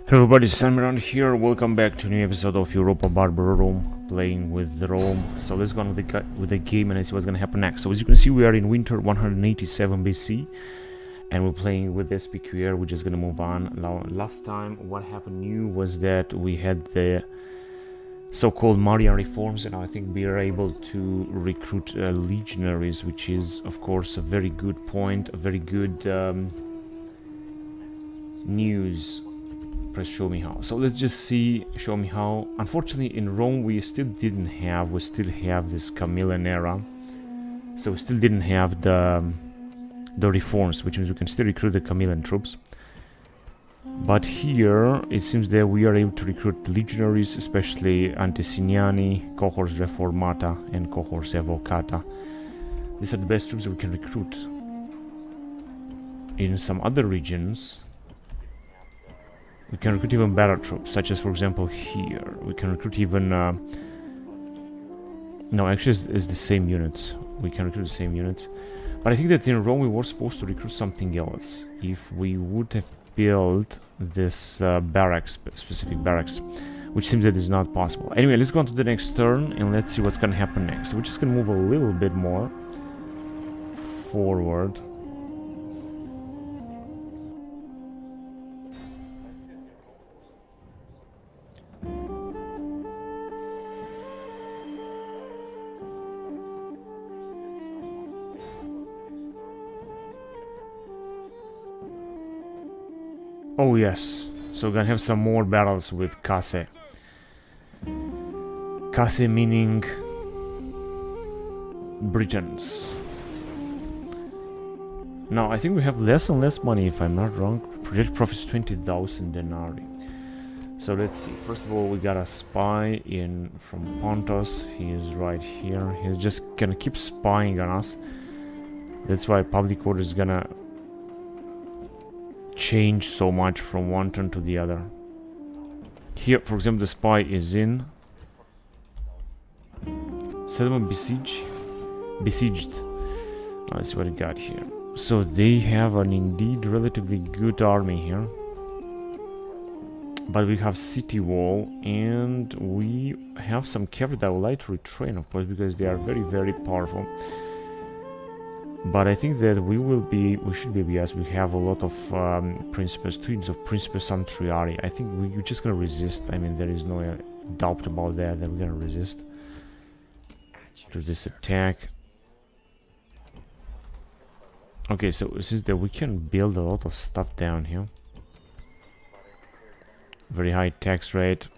Hello everybody, Sam around here. Welcome back to a new episode of Europa Barbarorum, playing with Rome. So let's go on with the game and see what's gonna happen next. So as you can see, we are in winter 187 BC, and we're playing with SPQR. We're just gonna move on. Now, last time what happened new was that we had the so-called Polybian Reforms, and I think we are able to recruit legionaries, which is of course a very good point, a very good news. Press show me how. So let's just see, show me how. Unfortunately in Rome we still have this Camillan era, so we still didn't have the reforms, which means we can still recruit the Camillan troops. But here it seems that we are able to recruit legionaries, especially Antesignani, Cohors Reformata and Cohors Evocata. These are the best troops that we can recruit. In some other regions we can recruit even better troops, such as, for example, here. We can recruit even... no, actually it's the same units. We can recruit the same units. But I think that in Rome we were supposed to recruit something else. If we would have built this barracks, specific barracks, which seems that is not possible. Anyway, let's go on to the next turn and let's see what's gonna happen next. So we're just gonna move a little bit more forward. Oh yes, so we're gonna have some more battles with Kase. Kase meaning Britons. Now I think we have less and less money, if I'm not wrong. Projected profits 20,000 denarii. So let's see. First of all, we got a spy in from Pontus. He is right here. He's just gonna keep spying on us. That's why public order is gonna change so much from one turn to the other. Here, for example, the spy is in settlement besieged. Let's see what we got here. So they have an indeed relatively good army here, but we have city wall and we have some cavalry that would like to retrain, of course, because they are very, very powerful. But I think that we should be, yes, we have a lot of principes, students of Principes Amtriari. I think we're just gonna resist. I mean, there is no doubt about that we're gonna resist to this attack. Okay, so it says that we can build a lot of stuff down here. Very high tax rate.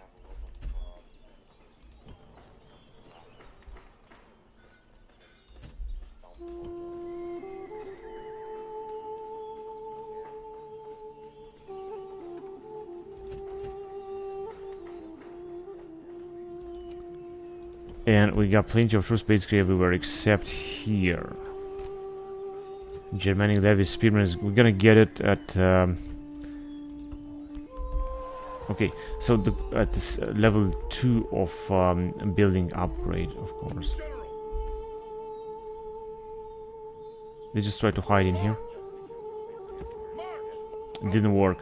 And we got plenty of troops basically everywhere except here. Germanic levy spearmen, we're gonna get it at... okay, so at this level 2 of building upgrade, of course. They just try to hide in here. It didn't work.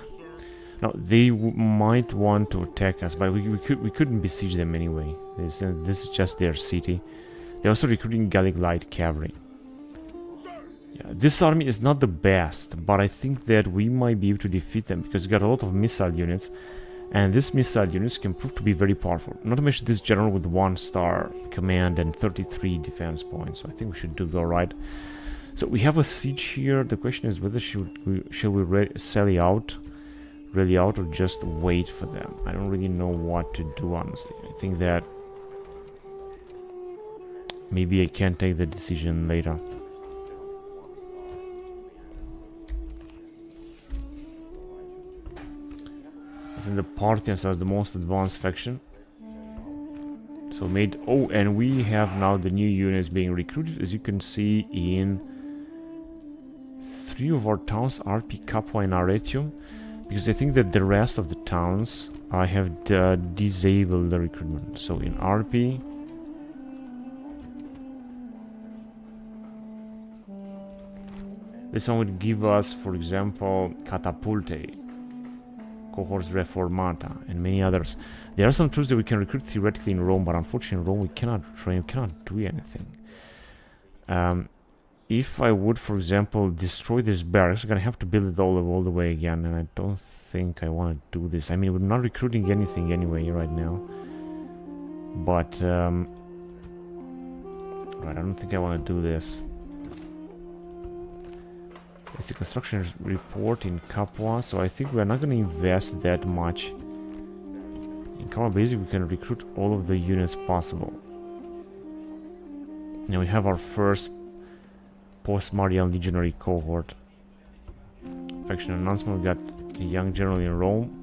Now they might want to attack us, but we couldn't besiege them anyway. This is just their city. They're also recruiting Gallic light cavalry. Yeah, this army is not the best, but I think that we might be able to defeat them because we got a lot of missile units, and these missile units can prove to be very powerful. Not to mention this general with 1-star command and 33 defense points. So I think we should go right. So we have a siege here. The question is whether shall we sally out? Really out or just wait for them. I don't really know what to do, honestly. I think that maybe I can take the decision later. I think the Parthians are the most advanced faction. So made... oh, and we have now the new units being recruited, as you can see in 3 of our towns, RP, Capua and Arretium. Because I think that the rest of the towns I have disabled the recruitment. So in RP, this one would give us, for example, Catapulte, cohorts Reformata, and many others. There are some troops that we can recruit theoretically in Rome, but unfortunately in Rome we cannot train, we cannot do anything. If I would, for example, destroy this barracks, I'm gonna have to build it all the way again, and I don't think I want to do this. I mean, we're not recruiting anything anyway right now. But, right, I don't think I want to do this. It's the construction report in Capua, so I think we're not going to invest that much. In Capua, basically, we can recruit all of the units possible. Now we have our first post-Marian legionary cohort. Faction announcement, we got a young general in Rome.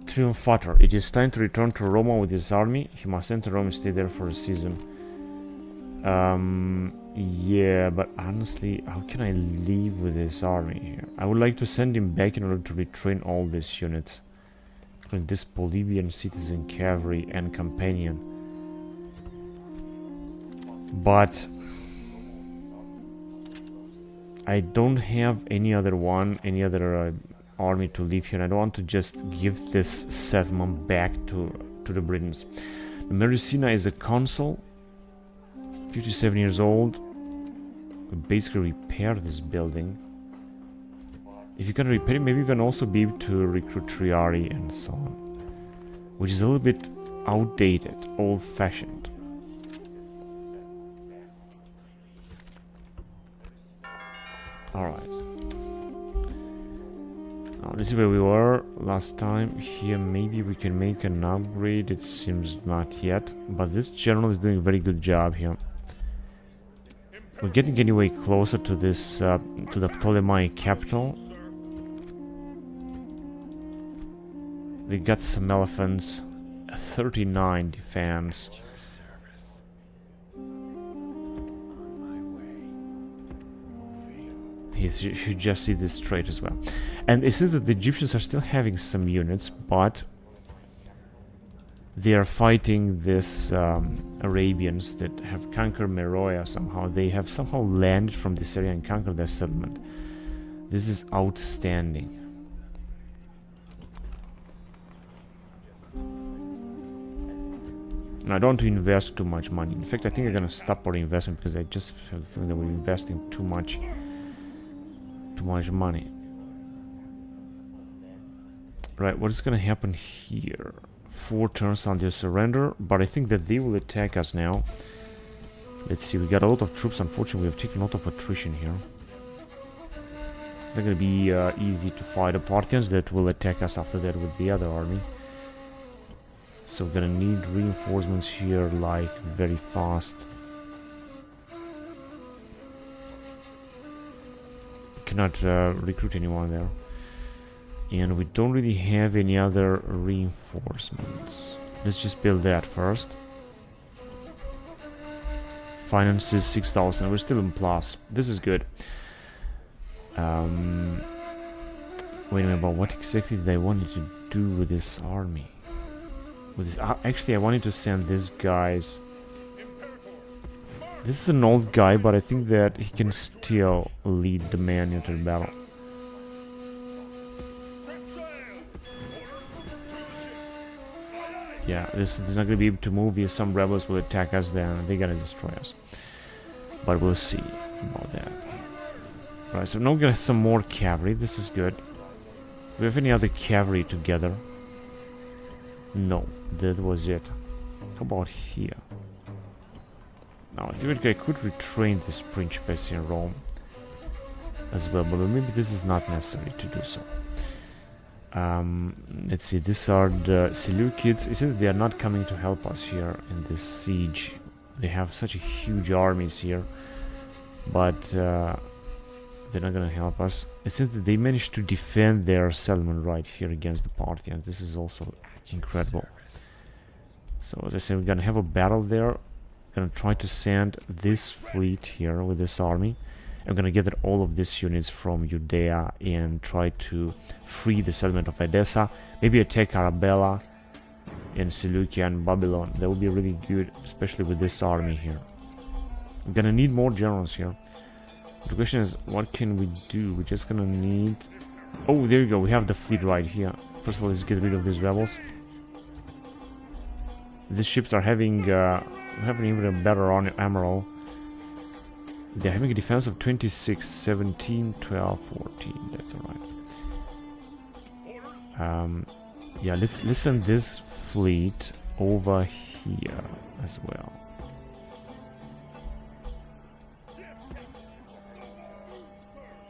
Triumphator. It is time to return to Roma with his army. He must enter Rome and stay there for a season. Yeah, but honestly, how can I leave with this army here? I would like to send him back in order to retrain all these units. Including this Polybian citizen cavalry and companion. But I don't have any other army to leave here. I don't want to just give this settlement back to the Britons. Messana is a consul, 57 years old. We basically repair this building. If you can repair it, maybe you can also be able to recruit Triari and so on, which is a little bit outdated, old-fashioned. Alright. Now, this is where we were last time. Here, maybe we can make an upgrade. It seems not yet. But this general is doing a very good job here. We're getting anyway closer to this, to the Ptolemaic capital. We got some elephants. 39 defense. You should just see this trait as well. And it seems that the Egyptians are still having some units, but they are fighting this Arabians that have conquered Meroea somehow. They have somehow landed from this area and conquered their settlement. This is outstanding. Now, I don't want to invest too much money. In fact, I think I'm going to stop our investment because I just have a feeling that we're investing too much money. Right, what is going to happen here? 4 turns on their surrender, but I think that they will attack us now. Let's see, we got a lot of troops. Unfortunately, we have taken a lot of attrition here. It's not going to be easy to fight the Parthians that will attack us after that with the other army. So we're going to need reinforcements here, like, very fast. Cannot recruit anyone there, and we don't really have any other reinforcements. Let's just build that first. Finances 6,000. We're still in plus. This is good. Wait a minute, but what exactly did I want to do with this army? With this, actually, I wanted to send these guys. This is an old guy, but I think that he can still lead the man into the battle. Yeah, this is not going to be able to move. If some rebels will attack us, then they're going to destroy us. But we'll see about that. Right, so now we got some more cavalry. This is good. Do we have any other cavalry together? No, that was it. How about here? Now, I think I could retrain this Principes in Rome as well, but maybe this is not necessary to do so. Let's see, these are the Seleucids. It seems they are not coming to help us here in this siege. They have such a huge armies here, but they're not gonna help us. It seems that they managed to defend their settlement right here against the Parthians. This is also incredible. So, as I said, we're gonna have a battle there. Gonna try to send this fleet here with this army. I'm gonna gather all of these units from Judea and try to free the settlement of Edessa. Maybe attack Arabella and Seleucia and Babylon. That would be really good, especially with this army here. I'm gonna need more generals here. The question is, what can we do? We're just gonna need... Oh, there you go. We have the fleet right here. First of all, let's get rid of these rebels. These ships are having even a better armor. They're having a defense of 26, 17, 12, 14. That's alright. Yeah, let's send this fleet over here as well.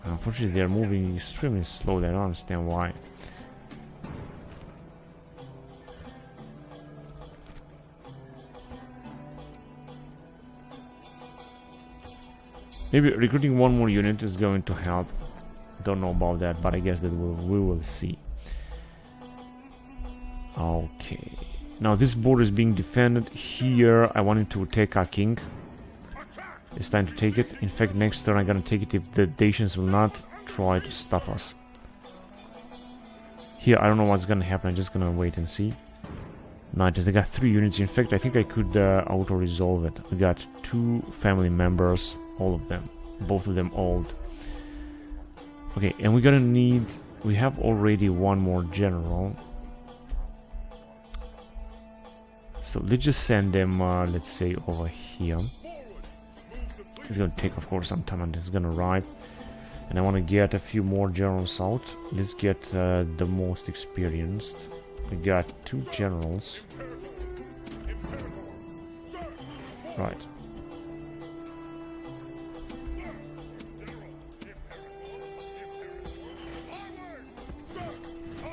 Unfortunately, they're moving extremely slowly. I don't understand why. Maybe recruiting one more unit is going to help. Don't know about that, but I guess that we will see. Okay. Now this border is being defended. Here, I wanted to take our king. It's time to take it. In fact, next turn I'm gonna take it if the Dacians will not try to stop us. Here, I don't know what's gonna happen. I'm just gonna wait and see. Nice. They got 3 units. In fact, I think I could auto-resolve it. We got 2 family members. All of them. Both of them old. Okay, and we're gonna need... We have already one more general. So let's just send them, let's say, over here. It's gonna take, of course, some time and it's gonna arrive. And I want to get a few more generals out. Let's get the most experienced. We got 2 generals. Right.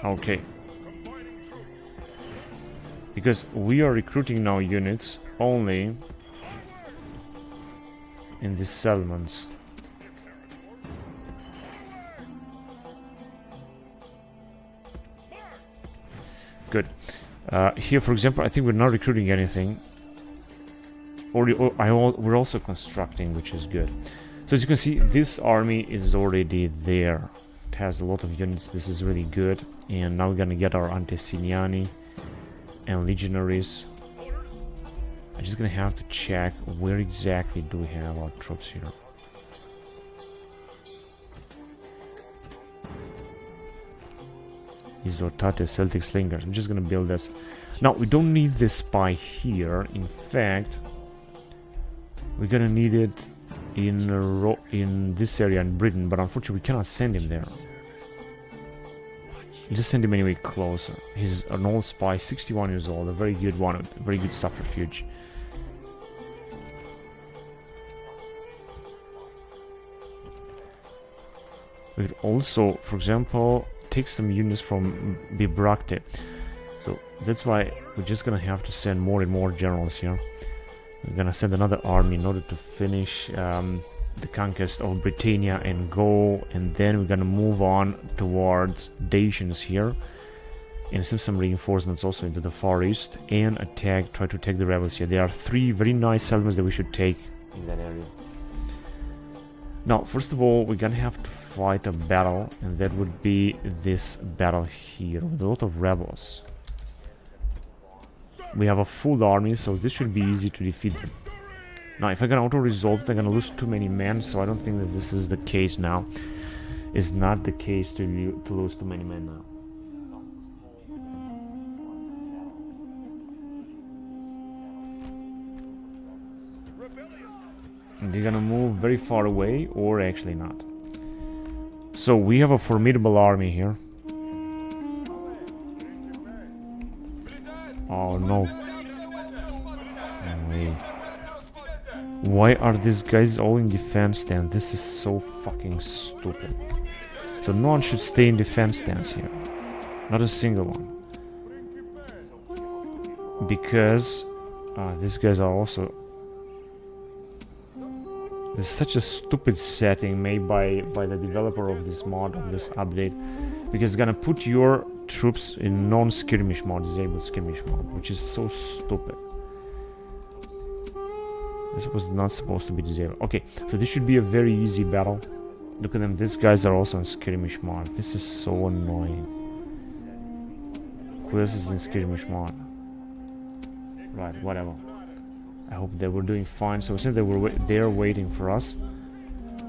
Okay. Because we are recruiting now units only in these settlements. Good. Here, for example, I think we're not recruiting anything. We're also constructing, which is good. So as you can see, this army is already there. It has a lot of units. This is really good. And now we're gonna get our Anteciniani and legionaries. I'm just gonna have to check where exactly do we have our troops here. These are Tate Celtic slingers. I'm just gonna build this. Now we don't need this spy here. In fact, we're gonna need it in this area in Britain, but unfortunately we cannot send him there. Just send him anyway closer. He's an old spy, 61 years old, a very good one, a very good subterfuge. We could also, for example, take some units from Bibracte. So that's why we're just gonna have to send more and more generals here. We're gonna send another army in order to finish the conquest of Britannia and Gaul, and then we're gonna move on towards Dacians here and send some reinforcements also into the Far East and try to attack the rebels here. There are 3 very nice settlements that we should take in that area. Now, first of all, we're gonna have to fight a battle, and that would be this battle here with a lot of rebels. We have a full army, so this should be easy to defeat them. Now, if I'm gonna auto-resolve it, I'm gonna lose too many men, so I don't think that this is the case now. It's not the case to lose too many men now. And they're gonna move very far away, or actually not. So we have a formidable army here. Oh no. Wait. Why are these guys all in defense stand? This is so fucking stupid. So no one should stay in defense stance here. Not a single one. Because these guys are also... This is such a stupid setting made by the developer of this mod, of this update. Because it's gonna put your troops in non-skirmish mode, disabled skirmish mode, which is so stupid. This was not supposed to be disabled. Okay, so this should be a very easy battle. Look at them, these guys are also in skirmish mode. This is so annoying. Who else is in skirmish mode? Right, whatever. I hope they were doing fine. So since they're waiting for us,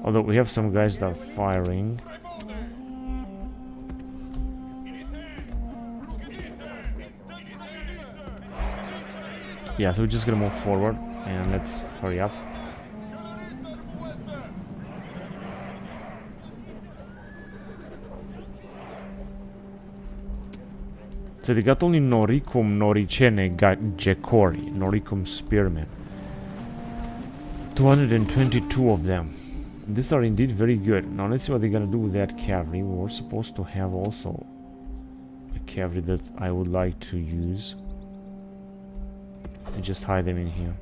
Although we have some guys that are firing. Yeah, so we're just gonna move forward and let's hurry up. So they got only Noricum, Noricene, Gecori, Noricum Spearmen. 222 of them. These are indeed very good. Now let's see what they're gonna do with that cavalry. We're supposed to have also a cavalry that I would like to use. And just hide them in here.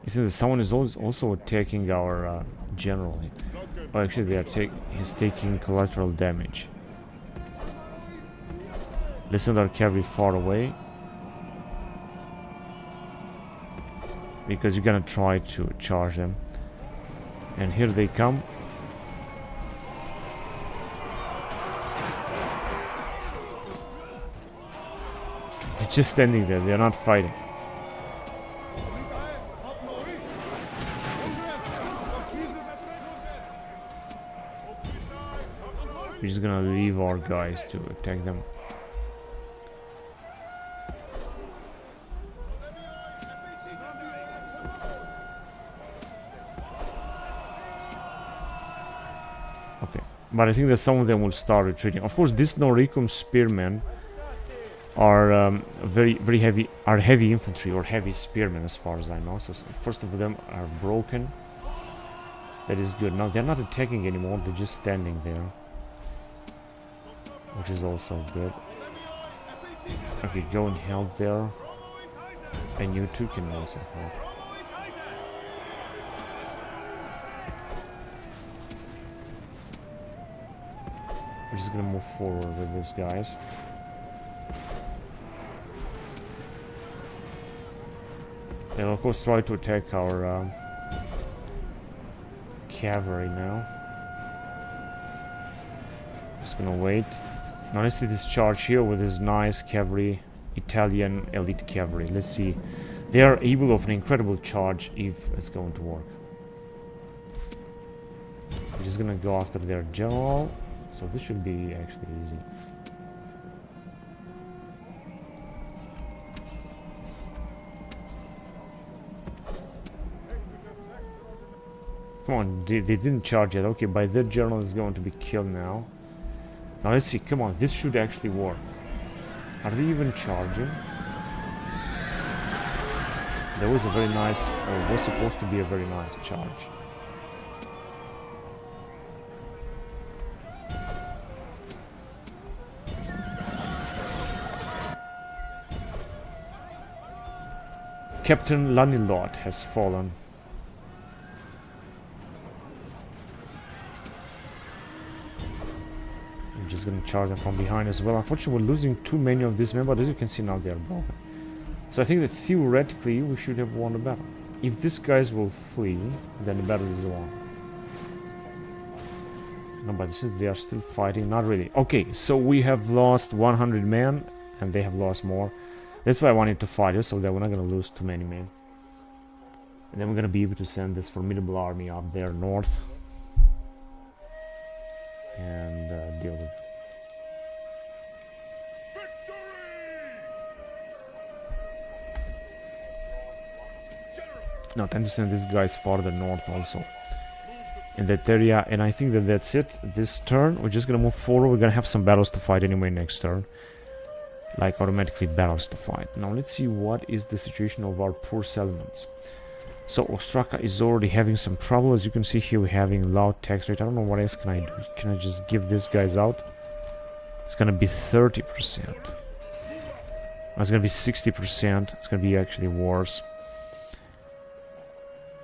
You see that someone is also attacking our general. Oh, actually, he's taking collateral damage. Listen to our cavalry far away. Because you're gonna try to charge them. And here they come. They're just standing there, they're not fighting. We're just gonna leave our guys to attack them. Okay, but I think that some of them will start retreating. Of course, these Noricum spearmen are very heavy, heavy infantry or heavy spearmen as far as I know. So first of them are broken. That is good. Now they're not attacking anymore, they're just standing there. Which is also good. Okay, go and help there. And you two can also help. We're just gonna move forward with these guys. They'll of course try to attack our cavalry now. Just gonna wait. Now let's see this charge here with this nice cavalry, Italian elite cavalry. Let's see. They are able of an incredible charge if it's going to work. We're just gonna go after their general. So this should be actually easy. Come on, they didn't charge yet. Okay, by their general is going to be killed now. Now let's see, come on, this should actually work. Are they even charging? There was a very nice, or was supposed to be a very nice charge. Captain Lanilot has fallen. I'm just gonna charge them from behind as well. Unfortunately, we're losing too many of these men, but as you can see now, they are broken. So I think that theoretically, we should have won the battle. If these guys will flee, then the battle is won. No, but they are still fighting. Not really. Okay, so we have lost 100 men, and they have lost more. That's why I wanted to fight it, so that we're not going to lose too many men. And then we're going to be able to send this formidable army up there north. And deal with it. Now time to send these guys farther north also. In that area, and I think that that's it. This turn, we're just going to move forward. We're going to have some battles to fight anyway next turn. Like automatically battles to fight. Now let's see what is the situation of our poor settlements. So Ostraka is already having some trouble. As you can see here, we're having loud tax rate. I don't know what else can I do. Can I just give these guys out? It's gonna be 30%. It's gonna be 60%. It's gonna be actually worse.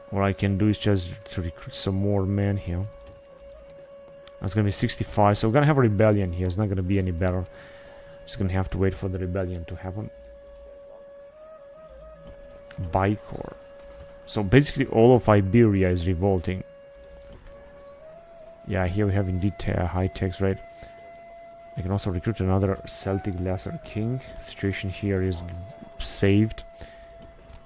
What I can do is just to recruit some more men here. It's gonna be 65. So we're gonna have a rebellion here. It's not gonna be any better. Just gonna have to wait for the rebellion to happen. Bicor. So basically all of Iberia is revolting. Yeah, here we have indeed a high tax rate. I can also recruit another Celtic Lesser King. Situation here is saved.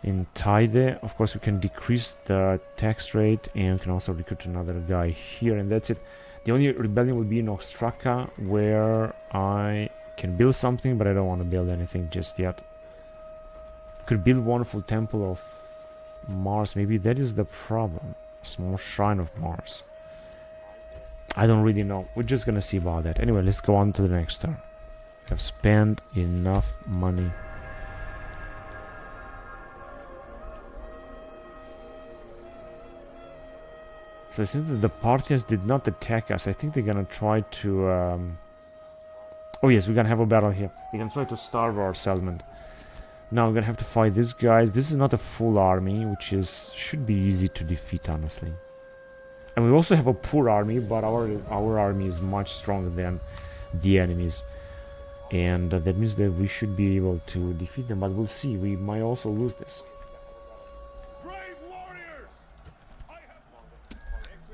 in Tide. Of course, we can decrease the tax rate, and we can also recruit another guy here, and that's it. The only rebellion will be in Ostraka, where I can build something, but I don't want to build anything just yet. Could build wonderful temple of Mars. Maybe that is the problem. Small shrine of Mars. I don't really know. We're just gonna see about that. Anyway, let's go on to the next turn. We have spent enough money. So since the Parthians did not attack us, I think they're gonna try to... Oh yes, we're gonna have a battle here. We're gonna try to starve our settlement. Now we're gonna have to fight these guys. This is not a full army, which should be easy to defeat, honestly. And we also have a poor army, but our army is much stronger than the enemies. And that means that we should be able to defeat them, but we'll see. We might also lose this.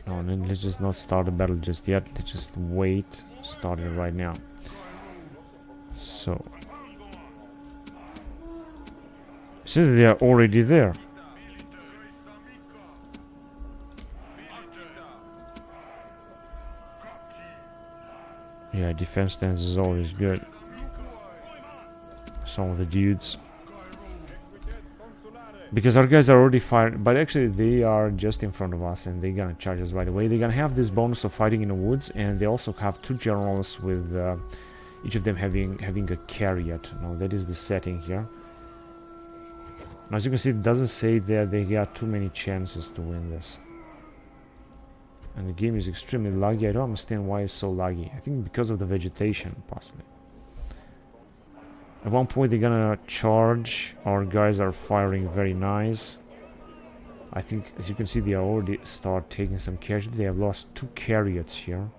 No, then let's just not start the battle just yet. Let's just wait. Start it right now. So, since they are already there. Yeah, defense stance is always good. Some of the dudes. Because our guys are already firing, but actually they are just in front of us and they're gonna charge us right away. They're gonna have this bonus of fighting in the woods, and they also have 2 generals with each of them having a chariot. Now that is the setting here. Now, as you can see, it doesn't say that they got too many chances to win this. And the game is extremely laggy. I don't understand why it's so laggy. I think because of the vegetation, possibly. At one point they're gonna charge. Our guys are firing very nice. I think, as you can see, they already start taking some casualty. They have lost 2 chariots here.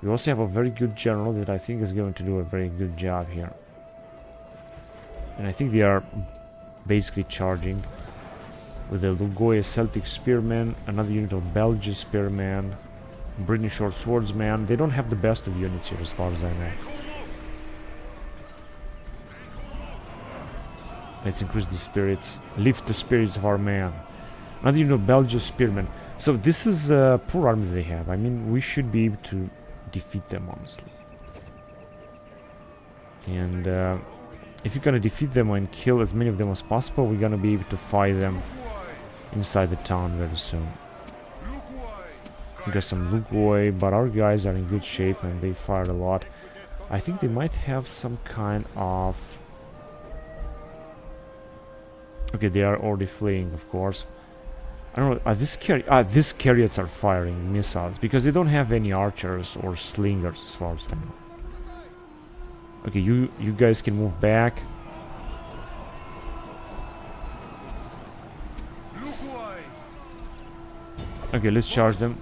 We also have a very good general that I think is going to do a very good job here. And I think they are basically charging with the Lugoia Celtic Spearmen, another unit of Belgian Spearmen, British Short Swordsman. They don't have the best of units here as far as I know. Let's increase the spirits. Lift the spirits of our man. Another unit of Belgian Spearmen. So this is a poor army they have. I mean, we should be able to defeat them, honestly. And if you're gonna defeat them and kill as many of them as possible, we're gonna be able to fight them inside the town very soon. We got some Lugoi, but our guys are in good shape and they fired a lot. I think they might have some kind of... Okay, they are already fleeing, of course. I don't know, these chariots are firing missiles, because they don't have any archers or slingers, as far as I know. Okay, you guys can move back. Okay, let's charge them.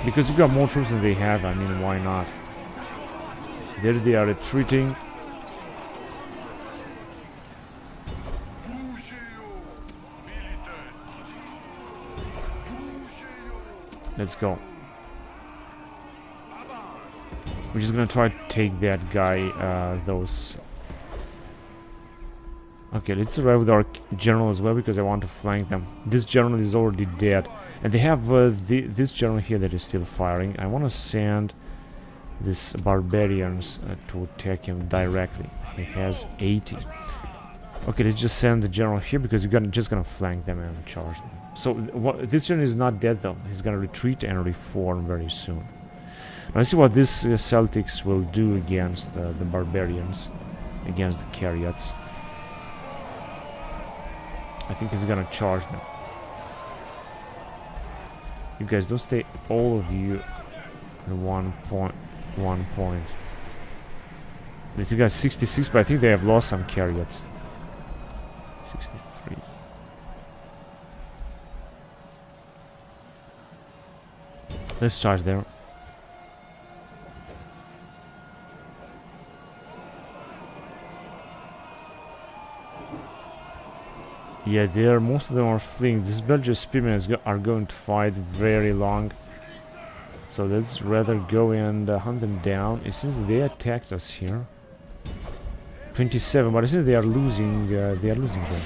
Because you got more troops than they have, I mean, why not? There they are retreating. Let's go. We're just gonna try to take that guy, those... Okay, let's arrive with our general as well, because I want to flank them. This general is already dead. And they have this general here that is still firing. I want to send these barbarians to attack him directly. He has 80. Okay, let's just send the general here, because we're just gonna flank them and charge them. So this general is not dead though. He's gonna retreat and reform very soon. Now let's see what this Celtics will do against the barbarians, against the chariots. I think he's gonna charge them. You guys don't stay, all of you, at one point. They got 66, but I think they have lost some chariots. 63. Let's charge there. Yeah, most of them are fleeing. These Belgian spearmen are going to fight very long. So let's rather go and hunt them down. It seems that they attacked us here. 27, but I think they are losing. They are losing them.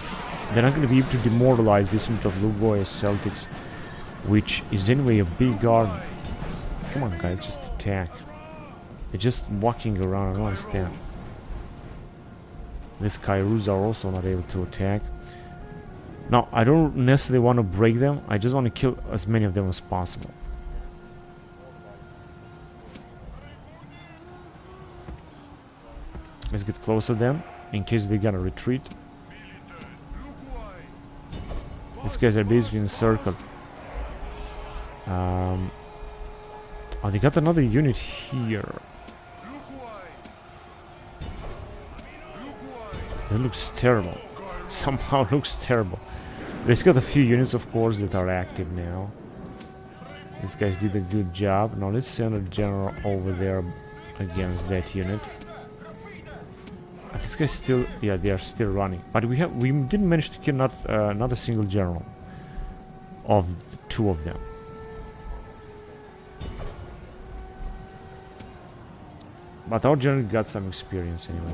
They're not going to be able to demoralize this unit of Lilibeo Celtics, which is anyway a big army. Come on, guys, just attack. They're just walking around. I don't understand. These Kairus are also not able to attack. Now, I don't necessarily want to break them. I just want to kill as many of them as possible. Let's get closer then, in case they're gonna retreat. These guys are basically encircled. Oh, they got another unit here. It looks terrible. Somehow looks terrible. They've got a few units, of course, that are active now. These guys did a good job. Now let's send a general over there against that unit. This guy's still, yeah, they are still running. But we didn't manage to kill not a single general of the two of them. But our general got some experience anyway.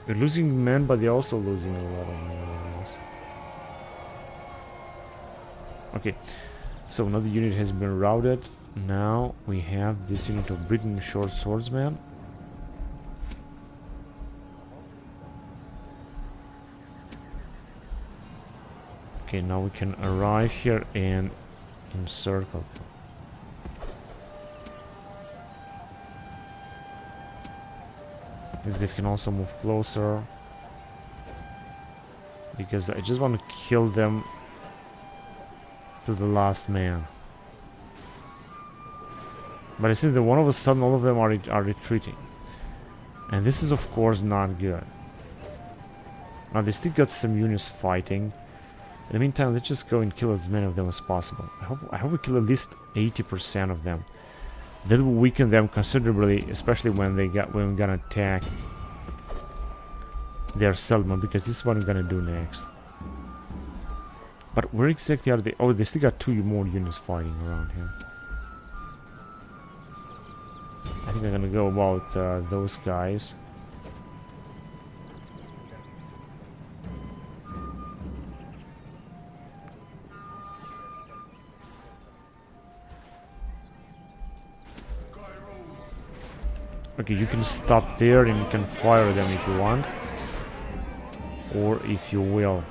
They're losing men, but they're also losing a lot of men. Okay, so another unit has been routed. Now we have this unit of Britain short swordsmen. Okay, now we can arrive here and encircle. These guys can also move closer, because I just want to kill them to the last man. But I see that one of a sudden all of them are retreating, and this is of course not good. Now they still got some units fighting. In the meantime, let's just go and kill as many of them as possible. I hope we kill at least 80% of them. That will weaken them considerably, especially when we're gonna attack their settlement, because this is what I'm gonna do next. But where exactly are they? Oh, they still got 2 more units fighting around here. I think I'm gonna go about those guys. Okay, you can stop there and you can fire them if you want, or if you will.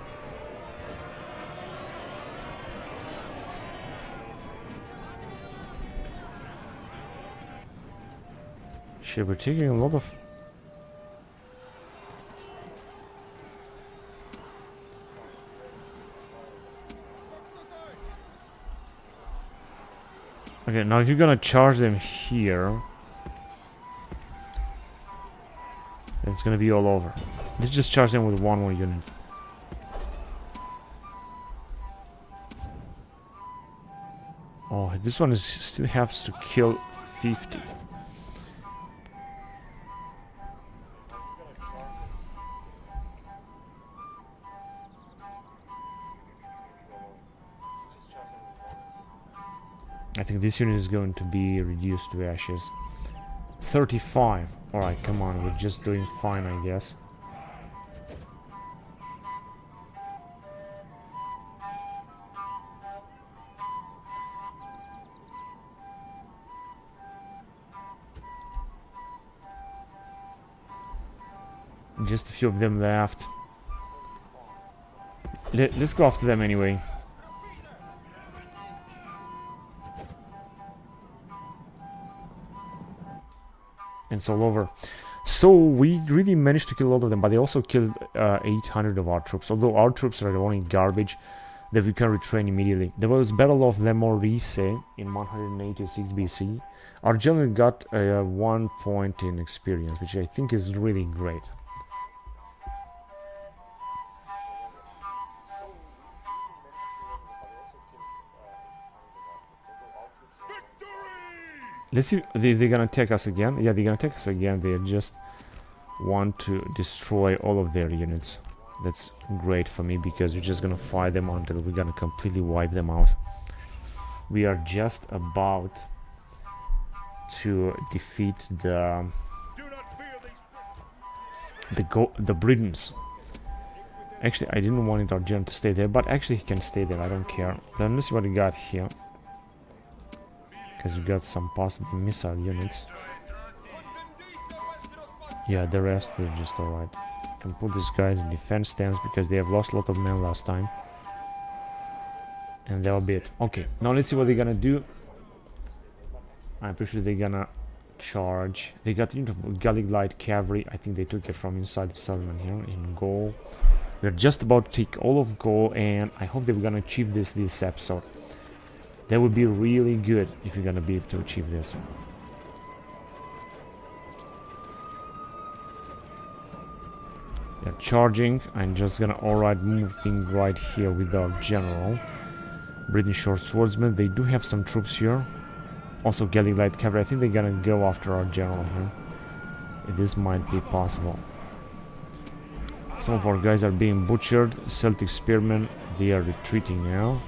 Shit, we're taking a lot of... Okay, now if you're gonna charge them here, it's gonna be all over. Let's just charge them with 1 more unit. Oh, this one still has to kill 50. I think this unit is going to be reduced to ashes. 35. Alright, come on, we're just doing fine, I guess. Just a few of them left. Let's go after them anyway. It's all over. So we really managed to kill a lot of them, but they also killed 800 of our troops. Although our troops are the only garbage that we can retrain immediately. There was Battle of Lemorise in 186 BC. Our general got 1 point in experience, which I think is really great. Let's see if they're gonna attack us again. Yeah, they're gonna attack us again. They just want to destroy all of their units. That's great for me, because we're just gonna fight them until we're gonna completely wipe them out. We are just about to defeat the Britons. Actually, I didn't want our general to stay there, but actually he can stay there. I don't care. Let me see what we got here, because we got some possible missile units. Yeah, the rest are just alright. Can put these guys in defense stance because they have lost a lot of men last time. And that'll be it. Okay, now let's see what they're gonna do. I'm pretty sure they're gonna charge. They got unit of Gallic light cavalry. I think they took it from inside the settlement here in Gaul. We're just about to take all of Gaul, and I hope that we're gonna achieve this episode. That would be really good if you're gonna be able to achieve this. They're charging. I'm just gonna alright moving right here with our general. British short swordsmen. They do have some troops here. Also Gallic light cavalry. I think they're gonna go after our general here. This might be possible. Some of our guys are being butchered. Celtic spearmen, they are retreating now.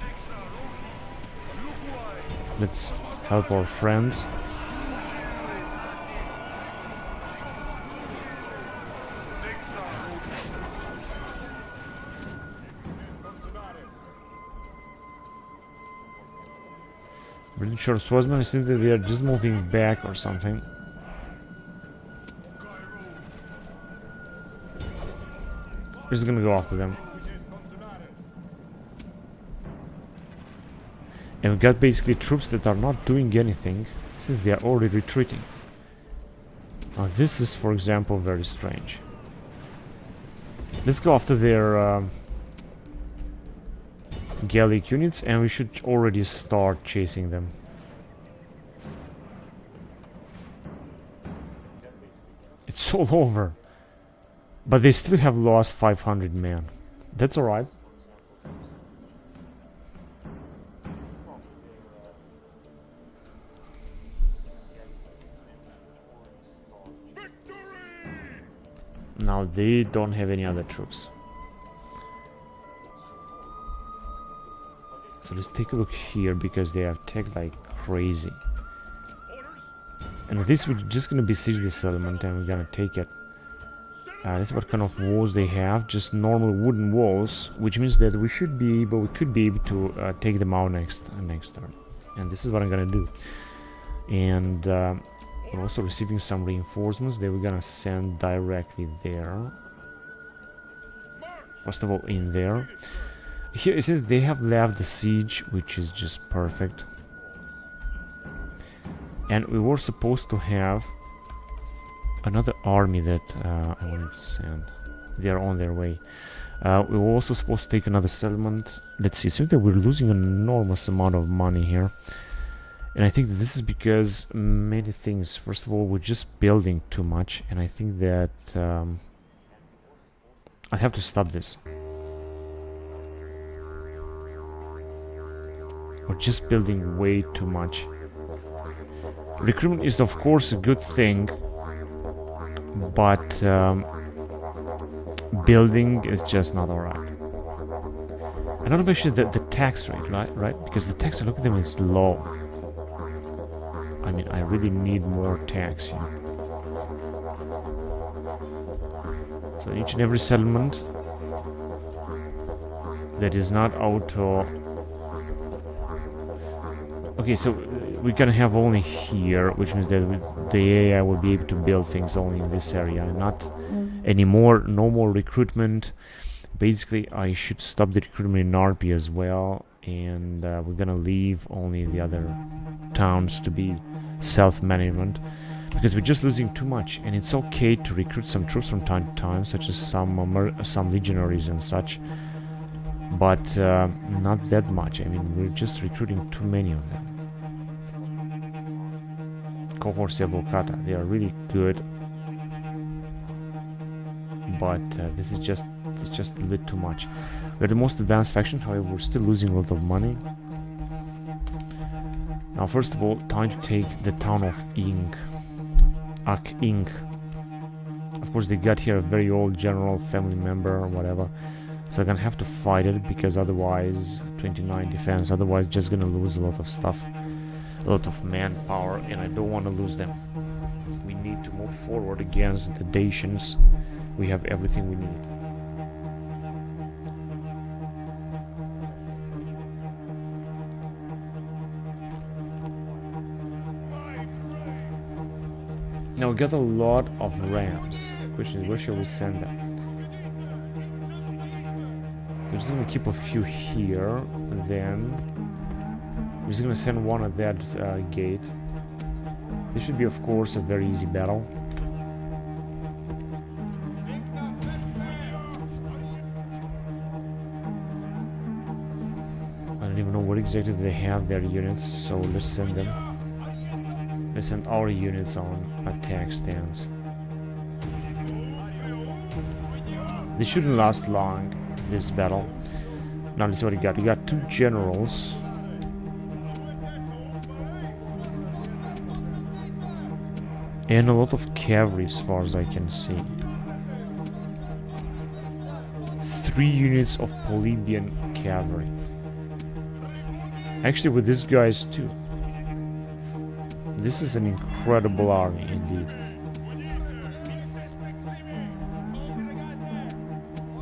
Let's help our friends. British short swordsmen, I think that they are just moving back or something. We're just gonna go after them. And we've got basically troops that are not doing anything since they are already retreating. Now this is, for example, very strange. Let's go after their Gallic units, and we should already start chasing them. It's all over. But they still have lost 500 men. That's alright. Now they don't have any other troops. So let's take a look here, because they have attacked like crazy. And with this, we're just gonna besiege this settlement and we're gonna take it. This is what kind of walls they have. Just normal wooden walls, which means that we could be able to take them out next turn. And this is what I'm gonna do. And we're also receiving some reinforcements that we're gonna send directly there. First of all, in there. Here you see that they have left the siege, which is just perfect. And we were supposed to have another army that I wanted to send. They are on their way. We were also supposed to take another settlement. Let's see, so that we're losing an enormous amount of money here. And I think that this is because many things. First of all, we're just building too much, and I think that I have to stop this. We're just building way too much. Recruitment is of course a good thing, but building is just not alright. And not to mention the tax rate, right? Because the tax rate, look at them, is low. I mean, I really need more tax here. So each and every settlement that is not auto... Okay, so we're gonna have only here, which means that the AI will be able to build things only in this area, not anymore. No more recruitment. Basically, I should stop the recruitment in RP as well, and we're gonna leave only the other towns to be self-management, because we're just losing too much. And it's okay to recruit some troops from time to time, such as some legionaries and such, but not that much. I mean, we're just recruiting too many of them. Cohorts Evocata, they are really good, but this is just a little bit too much. We're the most advanced faction, however, we're still losing a lot of money. Now, first of all, time to take the town of Ak-Ing. Of course, they got here a very old general, family member, or whatever. So I'm gonna have to fight it, because otherwise, 29 defense, otherwise just gonna lose a lot of stuff. a lot of manpower, and I don't want to lose them. We need to move forward against the Dacians. We have everything we need. Now we got a lot of rams. Question is, where shall we send them? We're just gonna keep a few here, then we're just gonna send one at that gate. This should be, of course, a very easy battle. I don't even know what exactly they have their units, so let's send them. Let's send our units on attack stance. This shouldn't last long, this battle. Now let's see what we got. We got 2 generals. And a lot of cavalry as far as I can see. 3 units of Polybian cavalry. Actually with these guys too. This is an incredible army indeed.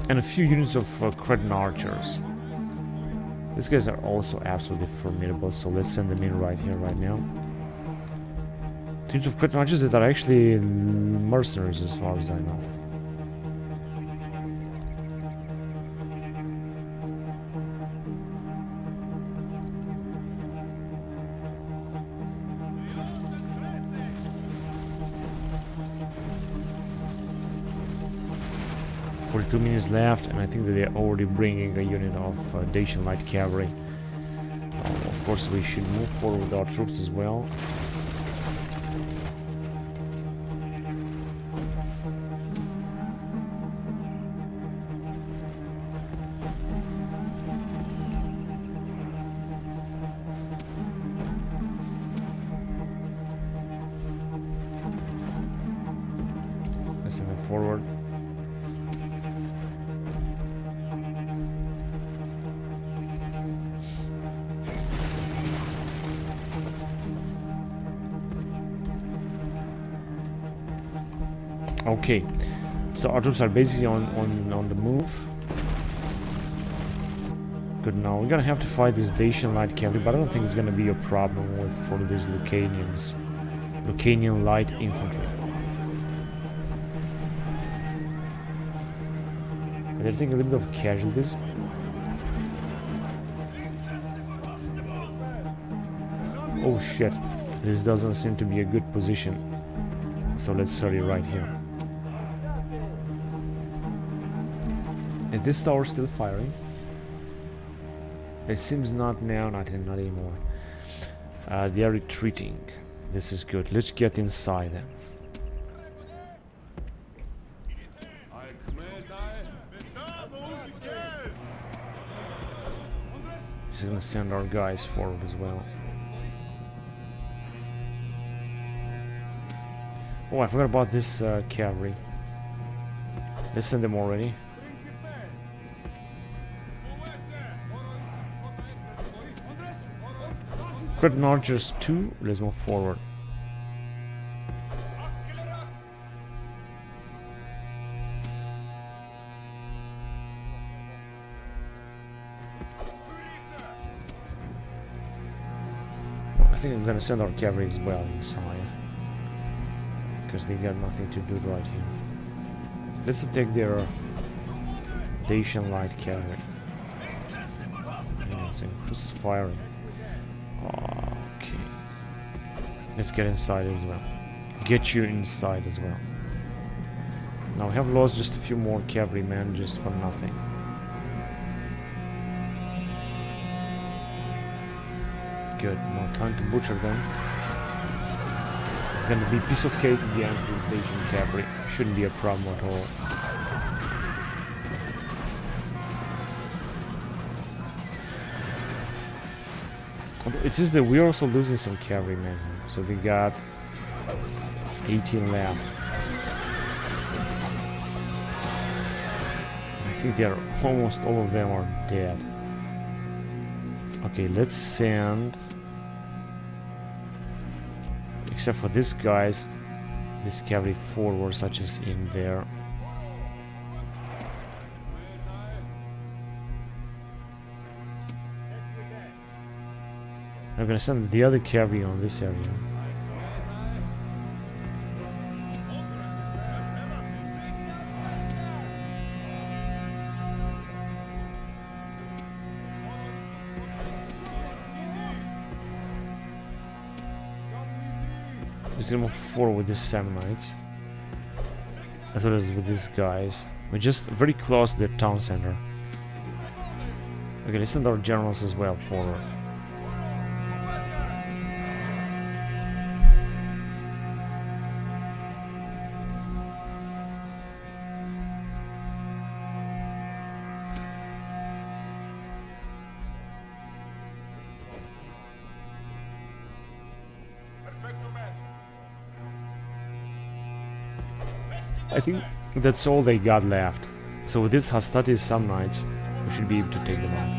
And a few units of Cretan archers. These guys are also absolutely formidable, so let's send them in right here, right now. Units of Cretan archers that are actually mercenaries as far as I know. Two minutes left, and I think that they're already bringing a unit of Dacian light cavalry. Of course, we should move forward with our troops as well. Let's send them forward. Okay, so our troops are basically on the move. Good, now we're gonna have to fight this Dacian light cavalry, but I don't think it's gonna be a problem for these Lucanians. Lucanian light infantry. They're taking a little bit of casualties. Oh shit, this doesn't seem to be a good position. So let's hurry right here. Is this tower still firing? It seems not now, not anymore. They are retreating. This is good. Let's get inside them. Just gonna send our guys forward as well. Oh, I forgot about this cavalry. Let's send them already. Cretan archers 2, let's move forward. I think I'm gonna send our cavalry as well inside, because they got nothing to do right here. Let's attack their Dacian light cavalry. Yes, and who's firing? Okay. Let's get inside as well. Get you inside as well. Now we have lost just a few more cavalrymen just for nothing. Good. Now time to butcher them. It's gonna be a piece of cake against the Dacian cavalry. Shouldn't be a problem at all. It says that we're also losing some cavalrymen, so we got 18 left. I think they are almost all of them are dead. Okay, let's send except for these guys, this cavalry forward, such as in there. I'm gonna send the other cavalry on this area. Just gonna move forward with the Samnites, as well as with these guys. We're just very close to the town center. Okay, let's send our generals as well forward. I think that's all they got left. So with this Hastati Samnites, we should be able to take them out.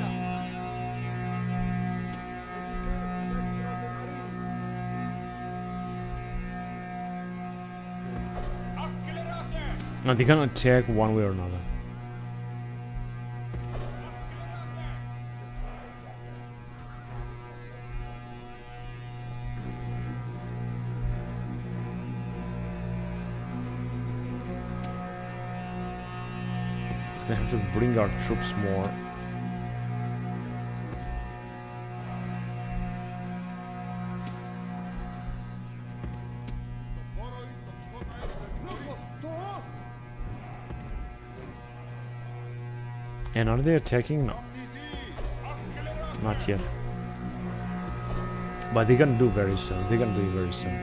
Now they're gonna attack one way or another. We have to bring our troops more. And are they attacking? No. Not yet. But they're gonna do very soon. They're gonna do it very soon.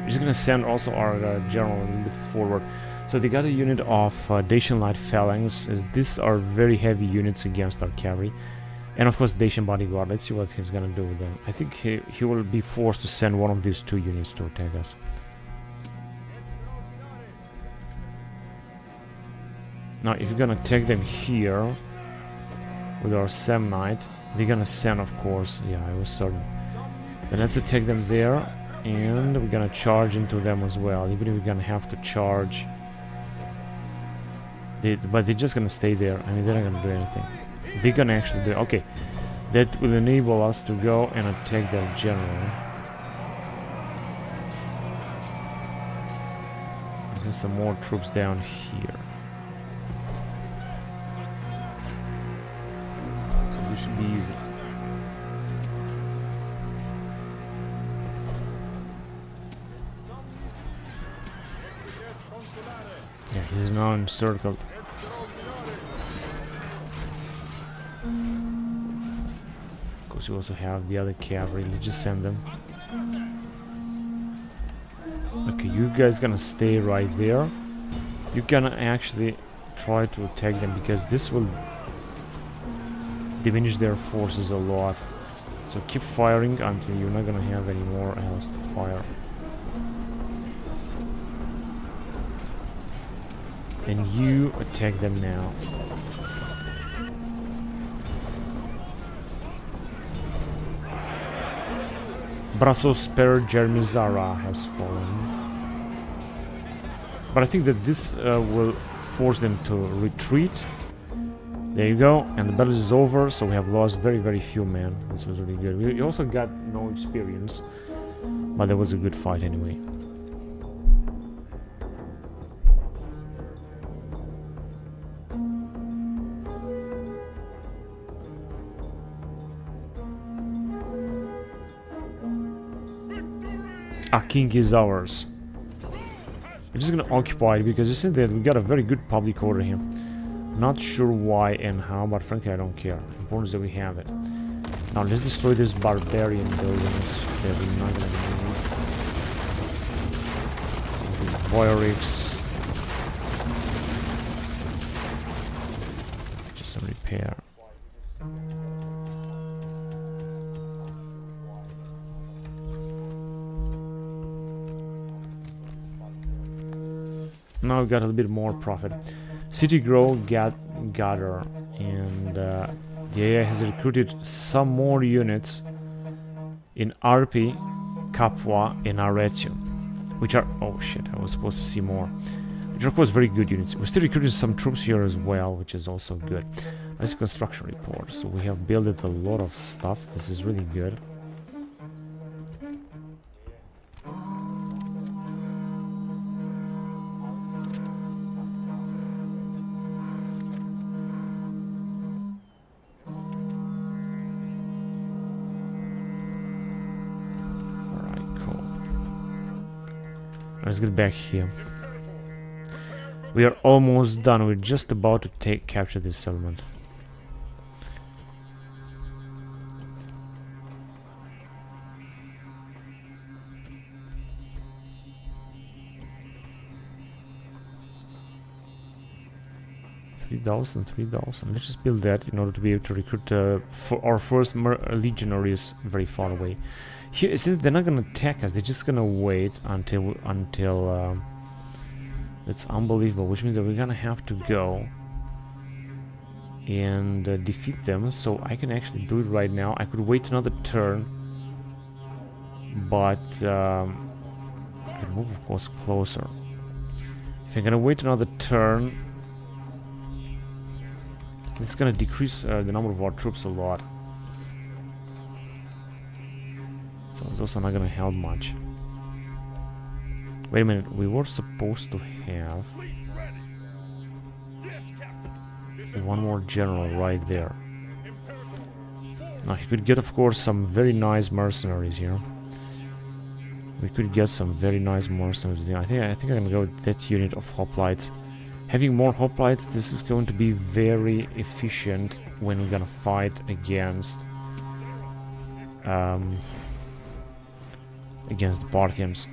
We're just gonna send also our general a little bit forward. So they got a unit of Dacian light phalanx, as these are very heavy units against our cavalry. And of course Dacian bodyguard. Let's see what he's gonna do with them. I think he will be forced to send one of these two units to attack us. Now if you're gonna attack them here with our Samnite, they're gonna send, of course, yeah, I was certain. Then let's attack them there, and we're gonna charge into them as well, even if we're gonna have to charge. But they're just gonna stay there. I mean, they're not gonna do anything. They're gonna actually do. Okay, that will enable us to go and attack their general. There's some more troops down here, so this should be easy. Yeah, he's now encircled. Of course, we also have the other cavalry. Let's just send them. Okay, you guys gonna stay right there. You can actually try to attack them, because this will diminish their forces a lot. So keep firing until you're not gonna have any more else to fire. And you attack them now. Brassos per Germizara has fallen. But I think that this will force them to retreat. There you go, and the battle is over, so we have lost very, very few men. This was really good. We also got no experience, but that was a good fight anyway. Our king is ours. We're just gonna occupy it, because you see that we got a very good public order here. Not sure why and how, but frankly I don't care. Important is that we have it. Now let's destroy these barbarian buildings that we're not gonna need. Voyorics. Just some repair. Now we got a little bit more profit. City grow, gather, and the AI has recruited some more units in Arpi, Capua and Arezzo, which are... oh shit, I was supposed to see more. Which are of course very good units. We're still recruiting some troops here as well, which is also good. Nice construction report. So we have built a lot of stuff. This is really good. Let's get back here. We are almost done. We're just about to capture this settlement. $3,000. Let's just build that in order to be able to recruit for our first legionaries very far away. Here, since they're not gonna attack us, they're just gonna wait until that's unbelievable. Which means that we're gonna have to go and defeat them. So I can actually do it right now. I could wait another turn, but I can move, of course, closer. If I'm gonna wait another turn, this is gonna decrease the number of our troops a lot. So it's also not gonna help much. Wait a minute, we were supposed to have one more general right there. Now he could get, of course, some very nice mercenaries here. We could get some very nice mercenaries here. I think I'm gonna go with that unit of hoplites. Having more hoplites, this is going to be very efficient when we're gonna fight against the Parthians.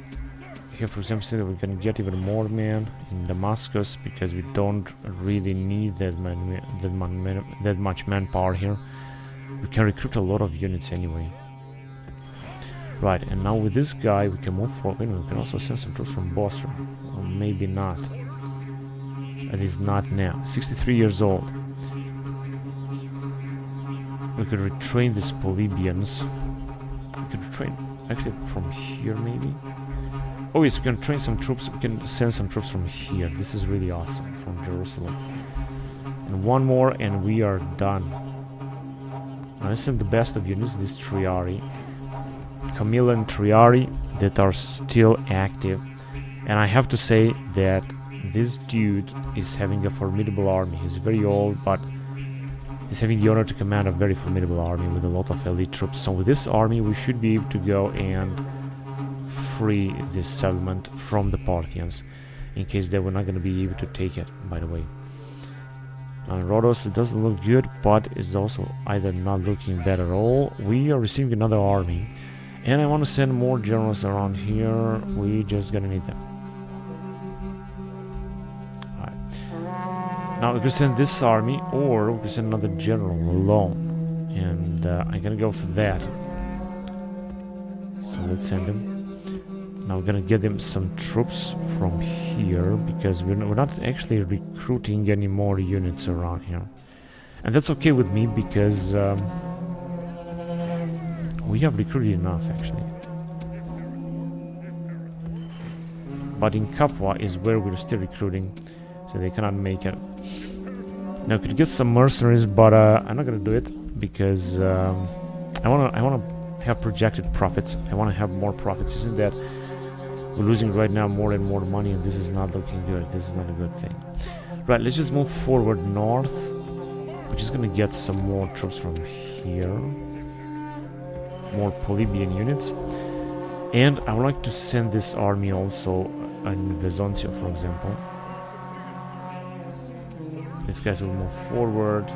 Here, for example, see that we're gonna get even more men in Damascus because we don't really need that much manpower here. We can recruit a lot of units anyway. Right, and now with this guy we can move forward. We can also send some troops from Bosra, or maybe not. At least not now. 63 years old. We could retrain these Polybians. We could retrain actually from here maybe. Oh yes, we can train some troops. We can send some troops from here. This is really awesome, from Jerusalem. And one more and we are done. Now let's send the best of units, these Triari. Camilla and Triari that are still active. And I have to say that this dude is having a formidable army. He's very old, but he's having the honor to command a very formidable army with a lot of elite troops. So with this army we should be able to go and free this settlement from the Parthians, in case they were not going to be able to take it, by the way. And Rhodos, it doesn't look good, but it's also either not looking bad at all. We are receiving another army, and I want to send more generals around here. We just gonna need them. Now we can send this army, or we can send another general alone, and I'm gonna go for that. So let's send him. Now we're gonna get them some troops from here, because we're not actually recruiting any more units around here, and that's okay with me because we have recruited enough actually. But in Capua is where we're still recruiting, so they cannot make it. Now I could get some mercenaries, but I'm not gonna do it because I wanna have projected profits. I wanna have more profits. Isn't that we're losing right now more and more money, and this is not looking good. This is not a good thing. Right, let's just move forward north. We're just gonna get some more troops from here, more Polybian units, and I would like to send this army also in Vesontio, for example. These guys will move forward.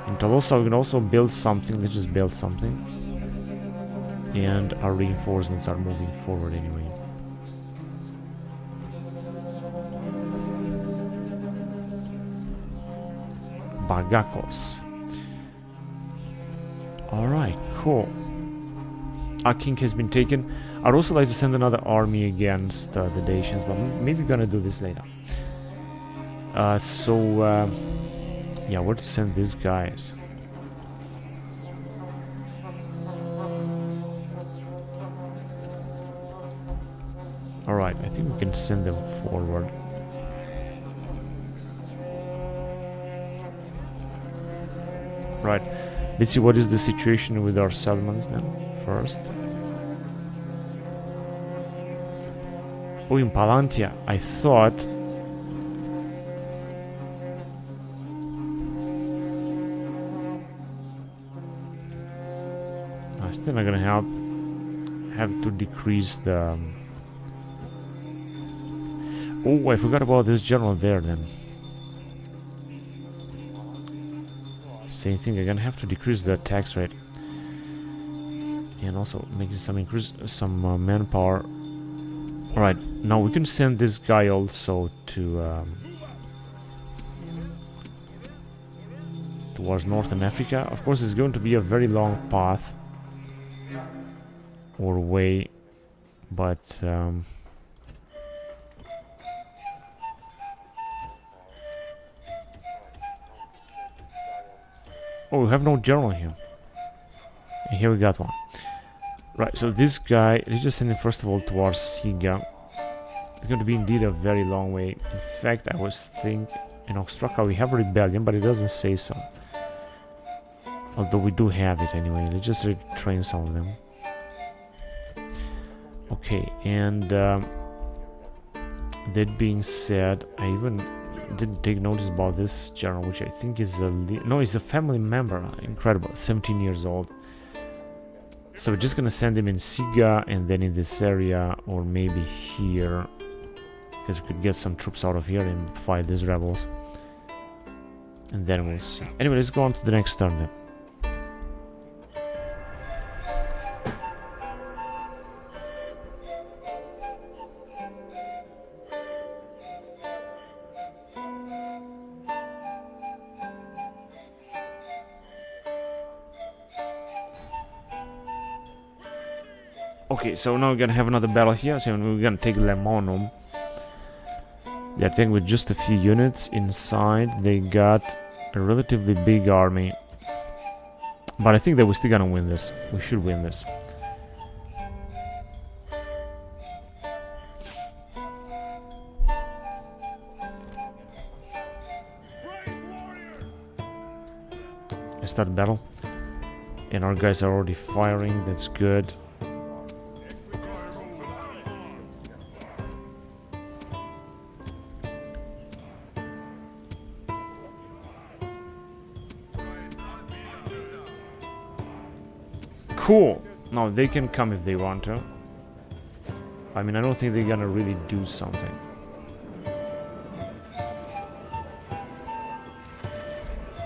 In Tolosa we can also build something. Let's just build something. And our reinforcements are moving forward anyway. Bagakos. Alright, cool. Our king has been taken. I'd also like to send another army against the Dacians, but maybe we're gonna do this later. Yeah, where to send these guys? Alright, I think we can send them forward. Right, let's see what is the situation with our settlements then, first. Oh, in Palantia, I thought... I'm still not gonna have to decrease the... Oh, I forgot about this general there then. Same thing, I'm gonna have to decrease the tax rate. And also making some manpower. Alright, now we can send this guy also to towards Northern Africa. Of course, it's going to be a very long path or way, but oh, we have no general here. And here we got one. Right, so this guy, let's just send him first of all towards Siga. It's going to be indeed a very long way. In fact, I was thinking in Ostraka we have a rebellion, but it doesn't say so. Although we do have it anyway. Let's just retrain some of them. Okay, and that being said, I even didn't take notice about this general, which I think is a... No, he's a family member. Incredible, 17 years old. So we're just gonna send him in Siga and then in this area, or maybe here, because we could get some troops out of here and fight these rebels. And then we'll see. Anyway, let's go on to the next turn then. Okay, so now we're gonna have another battle here. So we're gonna take Lemonum. They're taking with just a few units inside. They got a relatively big army, but I think that we're still gonna win this. We should win this. Let's start the battle, and our guys are already firing. That's good. Cool. Now they can come if they want to. I mean, I don't think they're gonna really do something.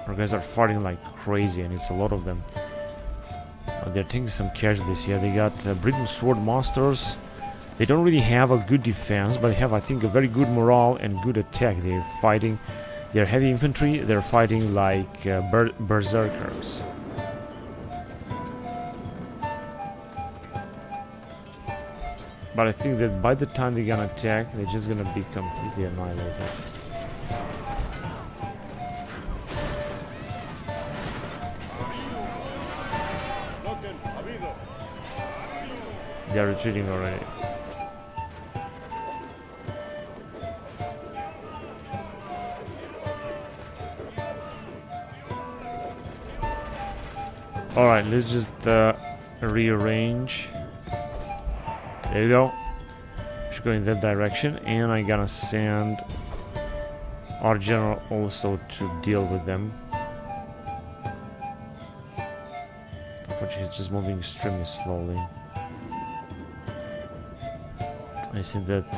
Our guys are fighting like crazy, and it's a lot of them. They're taking some casualties here. They got Britain Sword Masters. They don't really have a good defense, but they have, I think, a very good morale and good attack. They're fighting. They're heavy infantry. They're fighting like berserkers. But I think that by the time they're gonna attack, they're just gonna be completely annihilated. They're retreating already. Alright, let's just rearrange. There you go. Should go in that direction, and I'm gonna send our general also to deal with them. Unfortunately, he's just moving extremely slowly. I see that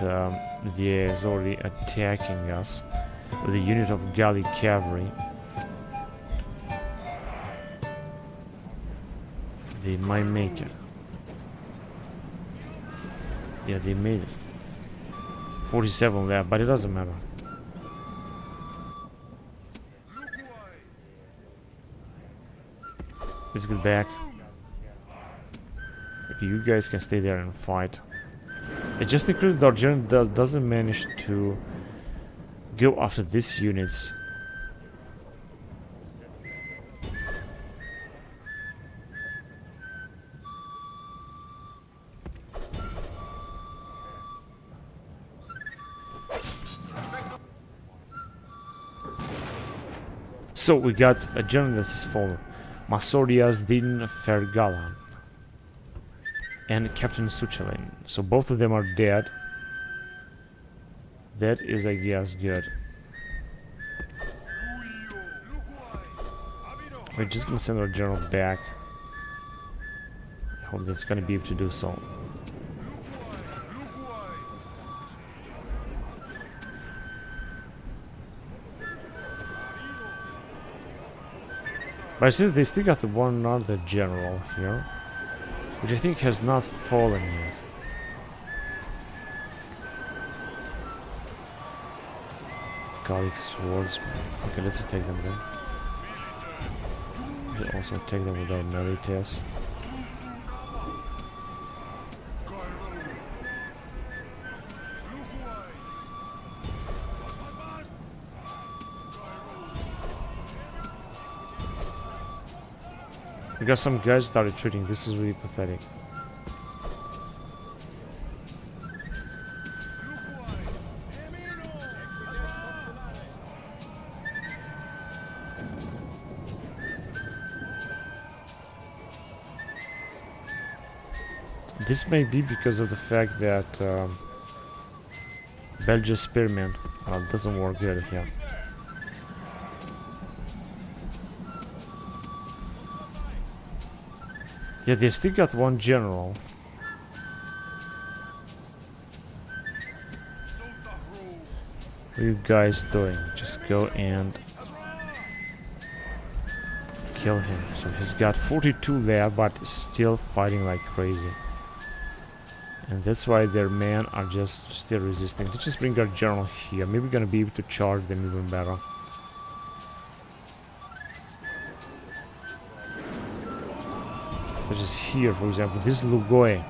the AI is already attacking us with a unit of Gallic cavalry. They might make it. Yeah, they made it. 47 left, but it doesn't matter. Let's get back. Okay, you guys can stay there and fight. It just included our general doesn't manage to go after these units. So we got a general that is fallen. Masorias din Fergalan and Captain Suchelin. So both of them are dead. That is, I guess, good. We're just gonna send our general back. I hope that's gonna be able to do so. But I see they still got one other general here, which I think has not fallen yet. Gallic swords. Okay, let's take them then. We should also take them with our Merites. We got some guys started retreating. This is really pathetic. This may be because of the fact that Belgian spearman doesn't work good here. Yeah, they still got one general. What are you guys doing? Just go and kill him. So he's got 42 there, but still fighting like crazy. And that's why their men are just still resisting. Let's just bring our general here. Maybe we're gonna be able to charge them even better. Such as here, for example, this Lugoe.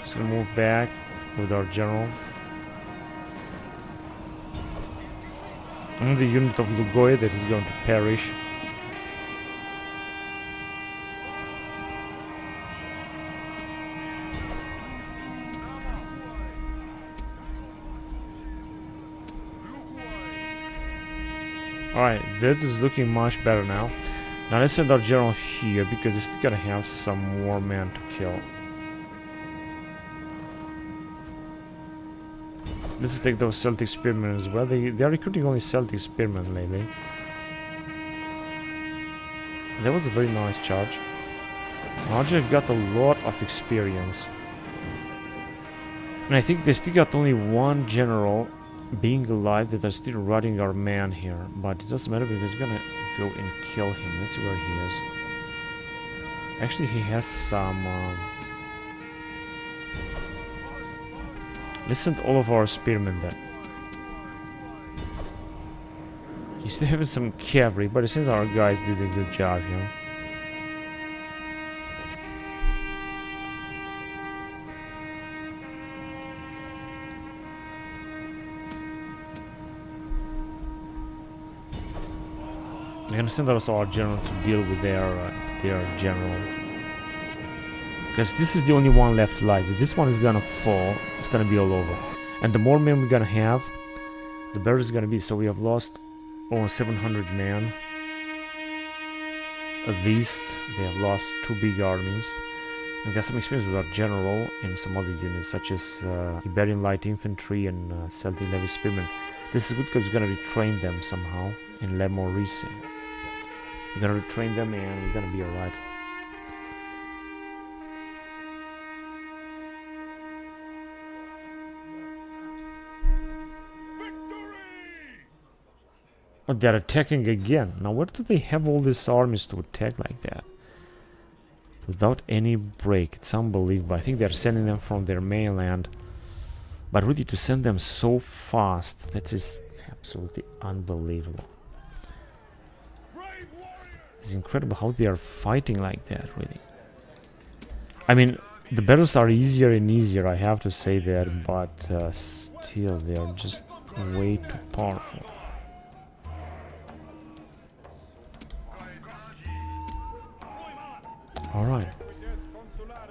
Just gonna move back with our general. And the unit of Lugoe that is going to perish. Alright, that is looking much better now. Now let's send our general here because we still gotta have some more men to kill. Let's take those Celtic spearmen as well. They are recruiting only Celtic spearmen lately. That was a very nice charge. Archer got a lot of experience. And I think they still got only one general being alive that are still running our man here. But it doesn't matter because we're gonna go and kill him. Let's see where he is. Actually, he has some... Let's send all of our spearmen then. He's still having some cavalry, but I think our guys did a good job here. I'm gonna send also our general to deal with their general. Because this is the only one left alive. If this one is gonna fall, it's gonna be all over. And the more men we're gonna have, the better it's gonna be. So we have lost almost 700 men. At least they have lost 2 big armies. We got some experience with our general and some other units, such as Iberian light infantry and Celtic levy spearmen. This is good because we're gonna retrain them somehow in Le Maurice. We're gonna retrain them and we're gonna be alright. Oh, they're attacking again. Now, where do they have all these armies to attack like that? Without any break. It's unbelievable. I think they're sending them from their mainland. But really, to send them so fast, that is absolutely unbelievable. It's incredible how they are fighting like that, really. I mean, the battles are easier and easier, I have to say that, but still, they are just way too powerful. Alright.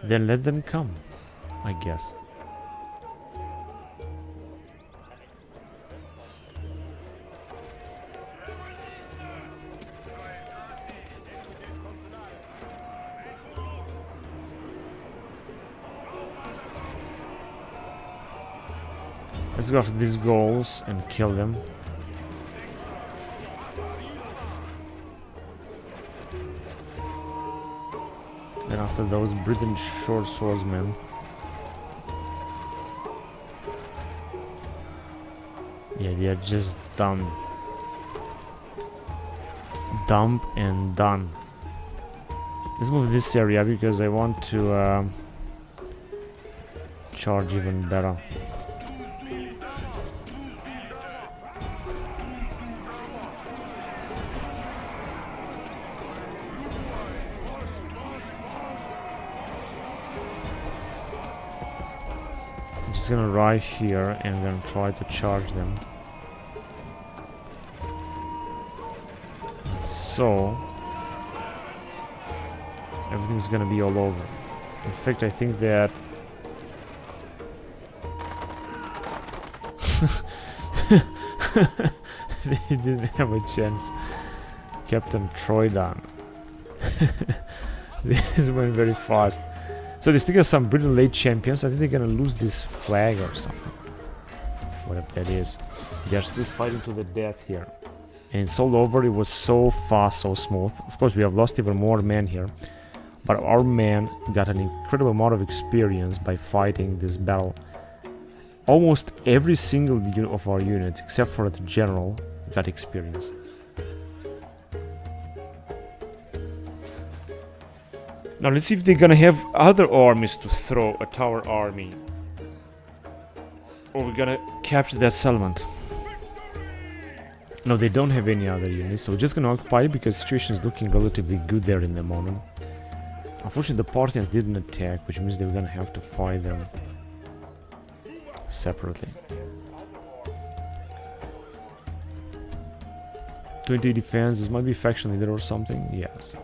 Then let them come, I guess. Let's go after these goals and kill them. Then after those British short swordsmen. Yeah, they are just dumb. Dump and done. Let's move this area because I want to charge even better. Just gonna arrive here and I'm gonna try to charge them. So everything's gonna be all over. In fact, I think that they didn't have a chance. Captain Troydan. This went very fast. So they still got some Britain late champions. I think they're gonna lose this flag or something. Whatever that is. They're still fighting to the death here. And it's all over. It was so fast, so smooth. Of course, we have lost even more men here. But our men got an incredible amount of experience by fighting this battle. Almost every single unit of our units, except for the general, got experience. Now let's see if they're gonna have other armies to throw at our army. Or we're gonna capture that settlement. No, they don't have any other units, so we're just gonna occupy it because the situation is looking relatively good there in the moment. Unfortunately, the Parthians didn't attack, which means they were gonna have to fight them separately. 20 defense, this might be faction leader or something, yes.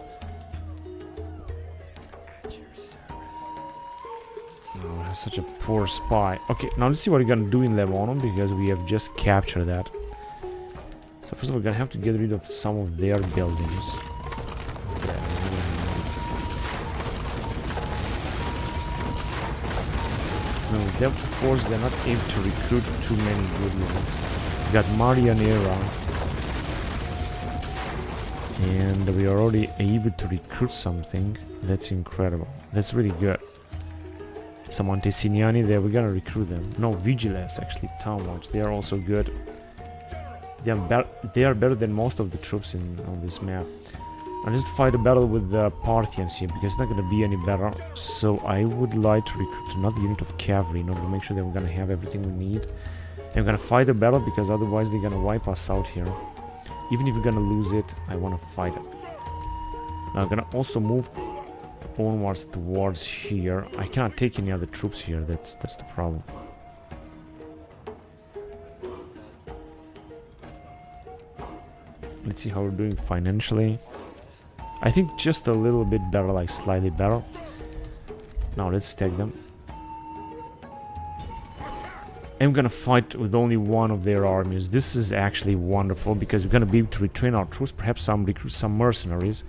Oh, such a poor spy. Okay, now let's see what we're gonna do in Lebanon because we have just captured that. So first of all, we're gonna have to get rid of some of their buildings. No, of course they're not able to recruit too many good units. We got Marianera, and we are already able to recruit something. That's incredible. That's really good. Some Antesignani there, we're gonna recruit them. No, Vigilance actually, Town Watch. They are also good. They are better than most of the troops on this map. I'll just fight a battle with the Parthians here because it's not going to be any better. So I would like to recruit another unit of cavalry in order to make sure that we're going to have everything we need. And we're going to fight a battle because otherwise they're going to wipe us out here. Even if we're going to lose it, I want to fight it. Now I'm going to also move onwards towards here. I cannot take any other troops here. That's the problem. Let's see how we're doing financially. I think just a little bit better, like slightly better. Now let's take them. I'm gonna fight with only one of their armies. This is actually wonderful because we're gonna be able to retrain our troops, perhaps recruit some mercenaries.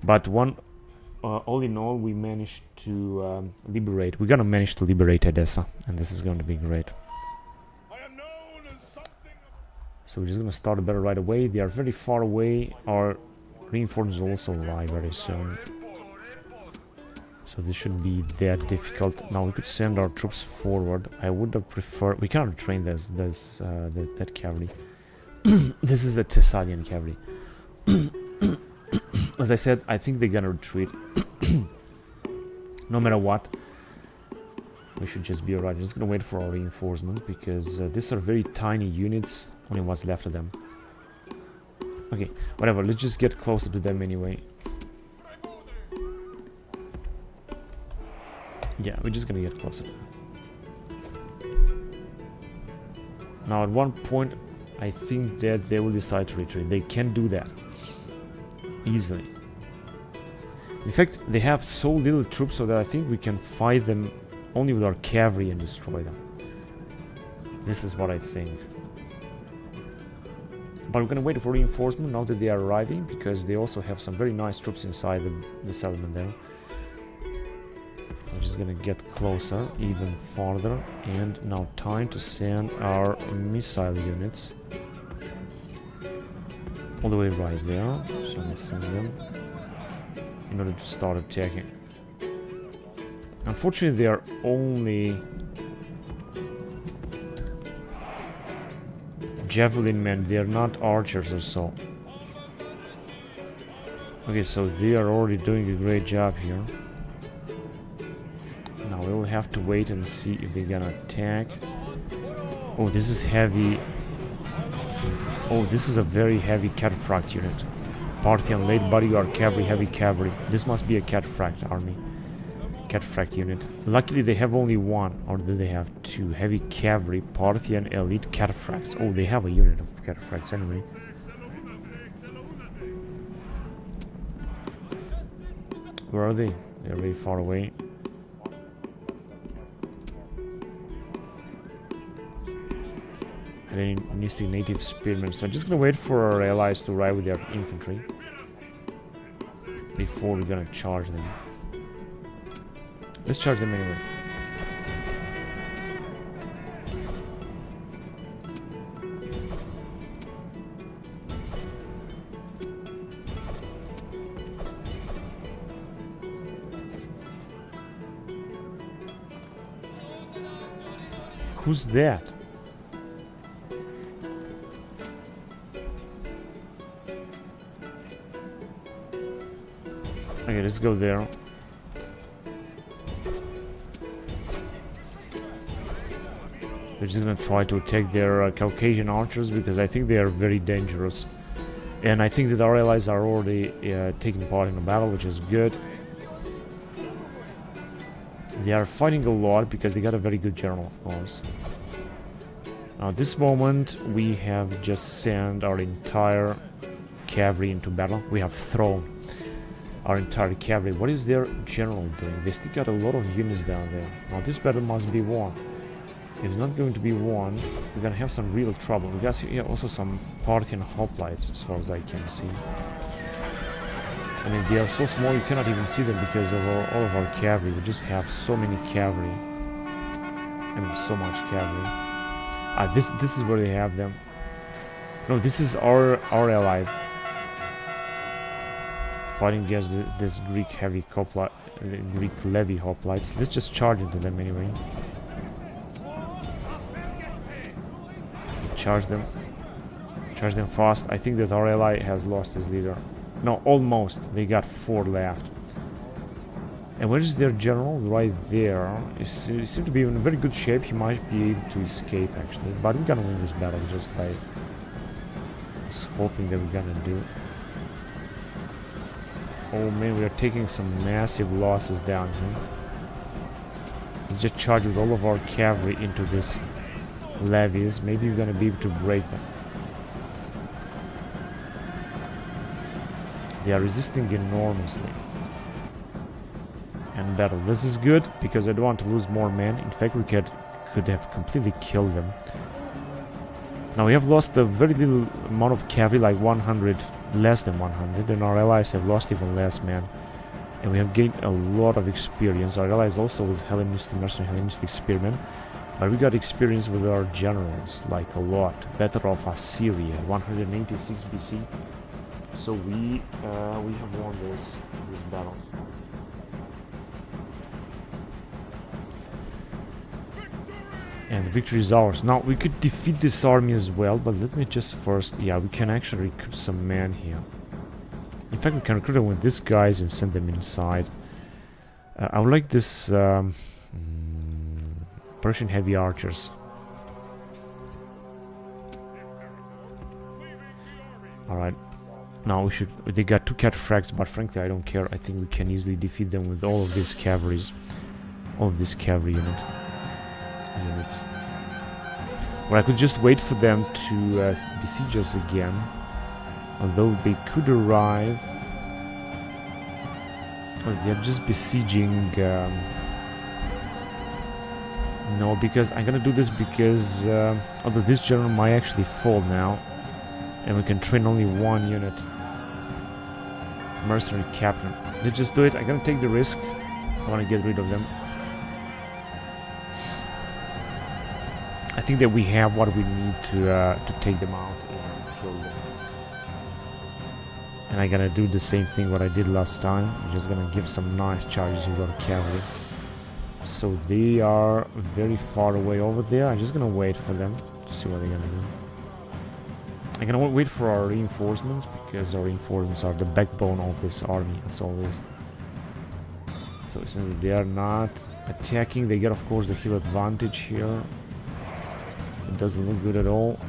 But all in all, we managed to liberate. We're gonna manage to liberate Edessa, and this is going to be great. So we're just gonna start a battle right away. They are very far away. Our reinforcements will also arrive very soon. So this shouldn't be that difficult. Now we could send our troops forward. I would have preferred. We cannot train that cavalry. This is a Thessalian cavalry. As I said, I think they're gonna retreat. No matter what, we should just be alright. Just gonna wait for our reinforcement because these are very tiny units. Only what's left of them. Okay, whatever. Let's just get closer to them anyway. Yeah, we're just gonna get closer. Now, at one point, I think that they will decide to retreat. They can do that easily. In fact, they have so little troops so that I think we can fight them only with our cavalry and destroy them. This is what I think. But we're gonna wait for reinforcement now that they are arriving, because they also have some very nice troops inside the settlement there. We're just gonna get closer, even farther, and now time to send our missile units all the way right there. So let's send them in order to start attacking. Unfortunately, they are only javelin men, they are not archers or so. Okay, so they are already doing a great job here. Now we'll have to wait and see if they're gonna attack. Oh, this is heavy. Oh, this is a very heavy cataphract unit. Parthian late bodyguard cavalry, heavy cavalry. This must be a cataphract army. Cataphract unit. Luckily they have only one, or do they have two? Heavy cavalry, Parthian elite cataphracts. Oh, they have a unit of cataphracts anyway. Where are they? They're very far away. Hellenistic native spearmen. So I'm just gonna wait for our allies to arrive with their infantry before we're gonna charge them. Let's charge them anyway. Who's that? Okay, let's go there. We're just gonna try to attack their Caucasian archers, because I think they are very dangerous. And I think that our allies are already taking part in the battle, which is good. They are fighting a lot because they got a very good general, of course. Now at this moment, we have just sent our entire cavalry into battle. We have thrown our entire cavalry. What is their general doing? They still got a lot of units down there. Now this battle must be won. If it's not going to be won, we're gonna have some real trouble. We got here also some Parthian hoplites, as far as I can see. I mean, they are so small you cannot even see them because of all of our cavalry. We just have so many cavalry. I mean, so much cavalry. This is where they have them. No, this is our ally fighting against this Greek heavy Greek levy hoplites. Let's just charge into them anyway. Charge them fast. I think that our ally has lost his leader. No, almost. They got 4 left. And where is their general? Right there. He seems to be in very good shape. He might be able to escape, actually. But we're gonna win this battle, just like I was hoping that we're gonna do. Oh man, we are taking some massive losses down here. Let's just charge with all of our cavalry into this levies. Maybe we're gonna be able to break them. They are resisting enormously. And battle. This is good because I don't want to lose more men. In fact, we could have completely killed them. Now we have lost a very little amount of cavalry, like 100, less than 100, and our allies have lost even less men. And we have gained a lot of experience. Our allies also with Hellenistic mercenary, Hellenistic spearmen. But we got experience with our generals, like a lot. Better of Assyria, 186 BC. So we have won this battle. And the victory is ours. Now we could defeat this army as well, but let me just first, yeah, we can actually recruit some men here. In fact, we can recruit them with these guys and send them inside. I would like this Persian heavy archers. Alright. Now we should... They got 2 cataphracts, but frankly I don't care. I think we can easily defeat them with all of these cavalries. All of this cavalry units. Or I could just wait for them to besiege us again. Although they could arrive... Well, they're just besieging... no, because I'm gonna do this because... although this general might actually fall now. And we can train only one unit. Mercenary captain. Let's just do it. I'm gonna take the risk. I want to get rid of them. I think that we have what we need to take them out and kill them. And I'm gonna do the same thing what I did last time. I'm just gonna give some nice charges with our cavalry. So they are very far away over there. I'm just gonna wait for them to see what they're gonna do. I'm gonna wait for our reinforcements because our reinforcements are the backbone of this army as always. So since they are not attacking, they get of course the hill advantage here. It doesn't look good at all.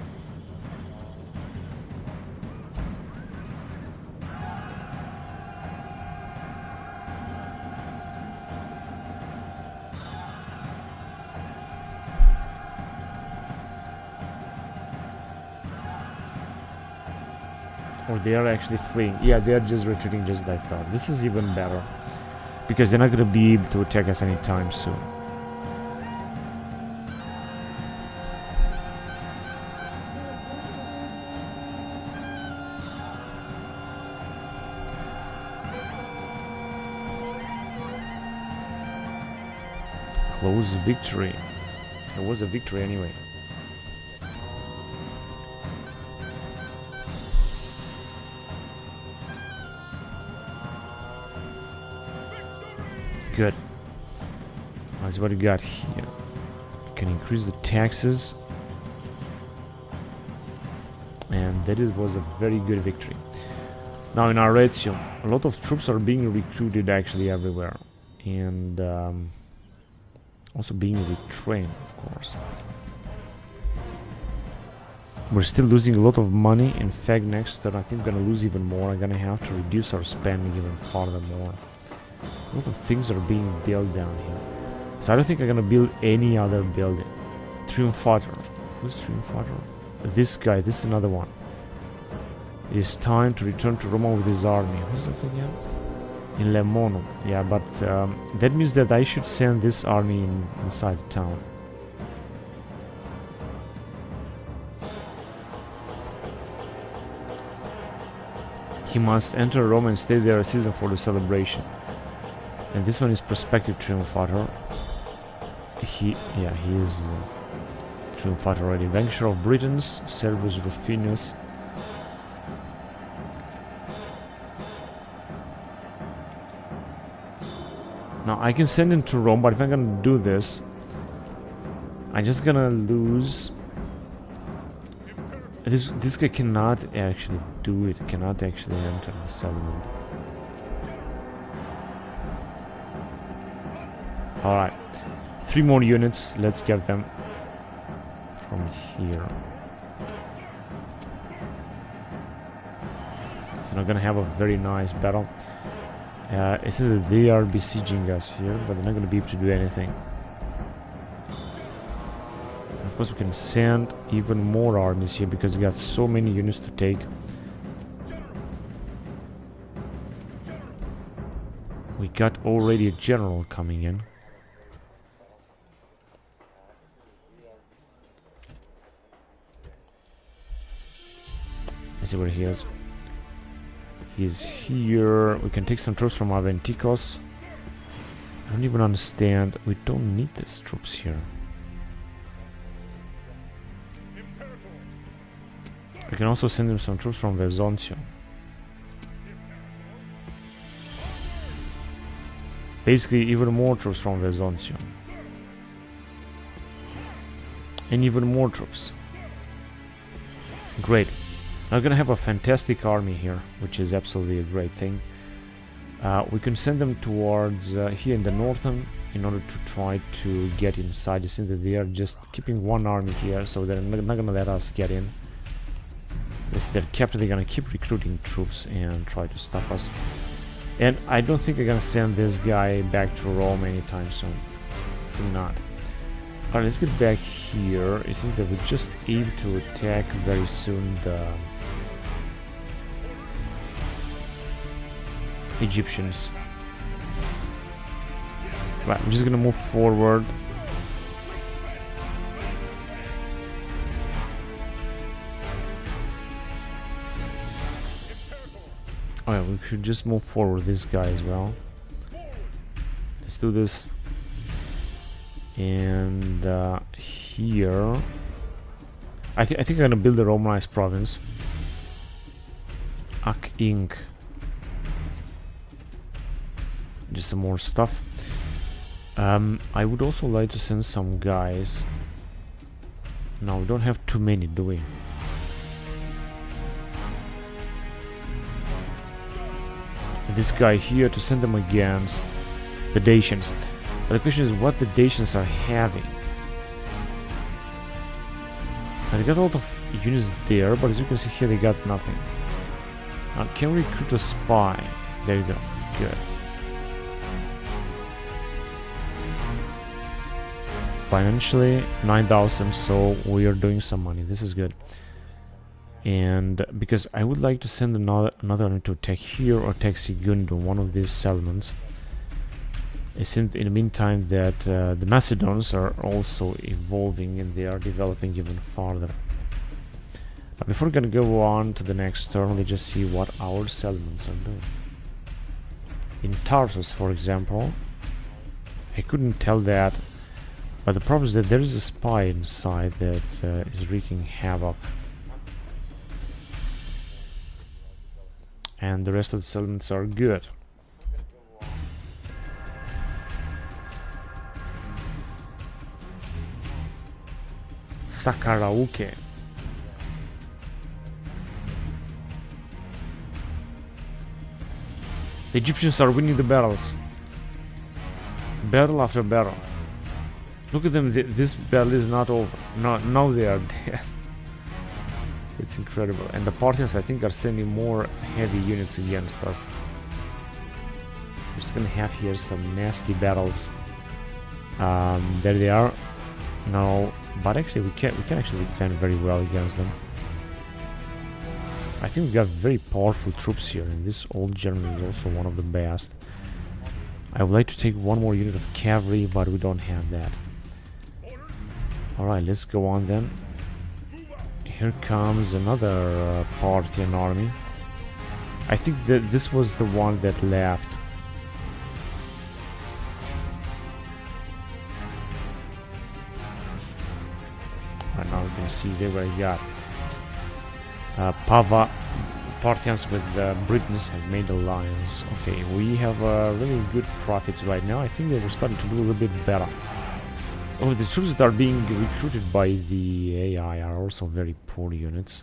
Or they are actually fleeing. Yeah, they are just retreating just like I thought. This is even better. Because they're not going to be able to attack us anytime soon. Close victory. It was a victory anyway. Good. That's what we got here. We can increase the taxes. And that was a very good victory. Now in Arretium, a lot of troops are being recruited actually everywhere. And also being retrained, of course. We're still losing a lot of money. In fact, next turn I think we're gonna lose even more. I'm gonna have to reduce our spending even further more. A lot of things are being built down here. So I don't think I'm gonna build any other building. Triumphator. Who's Triumphator? This guy, this is another one. It's time to return to Roma with his army. Who's that again? In Lemonum. Yeah, but that means that I should send this army inside the town. He must enter Rome and stay there a season for the celebration. And this one is Prospective Triumphator. He is Triumphator already. Vanquisher of Britons, Servus Rufinus. Now I can send him to Rome, but if I'm gonna do this, I'm just gonna lose. This guy cannot actually do it. Cannot actually enter the settlement. Alright, 3 more units, let's get them from here. So we're gonna have a very nice battle. It says that they are besieging us here, but they're not gonna be able to do anything. Of course we can send even more armies here because we got so many units to take. We got already a general coming in. Let's see where he is. He's here. We can take some troops from Aventicos. I don't even understand. We don't need these troops here. We can also send him some troops from Vesontio. Basically, even more troops from Vesontio. And even more troops. Great. Now we're gonna have a fantastic army here, which is absolutely a great thing. We can send them towards here in the northern in order to try to get inside. You see that they are just keeping one army here, so they're not gonna let us get in. They're gonna keep recruiting troops and try to stop us. And I don't think I'm gonna send this guy back to Rome anytime soon. Do not. Alright, let's get back here. I think that we're just able to attack very soon the Egyptians. Right, I'm just gonna move forward. Oh yeah, we should just move forward this guy as well. Let's do this. And here, I think I'm gonna build a Romanized province. Ak Inc. Just some more stuff. I would also like to send some guys. No, we don't have too many, do we? This guy here to send them against the Dacians. But the question is what the Dacians are having. And they got a lot of units there, but as you can see here they got nothing. Now, can we recruit a spy? There you go. Good. Financially 9,000, so we are doing some money. This is good. And because I would like to send another army to attack here or attack Sigundum, one of these settlements. It seems in the meantime that the Macedons are also evolving and they are developing even farther. But before we're gonna go on to the next turn, let's just see what our settlements are doing. In Tarsus, for example, I couldn't tell that, but the problem is that there is a spy inside that is wreaking havoc. And the rest of the settlements are good. Sakarauke. The Egyptians are winning the battles. Battle after battle. Look at them, this battle is not over. Now they are dead. It's incredible. And the Parthians, I think, are sending more heavy units against us. We're just gonna have here some nasty battles. There they are. No, but actually we can actually defend very well against them. I think we got very powerful troops here, and this old German is also one of the best. I would like to take one more unit of cavalry, but we don't have that. Alright, let's go on then. Here comes another Parthian army. I think that this was the one that left. Right now we can see there where I got Parthians with the Britons have made alliance. Okay, we have really good profits right now. I think they were starting to do a little bit better. Oh, the troops that are being recruited by the AI are also very poor units.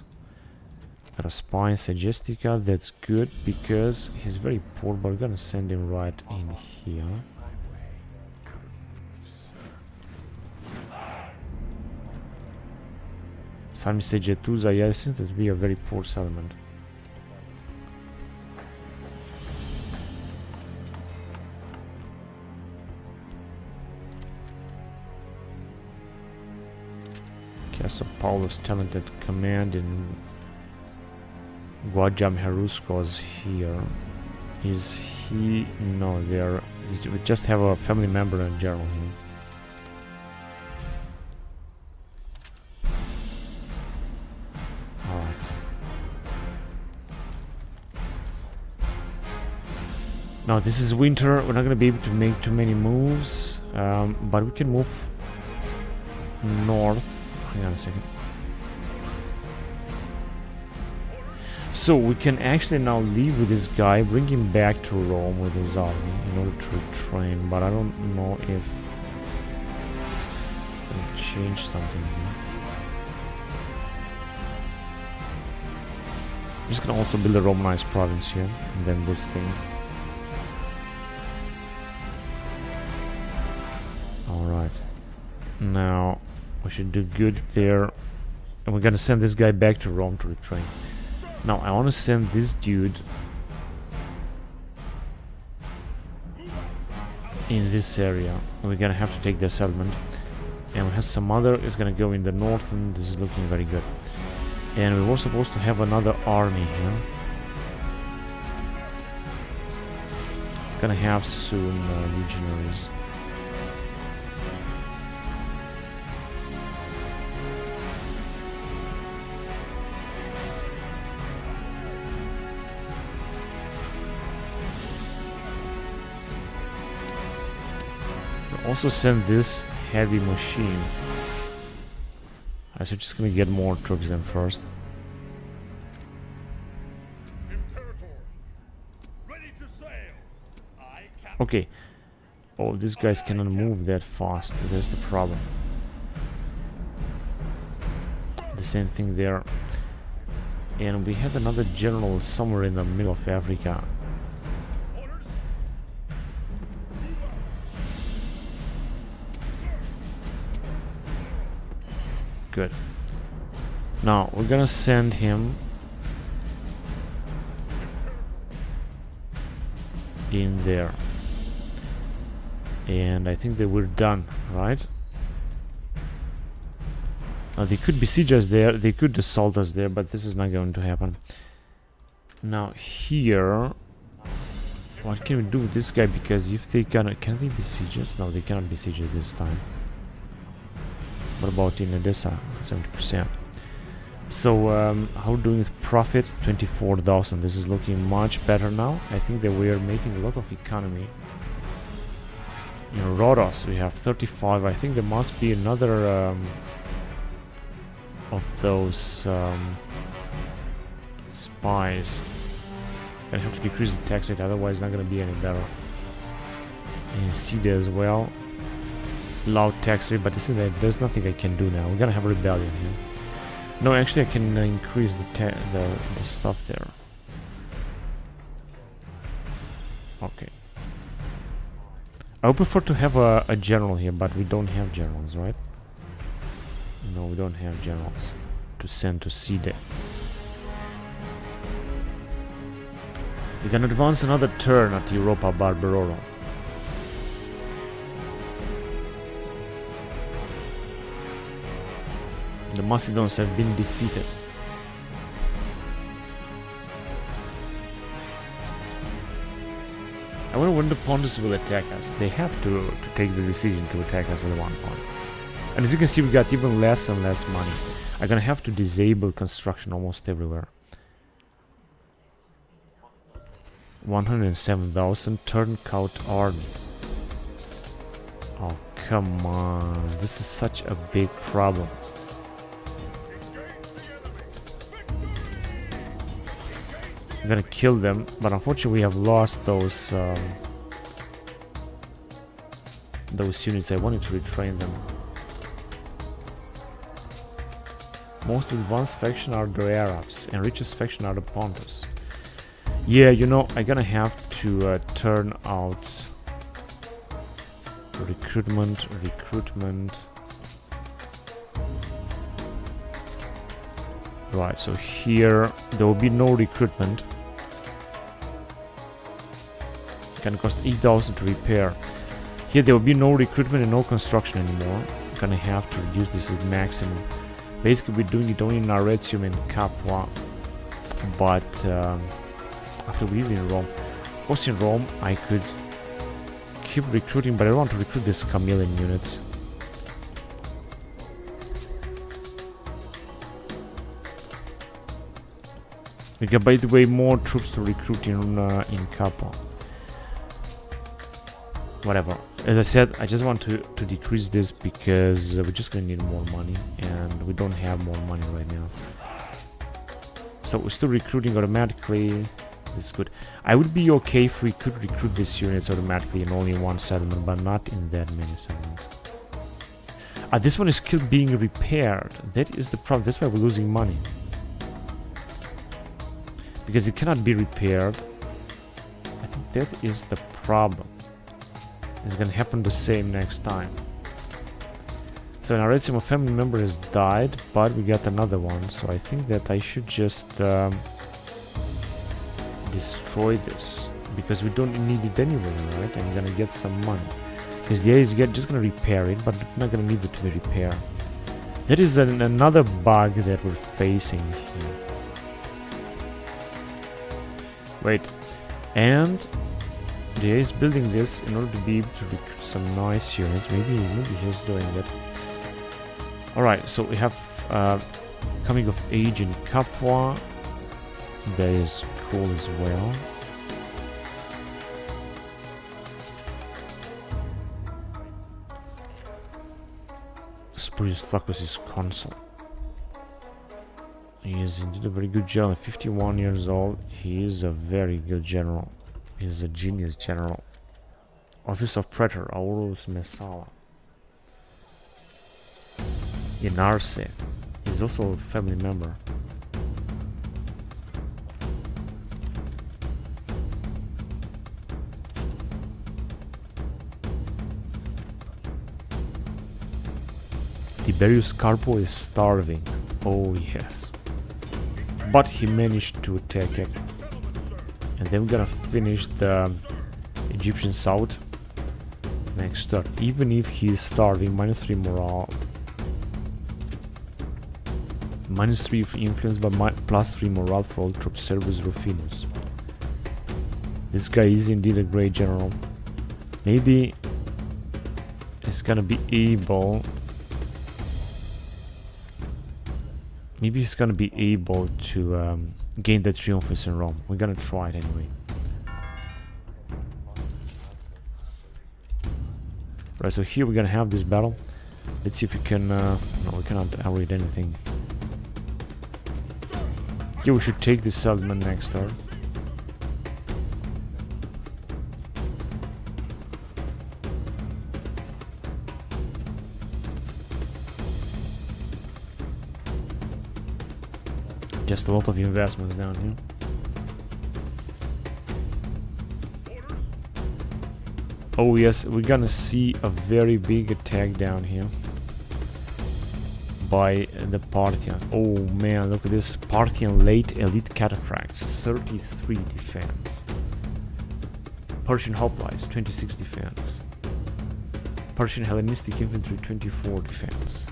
Got a spy in Segestica, that's good because he's very poor, but we're gonna send him right in here. Sami Segetusa, yeah, I think that would be a very poor settlement. So Paulus talented command in Guajam Heruskos here. Is he? No, we just have a family member in general here. Alright. Now this is winter, we're not gonna be able to make too many moves, but we can move north. Hang on a second. So we can actually now leave with this guy, bring him back to Rome with his army in order to train, but I don't know if it's gonna change something here. I'm just gonna also build a Romanized province here, and then this thing. Alright. Now we should do good there. And we're gonna send this guy back to Rome to retrain. Now I wanna send this dude in this area. And we're gonna have to take the settlement. And we have some other is gonna go in the north, and this is looking very good. And we were supposed to have another army here. It's gonna have soon legionaries. also send this heavy machine. I'm just gonna get more troops then first. Okay. Oh, these guys cannot move that fast. That's the problem. The same thing there. And we have another general somewhere in the middle of Africa. Good. Now, we're gonna send him in there. And I think that we're done, right? Now, they could besiege us there, they could assault us there, but this is not going to happen. Now, here... What can we do with this guy? Because if they can they besiege us? No, they cannot besiege us this time. What about in Edessa? 70%. So, how are we doing with profit? 24,000. This is looking much better now. I think that we are making a lot of economy. In Rhodos, we have 35. I think there must be another of those spies. I have to decrease the tax rate, otherwise it's not going to be any better. And Sida as well. Loud tax rate, but there's nothing I can do now. We're gonna have a rebellion here. No, actually I can increase the stuff there. Okay. I would prefer to have a general here, but we don't have generals, right? No, we don't have generals to send to Sida. We can advance another turn at Europa Barbarorum. The Macedons have been defeated. I wonder when the Pontus will attack us. They have to take the decision to attack us at one point. And as you can see, we got even less and less money. I'm gonna have to disable construction almost everywhere. 107,000 turncoat army. Oh, come on. This is such a big problem. I'm gonna kill them, but unfortunately we have lost those units. I wanted to retrain them. Most advanced faction are the Arabs, and richest faction are the Pontus. Yeah, you know, I'm gonna have to turn out recruitment. Right, so here there will be no recruitment. Gonna cost 8,000 to repair. Here there will be no recruitment and no construction anymore. Gonna have to reduce this at maximum. Basically we're doing it only in Arretium and Capua. But after we live in Rome, of course in Rome I could keep recruiting, but I don't want to recruit these chameleon units. We got, by the way, more troops to recruit in Capua. Whatever. As I said, I just want to decrease this because we're just gonna need more money, and we don't have more money right now. So we're still recruiting automatically. This is good. I would be okay if we could recruit these units automatically in only one settlement, but not in that many settlements. This one is still being repaired. That is the problem. That's why we're losing money. Because it cannot be repaired. I think that is the problem. It's gonna happen the same next time. So in Arretium a family member has died, but we got another one, so I think that I should just destroy this, because we don't need it anyway, right? I'm gonna get some money. Because the idea is just gonna repair it, but we're not gonna need it to be repaired. That is another bug that we're facing here. Wait, and the AI is building this in order to be able to recruit some nice units. Maybe he's doing that. Alright, so we have coming of age in Capua. That is cool as well. Spurius Flaccus is consul. He is indeed a very good general. 51 years old. He is a very good general. He is a genius general. Office of Praetor, Aulus Messala. In Arce. He's also a family member. Tiberius Carpo is starving. Oh yes. But he managed to attack it. And then we're gonna finish the Egyptian South next turn. Even if he's starving, -3 morale. -3 influence, but +3 morale for all troops. Servius Rufinus. This guy is indeed a great general. Maybe he's gonna be able... Maybe he's gonna be able to gain the triumphs in Rome. We're gonna try it anyway. Right, so here we're gonna have this battle. Let's see if we can... no, we cannot read anything. Here we should take this settlement next turn. Just a lot of investments down here. Oh yes, we're gonna see a very big attack down here by the Parthians. Oh man, look at this Parthian late elite cataphracts, 33 defense. Persian hoplites, 26 defense. Persian Hellenistic infantry, 24 defense.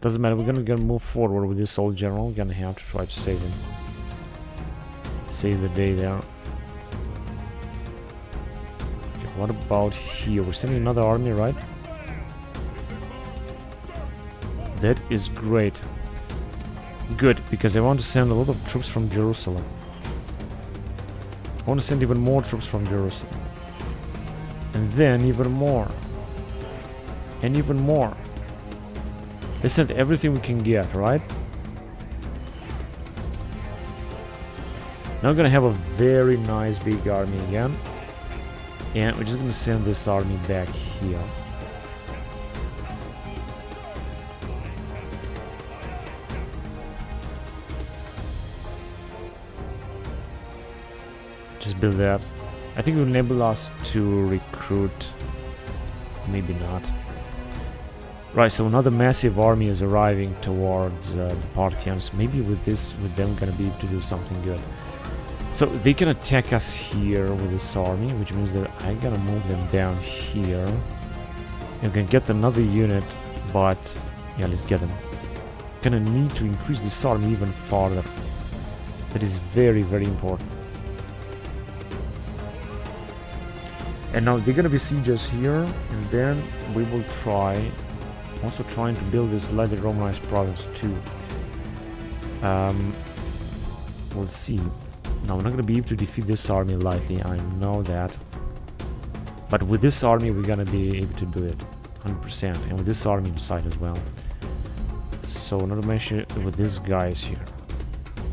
Doesn't matter, we're gonna move forward with this old general. We're gonna have to try to save him. Save the day there. Okay, what about here? We're sending another army, right? That is great. Good, because I want to send a lot of troops from Jerusalem. I want to send even more troops from Jerusalem. And then even more. And even more. Let's send everything we can get, right? Now we're gonna have a very nice big army again. And we're just gonna send this army back here. Just build that. I think it will enable us to recruit. Maybe not. Right, so another massive army is arriving towards the Parthians. Maybe with them gonna be able to do something good. So they can attack us here with this army, which means that I'm gonna move them down here. And we can get another unit, but yeah, let's get them. Gonna need to increase this army even farther. That is very, very important. And now they're gonna besiege us here, and then we will try. Also trying to build this lightly Romanized province too. We'll see. Now we're not gonna be able to defeat this army lightly, I know that. But with this army we're gonna be able to do it 100%, and with this army inside as well. So not to mention with these guys here.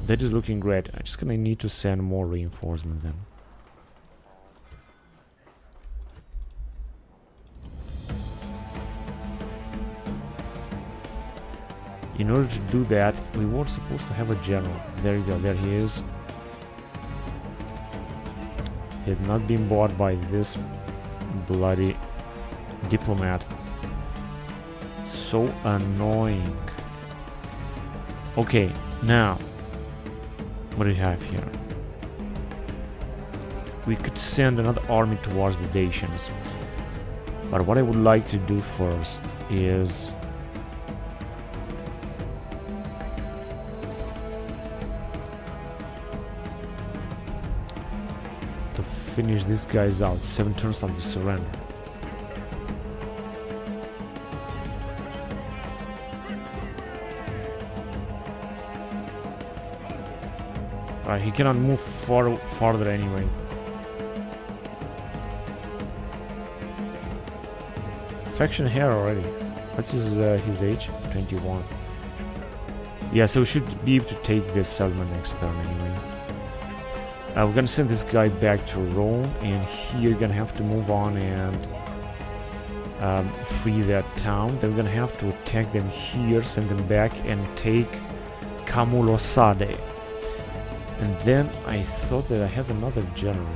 That is looking great. I'm just gonna need to send more reinforcement then. In order to do that, we were supposed to have a general. There you go, there he is. He had not been bought by this bloody diplomat. So annoying. Okay, now, what do we have here? We could send another army towards the Dacians. But what I would like to do first is... finish these guys out. 7 turns on the surrender. He cannot move farther anyway. faction here already. What's his age? 21. Yeah, so we should be able to take this settlement next turn anyway. We're gonna send this guy back to Rome, and here you're gonna have to move on and free that town. Then we're gonna have to attack them here, send them back, and take Camulosade. And then I thought that I had another general.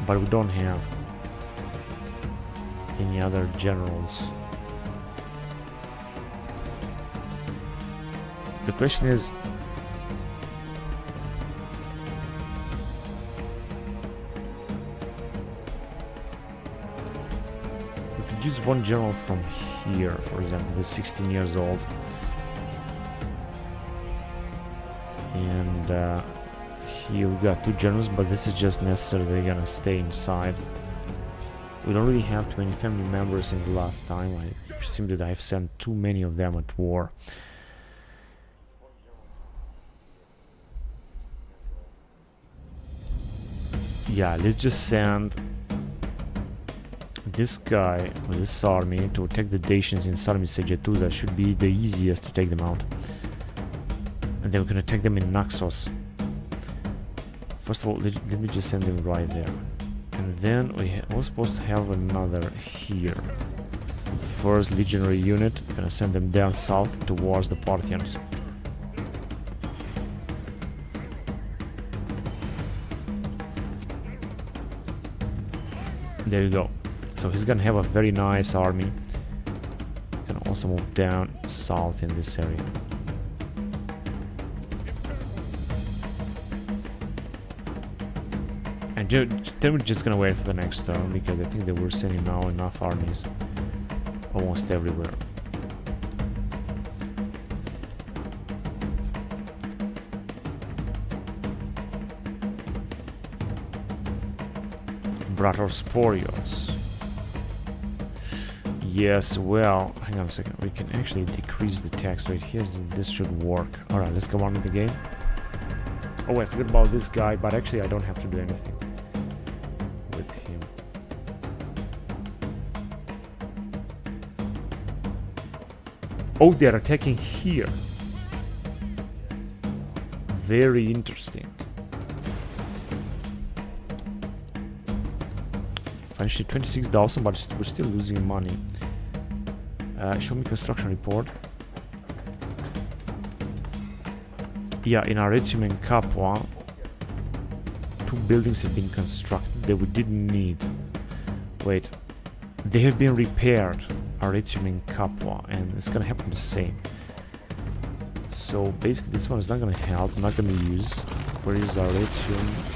But we don't have any other generals. The question is, we could use one general from here, for example, who's 16 years old. And here we got 2 generals, but this is just necessary. They're gonna stay inside. We don't really have too many family members in the last time. I seem that I've sent too many of them at war. Yeah, let's just send this guy with this army to attack the Dacians in Segesta. That should be the easiest to take them out. And then we can attack them in Naxos. First of all, let me just send them right there. And then we're supposed to have another here. First legionary unit, gonna send them down south towards the Parthians. There you go. So he's gonna have a very nice army. Can also move down south in this area. And then we're just gonna wait for the next turn, because I think that we're sending now enough armies almost everywhere. Bratosporios. Yes, well, hang on a second. We can actually decrease the tax rate here. This should work. Alright, let's go on with the game. Oh, I forgot about this guy, but actually I don't have to do anything with him. Oh, they're attacking here. Very interesting. Actually 26,000, but we're still losing money. Show me construction report. Yeah, in Arretium and Capua, 2 buildings have been constructed that we didn't need. Wait, they have been repaired, Arretium and Capua, and it's gonna happen the same. So basically this one is not gonna help, I'm not gonna use. Where is Arretium?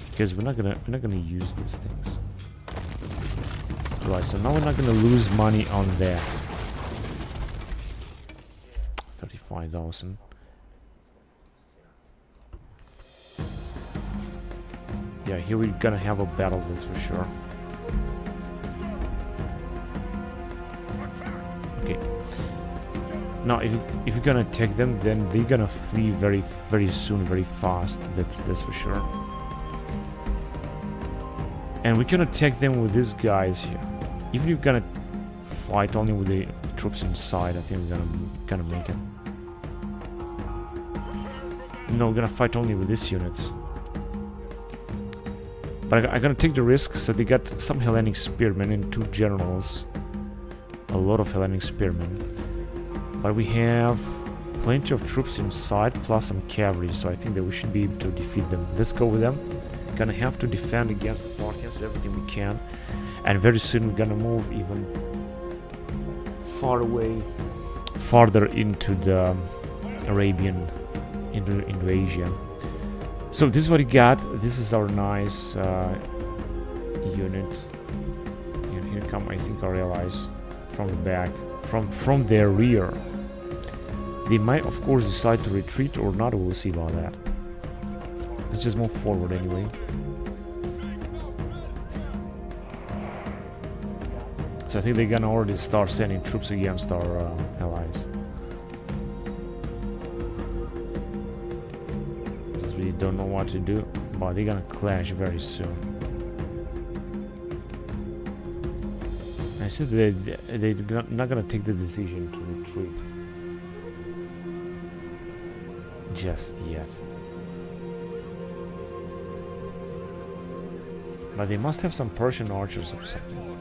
Because we're not gonna use these things. Right, so now we're not gonna lose money on that. 35,000. Yeah, here we're gonna have a battle, that's for sure. Okay. Now, if you're gonna attack them, then they're gonna flee very soon, very fast. That's for sure. And we can attack them with these guys here. Even if you're gonna fight only with the troops inside, I think we're gonna make it. No, we're gonna fight only with these units. But I'm gonna take the risk, so they got some Hellenic spearmen and 2 generals. A lot of Hellenic spearmen. But we have plenty of troops inside, plus some cavalry, so I think that we should be able to defeat them. Let's go with them. Gonna have to defend against the Parthians with everything we can, and very soon we're gonna move even farther into the Arabian, into Asia. So this is what we got. This is our nice unit, and here come, I think, our allies from the back, from their rear. They might, of course, decide to retreat or not. We'll see about that. Let's just move forward anyway. So I think they're gonna already start sending troops against our allies. This is really don't know what to do, but they're gonna clash very soon. I said they're not gonna take the decision to retreat just yet. But they must have some Persian archers or something.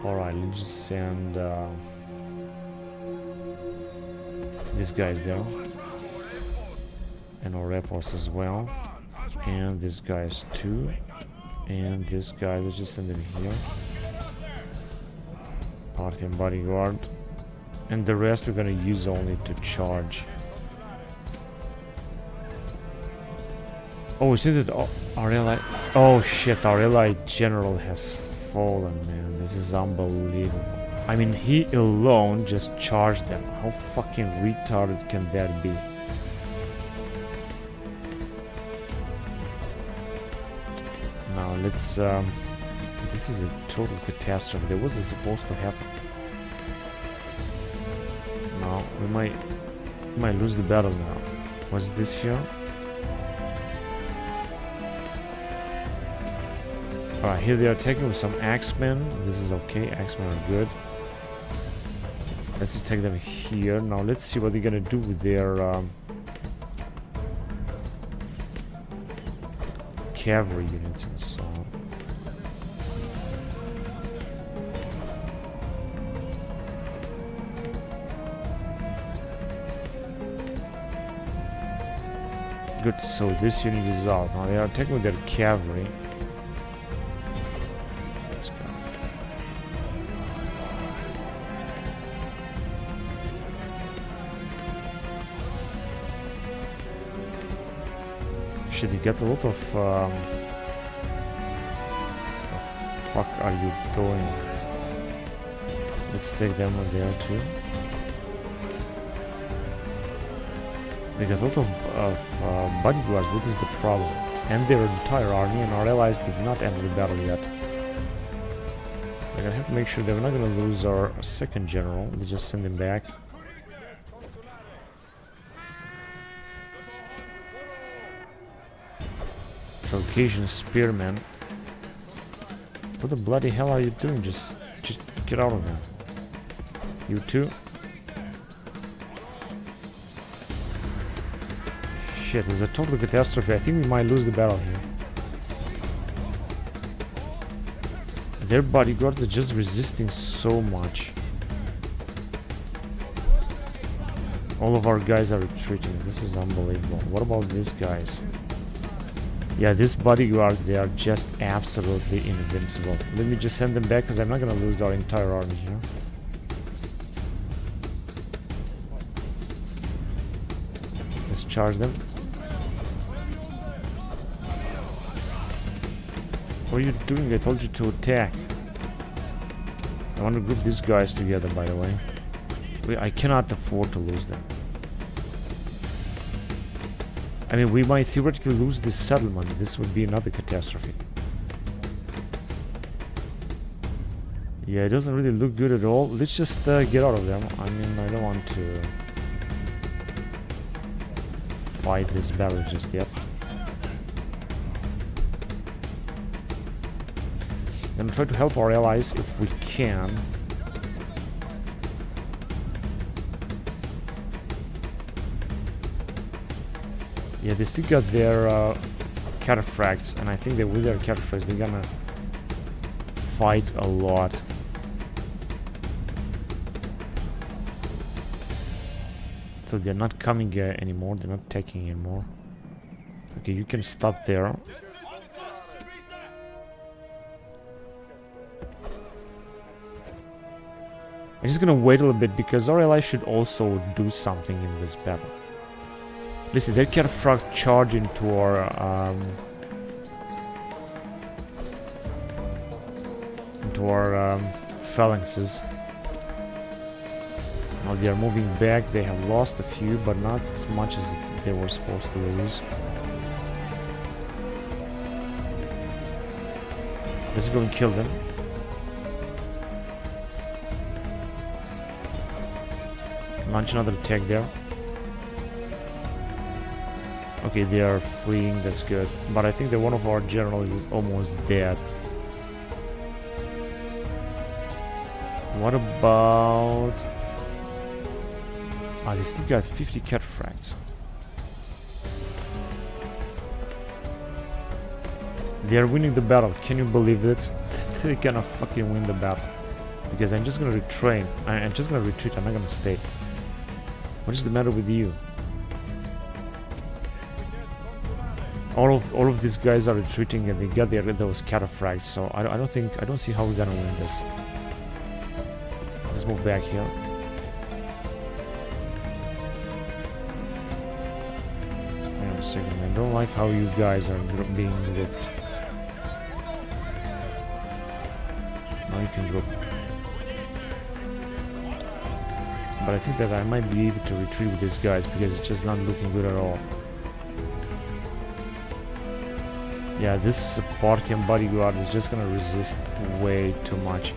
Alright, let's just send these guys there. And Orepos as well. And these guys too. And this guy, let's just send him here. Parthian bodyguard. And the rest we're gonna use only to charge. Oh, is it that our ally... Oh shit, our ally general has fallen, man. This is unbelievable. I mean, he alone just charged them. How fucking retarded can that be? Now let's... this is a total catastrophe. There was supposed to happen. Now, we might lose the battle now. What's this here? Alright, here they are attacking with some axemen. This is okay, axemen are good. Let's attack them here. Now let's see what they're gonna do with their cavalry units and so on. Good, so this unit is out. Now they are attacking with their cavalry. You get a lot of the fuck are you doing? Let's take them over there too. They got a lot of bodyguards, that is the problem. And their entire army, and our allies did not enter the battle yet. We're gonna have to make sure that we're not gonna lose our second general. Let's just send him back. Caucasian spearmen. What the bloody hell are you doing? Just get out of there. You too? Shit, it's a total catastrophe. I think we might lose the battle here. Their bodyguards are just resisting so much. All of our guys are retreating. This is unbelievable. What about these guys? Yeah, this bodyguard, they are just absolutely invincible. Let me just send them back because I'm not gonna lose our entire army here. Let's charge them. What are you doing? I told you to attack. I want to group these guys together, by the way. I cannot afford to lose them. I mean, we might theoretically lose this settlement. This would be another catastrophe. Yeah, it doesn't really look good at all. Let's just get out of them. I mean, I don't want to fight this battle just yet. I'm gonna try to help our allies if we can. Yeah, they still got their cataphracts, and I think that with their cataphracts they're gonna fight a lot. So they're not coming anymore, they're not taking anymore. Okay, you can stop there. I'm just gonna wait a little bit because our allies should also do something in this battle. Listen, they can charge into our phalanxes. Now they are moving back. They have lost a few, but not as much as they were supposed to lose. Let's go and kill them. Launch another attack there. Okay, they are fleeing, that's good. But I think that one of our generals is almost dead. What about... Ah, they still got 50 cataphracts. They are winning the battle, can you believe it? They're gonna fucking win the battle. Because I'm just gonna retrain. I'm just gonna retreat, I'm not gonna stay. What is the matter with you? All of these guys are retreating and they got those cataphracts, so I don't see how we're gonna win this. Let's move back here. Hang on a second, I don't like how you guys are being grouped. Now you can group. But I think that I might be able to retreat with these guys because it's just not looking good at all. Yeah, this Parthian bodyguard is just gonna resist way too much.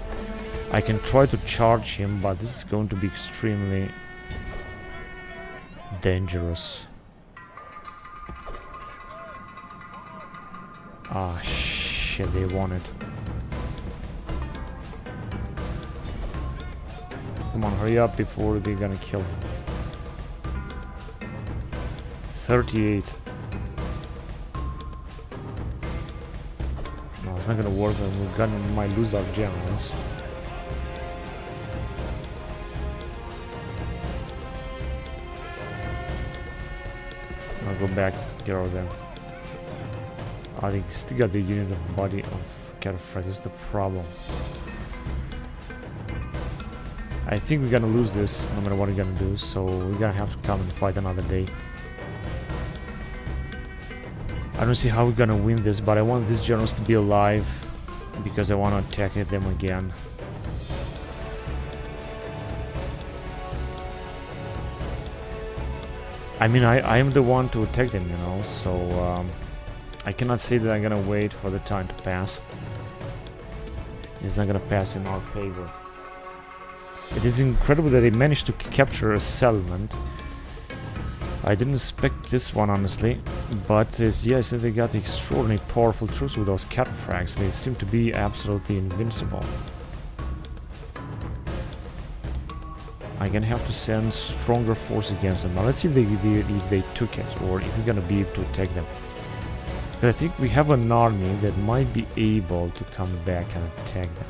I can try to charge him, but this is going to be extremely dangerous. Ah, shit, they won it. Come on, hurry up before they're gonna kill him. 38. No, it's not gonna work, and we might lose our generals. I'll go back, get out of there. I think still got the unit of body of cataphracts, that's the problem. I think we're gonna lose this, no matter what we're gonna do, so we're gonna have to come and fight another day. I don't see how we're gonna win this, but I want these generals to be alive, because I want to attack them again. I mean, I am the one to attack them, you know, so I cannot say that I'm gonna wait for the time to pass. It's not gonna pass in our favor. It is incredible that they managed to capture a settlement. I didn't expect this one, honestly, but yes, they got extraordinarily powerful troops with those cataphracts. They seem to be absolutely invincible. I'm gonna have to send stronger force against them. Now let's see if they took it, or if we're gonna be able to attack them. But I think we have an army that might be able to come back and attack them.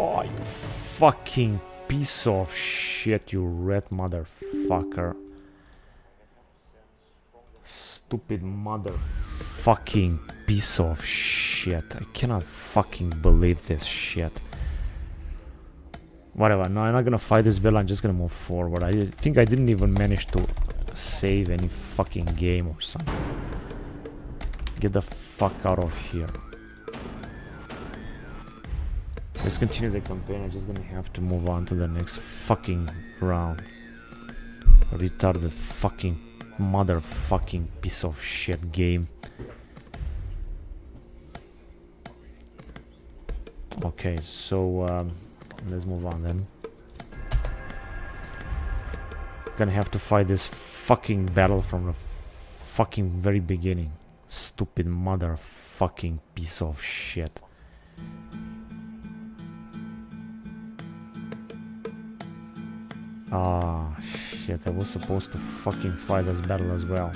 Oh, you fucking piece of shit, you red motherfucker. Stupid motherfucking piece of shit. I cannot fucking believe this shit. Whatever, no, I'm not gonna fight this battle, I'm just gonna move forward. I think I didn't even manage to save any fucking game or something. Get the fuck out of here. Let's continue the campaign, I'm just gonna have to move on to the next fucking round. Retarded fucking motherfucking piece of shit game. Okay, so let's move on then. Gonna have to fight this fucking battle from the fucking very beginning. Stupid motherfucking piece of shit. Ah, shit, I was supposed to fucking fight this battle as well.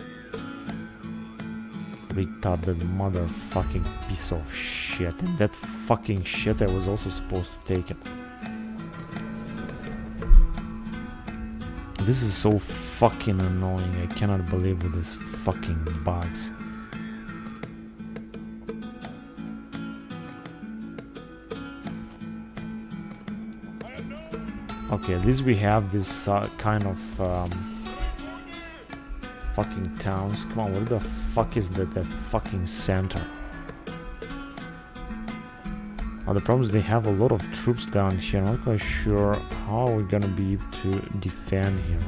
Retarded motherfucking piece of shit. And that fucking shit, I was also supposed to take it. This is so fucking annoying. I cannot believe with these fucking bugs. Okay, at least we have this kind of fucking towns. Come on, what the fuck is that fucking center? The problem is they have a lot of troops down here. I'm not quite sure how we're gonna be able to defend here.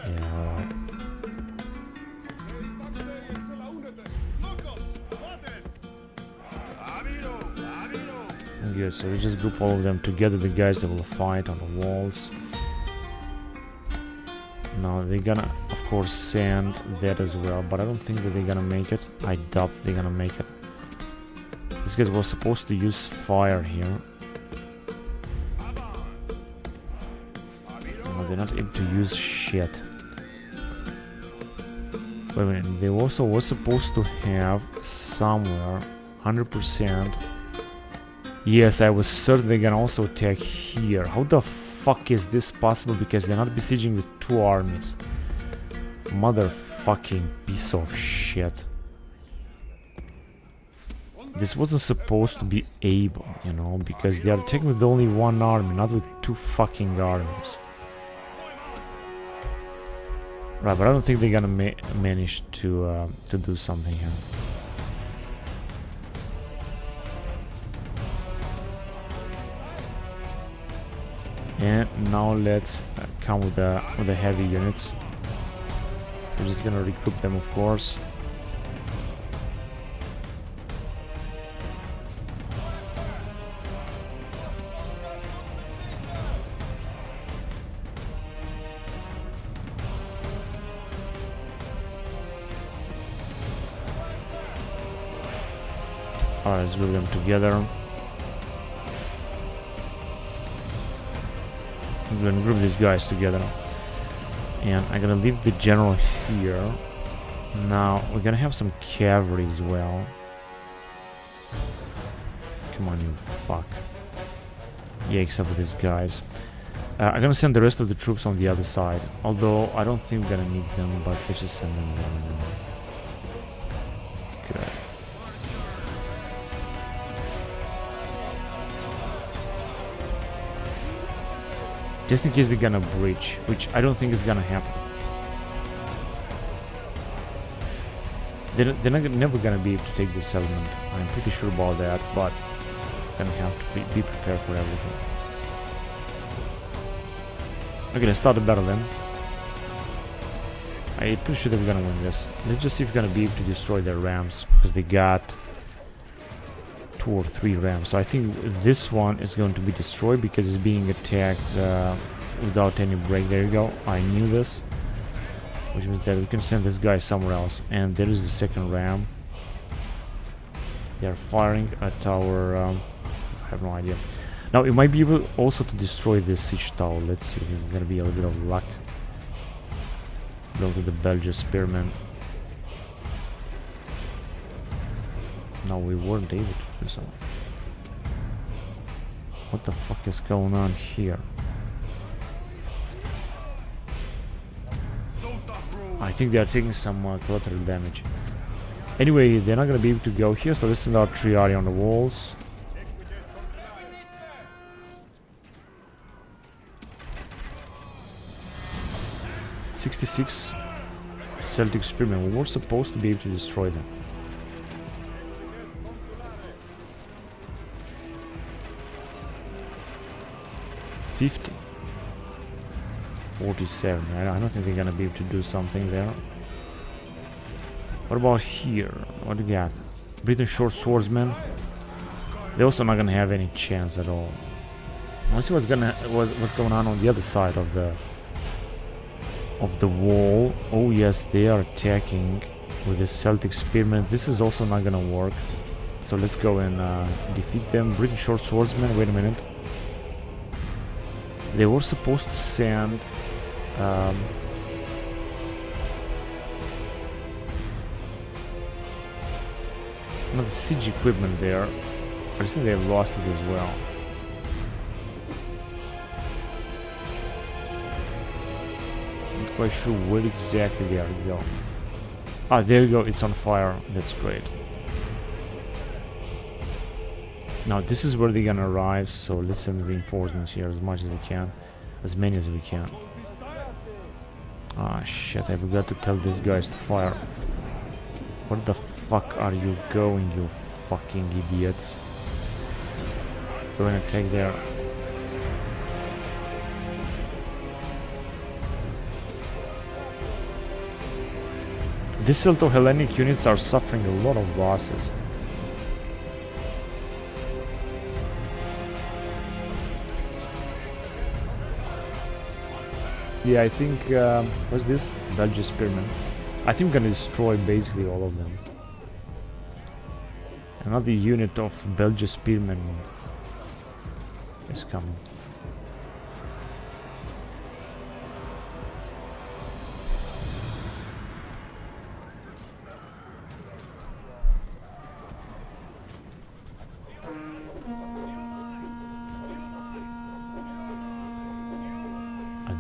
Yeah, alright. Good, so we just group all of them together, the guys that will fight on the walls. Now they're gonna, of course, send that as well, but I don't think that they're gonna make it. I doubt they're gonna make it. These guys were supposed to use fire here. No, they're not able to use shit. Wait a minute, they also were supposed to have somewhere 100%. Yes, I was certain they're gonna also attack here. How the fuck is this possible? Because they're not besieging with 2 armies. Motherfucking piece of shit. This wasn't supposed to be able, you know, because they are attacking with only 1 army, not with 2 fucking armies. Right, but I don't think they're gonna manage to do something here. And now let's come with the heavy units. We're just gonna recruit them, of course. Alright, let's group them together. I'm gonna group these guys together. And I'm gonna leave the general here. Now, we're gonna have some cavalry as well. Come on, you fuck. Yeah, except for these guys. I'm gonna send the rest of the troops on the other side. Although, I don't think we're gonna need them, but let's just send them down. Good. Just in case they're gonna breach, which I don't think is gonna happen. They're never gonna be able to take this settlement. I'm pretty sure about that, but gonna have to be prepared for everything. Okay, let's start the battle then. I'm pretty sure that we're gonna win this. Let's just see if we're gonna be able to destroy their rams, because they got 2 or 3 rams. So I think this one is going to be destroyed because it's being attacked without any break. There you go. I knew this. Which means that we can send this guy somewhere else. And there is the second ram. They are firing at our... I have no idea. Now, it might be able also to destroy this siege tower. Let's see. There's gonna be a little bit of luck. Go to the Belgian spearmen. No, we weren't able to do so. What the fuck is going on here? I think they are taking some collateral damage. Anyway, they're not gonna be able to go here, so let's send our triarii on the walls. '66 Celtic spearmen. We were supposed to be able to destroy them. 50. 47. I don't think they're gonna be able to do something there. What about here? What do we got? British short swordsmen. They're also not gonna have any chance at all. Let's see what's going on the other side of the wall. Oh yes, they are attacking with the Celtic spearmen. This is also not gonna work. So let's go and defeat them. British short swordsmen. Wait a minute. They were supposed to send another siege equipment there. I think they have lost it as well. Not quite sure where exactly they are going. Ah, there you go, it's on fire. That's great. Now this is where they're gonna arrive, so let's send reinforcements here as much as we can. As many as we can. Ah shit, I forgot to tell these guys to fire. Where the fuck are you going, you fucking idiots? Go and attack there. These Celto-Hellenic units are suffering a lot of losses. Yeah, I think... what's this? Belgian Spearmen. I think we're gonna destroy basically all of them. Another unit of Belgian Spearmen is coming.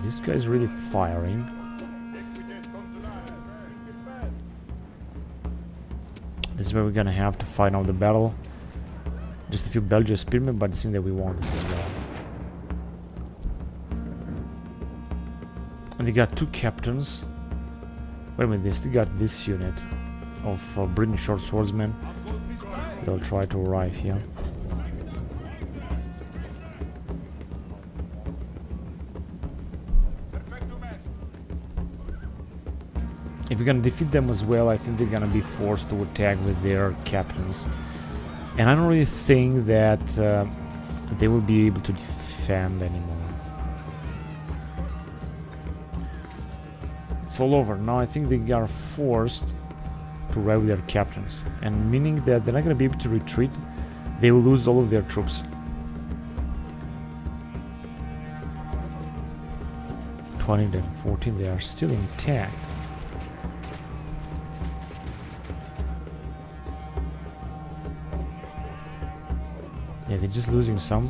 This guy's really firing. This is where we're gonna have to fight out the battle. Just a few Belgian spearmen, but it seems that we won this as well. And they got two captains. Wait a minute, they still got this unit of British short swordsmen. They'll try to arrive here. If we're gonna defeat them as well, I think they're gonna be forced to attack with their captains. And I don't really think that they will be able to defend anymore. It's all over. Now I think they are forced to ride with their captains. And meaning that they're not gonna be able to retreat. They will lose all of their troops. 20 and 14, they are still intact. Yeah, they're just losing some,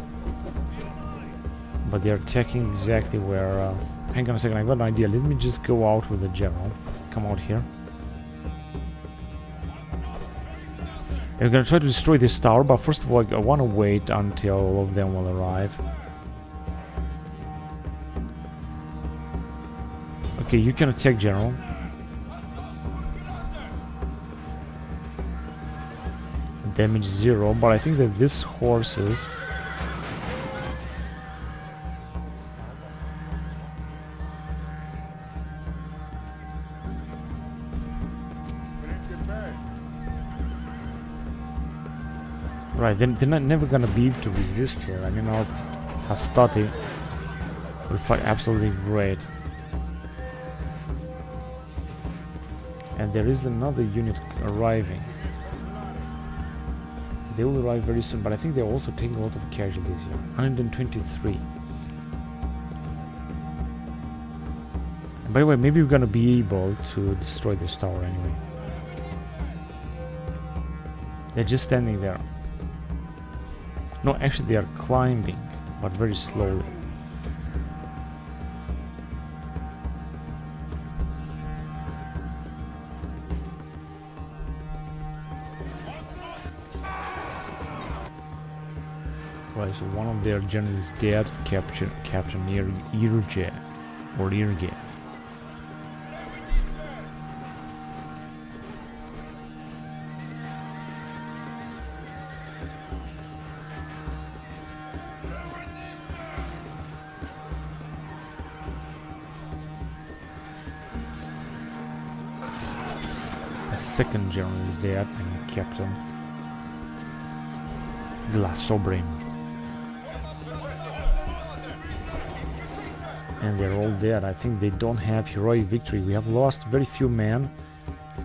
but they're attacking exactly where... hang on a second, I got an idea. Let me just go out with the general. Come out here. And we're gonna try to destroy this tower, but first of all, I want to wait until all of them will arrive. Okay, you can attack, general. Damage 0, but I think that this horses... Right, they're never gonna be able to resist here. I mean, our Hastati will fight absolutely great. And there is another unit arriving. They will arrive very soon, but I think they're also taking a lot of casualties here. 123. And by the way, maybe we're gonna be able to destroy this tower anyway. They're just standing there. No, actually they are climbing, but very slowly. Right, so one of their generals is dead. Captain Irge, or Irge. A second general is dead, and Captain Glasobrin. And they're all dead. I think they don't have heroic victory. We have lost very few men.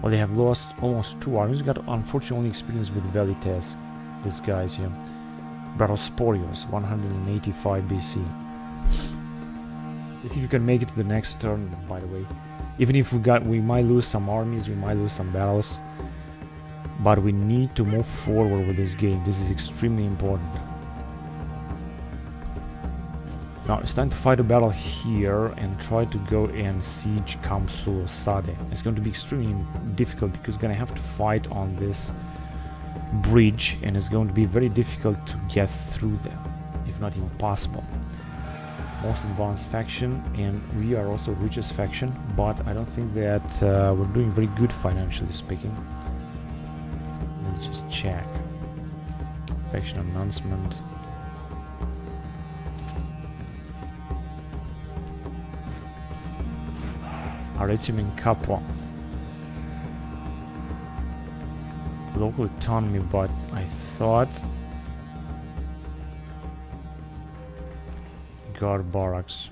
Or they have lost almost 2 armies. We got unfortunately only experience with Velites. These guys here. Barosporios, 185 BC. Let's see if we can make it to the next turn, by the way. Even if we might lose some armies, we might lose some battles. But we need to move forward with this game. This is extremely important. Now it's time to fight a battle here and try to go and siege Kamsul Sade. It's going to be extremely difficult because we're going to have to fight on this bridge, and it's going to be very difficult to get through them, if not impossible. Most advanced faction, and we are also richest faction, but I don't think that we're doing very good financially speaking. Let's just check. Faction announcement. Aretium in Capua. Local autonomy, but I thought guard barracks.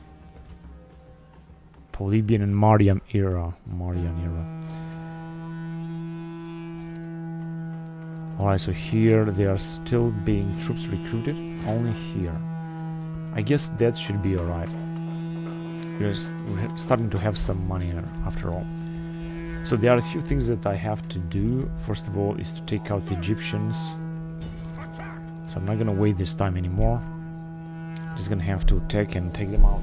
Polybian and Marian era. Alright, so here they are still being troops recruited. Only here. I guess that should be alright. We're starting to have some money after all. So there are a few things that I have to do. First of all is to take out the Egyptians. So I'm not gonna wait this time anymore. Just gonna have to attack and take them out.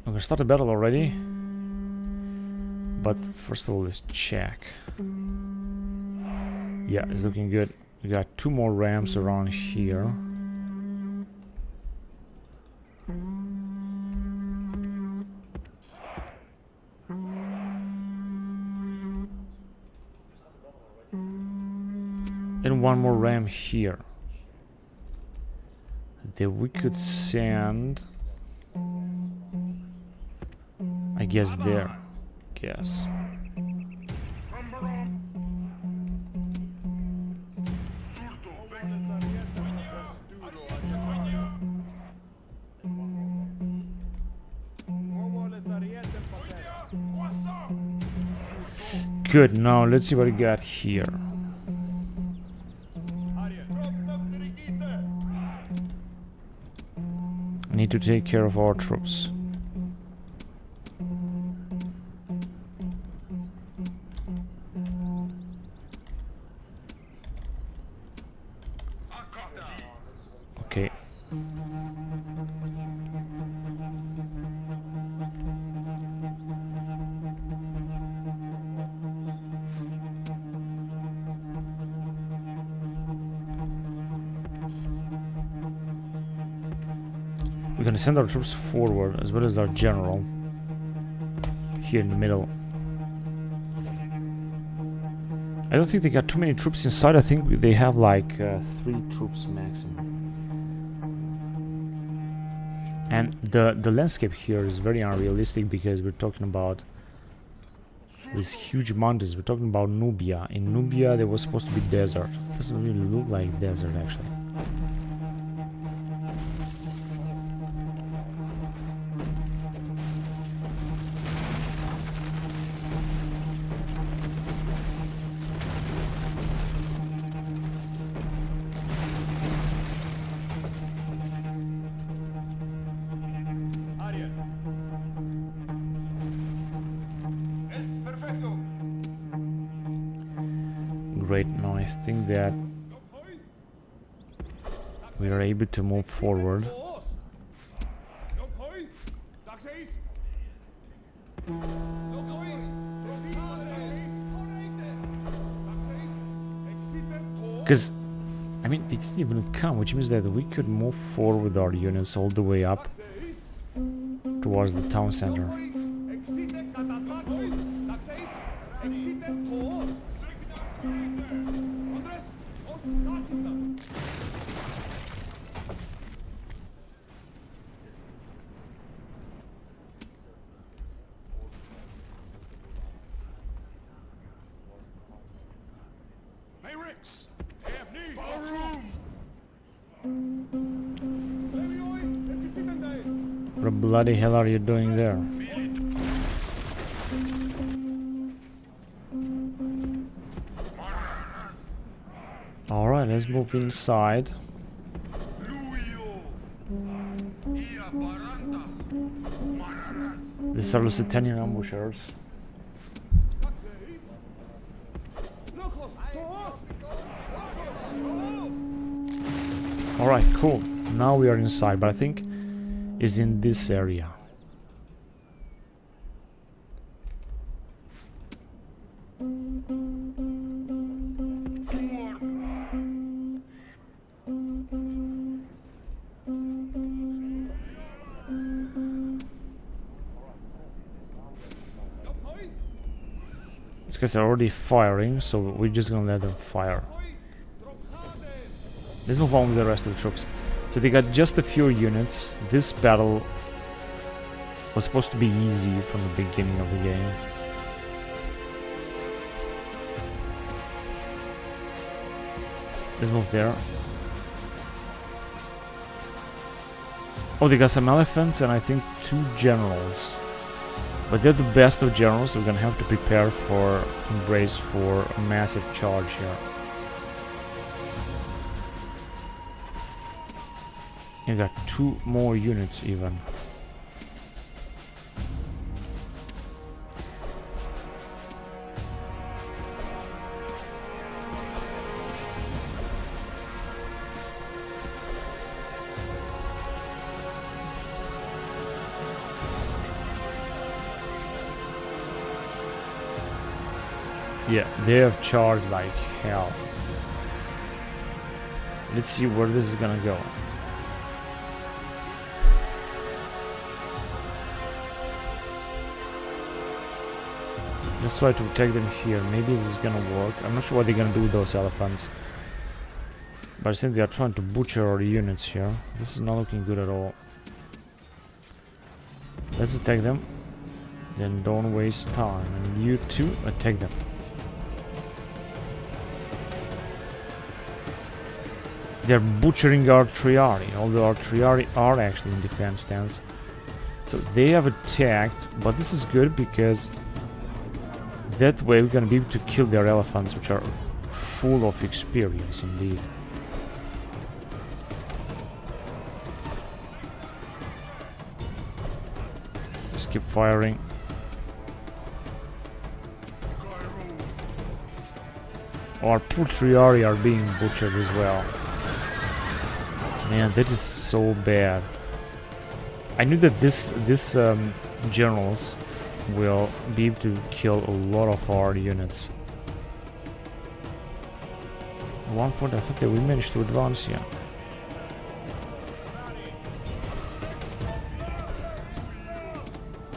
I'm gonna start the battle already. But first of all, let's check. Yeah, it's looking good. We got 2 more rams around here. And 1 more ram here. That we could send, I guess, there. Guess. Good, now let's see what we got here. I need to take care of our troops. Okay. We're gonna send our troops forward as well as our general here in the middle. I don't think they got too many troops inside. I think they have like 3 troops maximum. And the landscape here is very unrealistic because we're talking about these huge mountains. We're talking about Nubia. In Nubia there was supposed to be desert. It doesn't really look like desert actually. Great, now I think that we are able to move forward. Because, I mean, they didn't even come, which means that we could move forward with our units all the way up towards the town center. What the bloody hell are you doing there? Alright, let's move inside. These are Lusitanian ambushers. Alright, cool. Now we are inside, but I think it's in this area. These guys are already firing, so we're just gonna let them fire. Let's move on with the rest of the troops. So So they got just a few units. This battle was supposed to be easy from the beginning of the game. Let's move there. Oh, they got some elephants and I think 2 generals. But they're the best of generals, so we're gonna have to prepare for embrace for a massive charge here. You got 2 more units even. Yeah, they have charged like hell. Let's see where this is gonna go. Let's try to attack them here. Maybe this is gonna work. I'm not sure what they're gonna do with those elephants. But I think they are trying to butcher our units here. This is not looking good at all. Let's attack them. Then don't waste time. And you too, attack them. They're butchering our triarii, although our triarii are actually in defense stance. So they have attacked, but this is good because that way we're gonna be able to kill their elephants, which are full of experience indeed. Just keep firing. Our poor triarii are being butchered as well. Man, that is so bad. I knew that this generals will be able to kill a lot of our units. At one point I thought that we managed to advance here.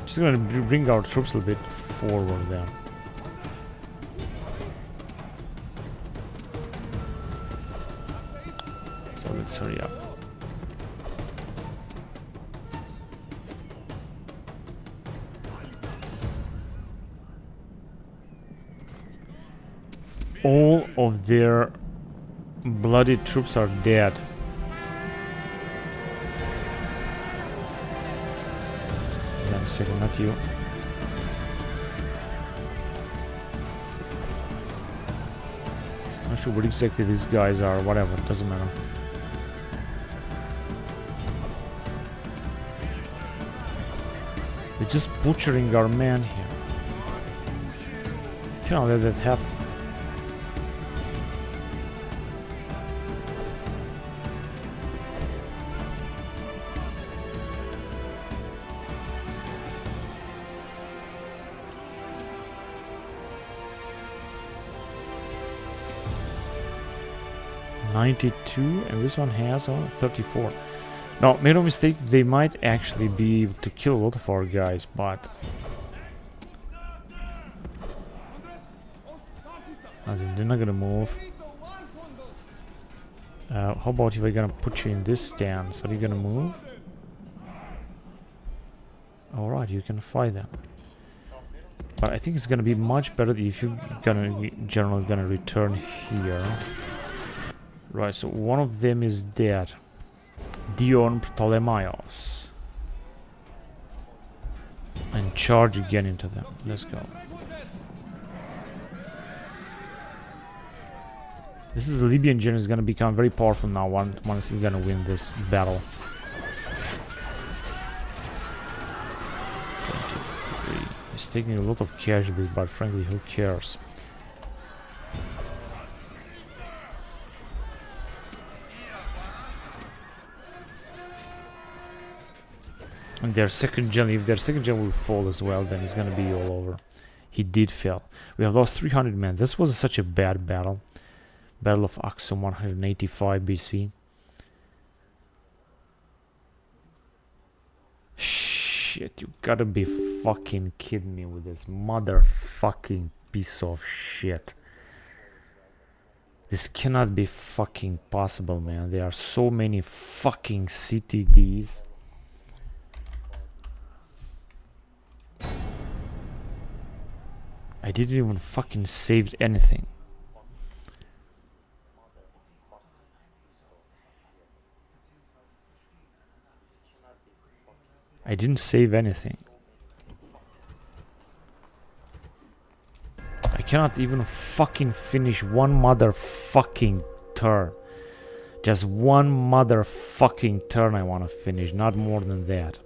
Just gonna bring our troops a little bit forward there. So let's hurry up. All of their bloody troops are dead. Wait a second, not you. Not sure what exactly these guys are, whatever, it doesn't matter. They're just butchering our men here. Cannot let that happen. .92 and this one has 34. Now, made no mistake, they might actually be able to kill a lot of our guys, but they're not gonna move. How about if we're gonna put you in this stance? Are you gonna move? Alright, you can fight them. But I think it's gonna be much better if you're generally gonna return here. Right, so one of them is dead. Dion Ptolemaios. And charge again into them. Let's go. This is the Libyan general is gonna become very powerful now once he's gonna win this battle. 23. He's taking a lot of casualties, but frankly, who cares? And their second general, if their second general will fall as well, then it's gonna be all over. He did fail. We have lost 300 men. This was such a bad battle. Battle of Axum, 185 BC. Shit, you gotta be fucking kidding me with this motherfucking piece of shit. This cannot be fucking possible, man. There are so many fucking CTDs. I didn't even fucking save anything. I didn't save anything. I cannot even fucking finish one motherfucking turn. Just one motherfucking turn I want to finish, not more than that.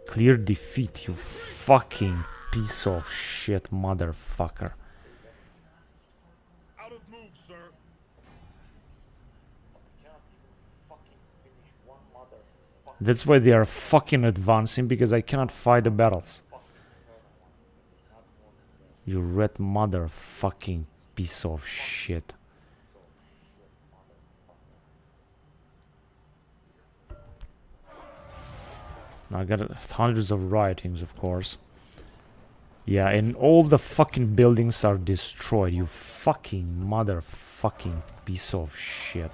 Clear defeat, you fucking piece of shit motherfucker. Out of move, sir. That's why they are fucking advancing, because I cannot fight the battles. You red motherfucking piece of shit. Now I got hundreds of writings, of course. Yeah, and all the fucking buildings are destroyed, you fucking motherfucking piece of shit.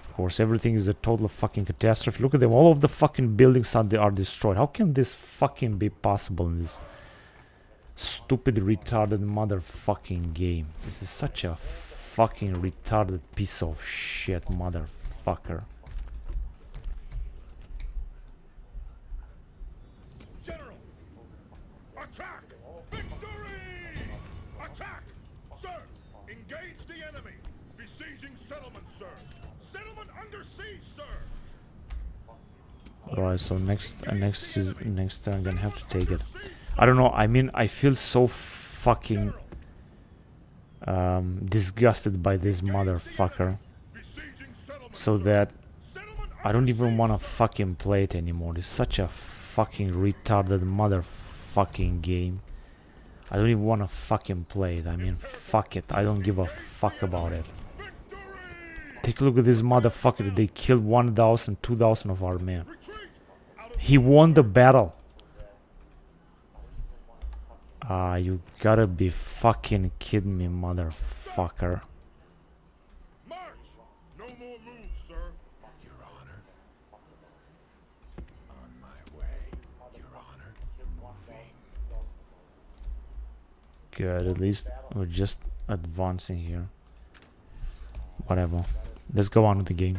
Of course, everything is a total fucking catastrophe. Look at them, all of the fucking buildings are destroyed. How can this fucking be possible in this stupid retarded motherfucking game? This is such a fucking retarded piece of shit motherfucker. General! Attack! Victory! Attack! Sir! Engage the enemy! Besieging settlement, sir! Settlement under siege, sir! Alright, so next turn I'm gonna have to take it. I don't know, I mean, I feel so fucking disgusted by this motherfucker, so that I don't even want to fucking play it anymore. It's such a fucking retarded motherfucking game. I don't even want to fucking play it. I mean, fuck it. I don't give a fuck about it. Take a look at this motherfucker. They killed 1,000, 2,000 of our men. He won the battle. Ah, you gotta be fucking kidding me, motherfucker. March! No more moves, sir. Your Honor. On my way, Your Honor. Moving. Good, at least we're just advancing here. Whatever. Let's go on with the game.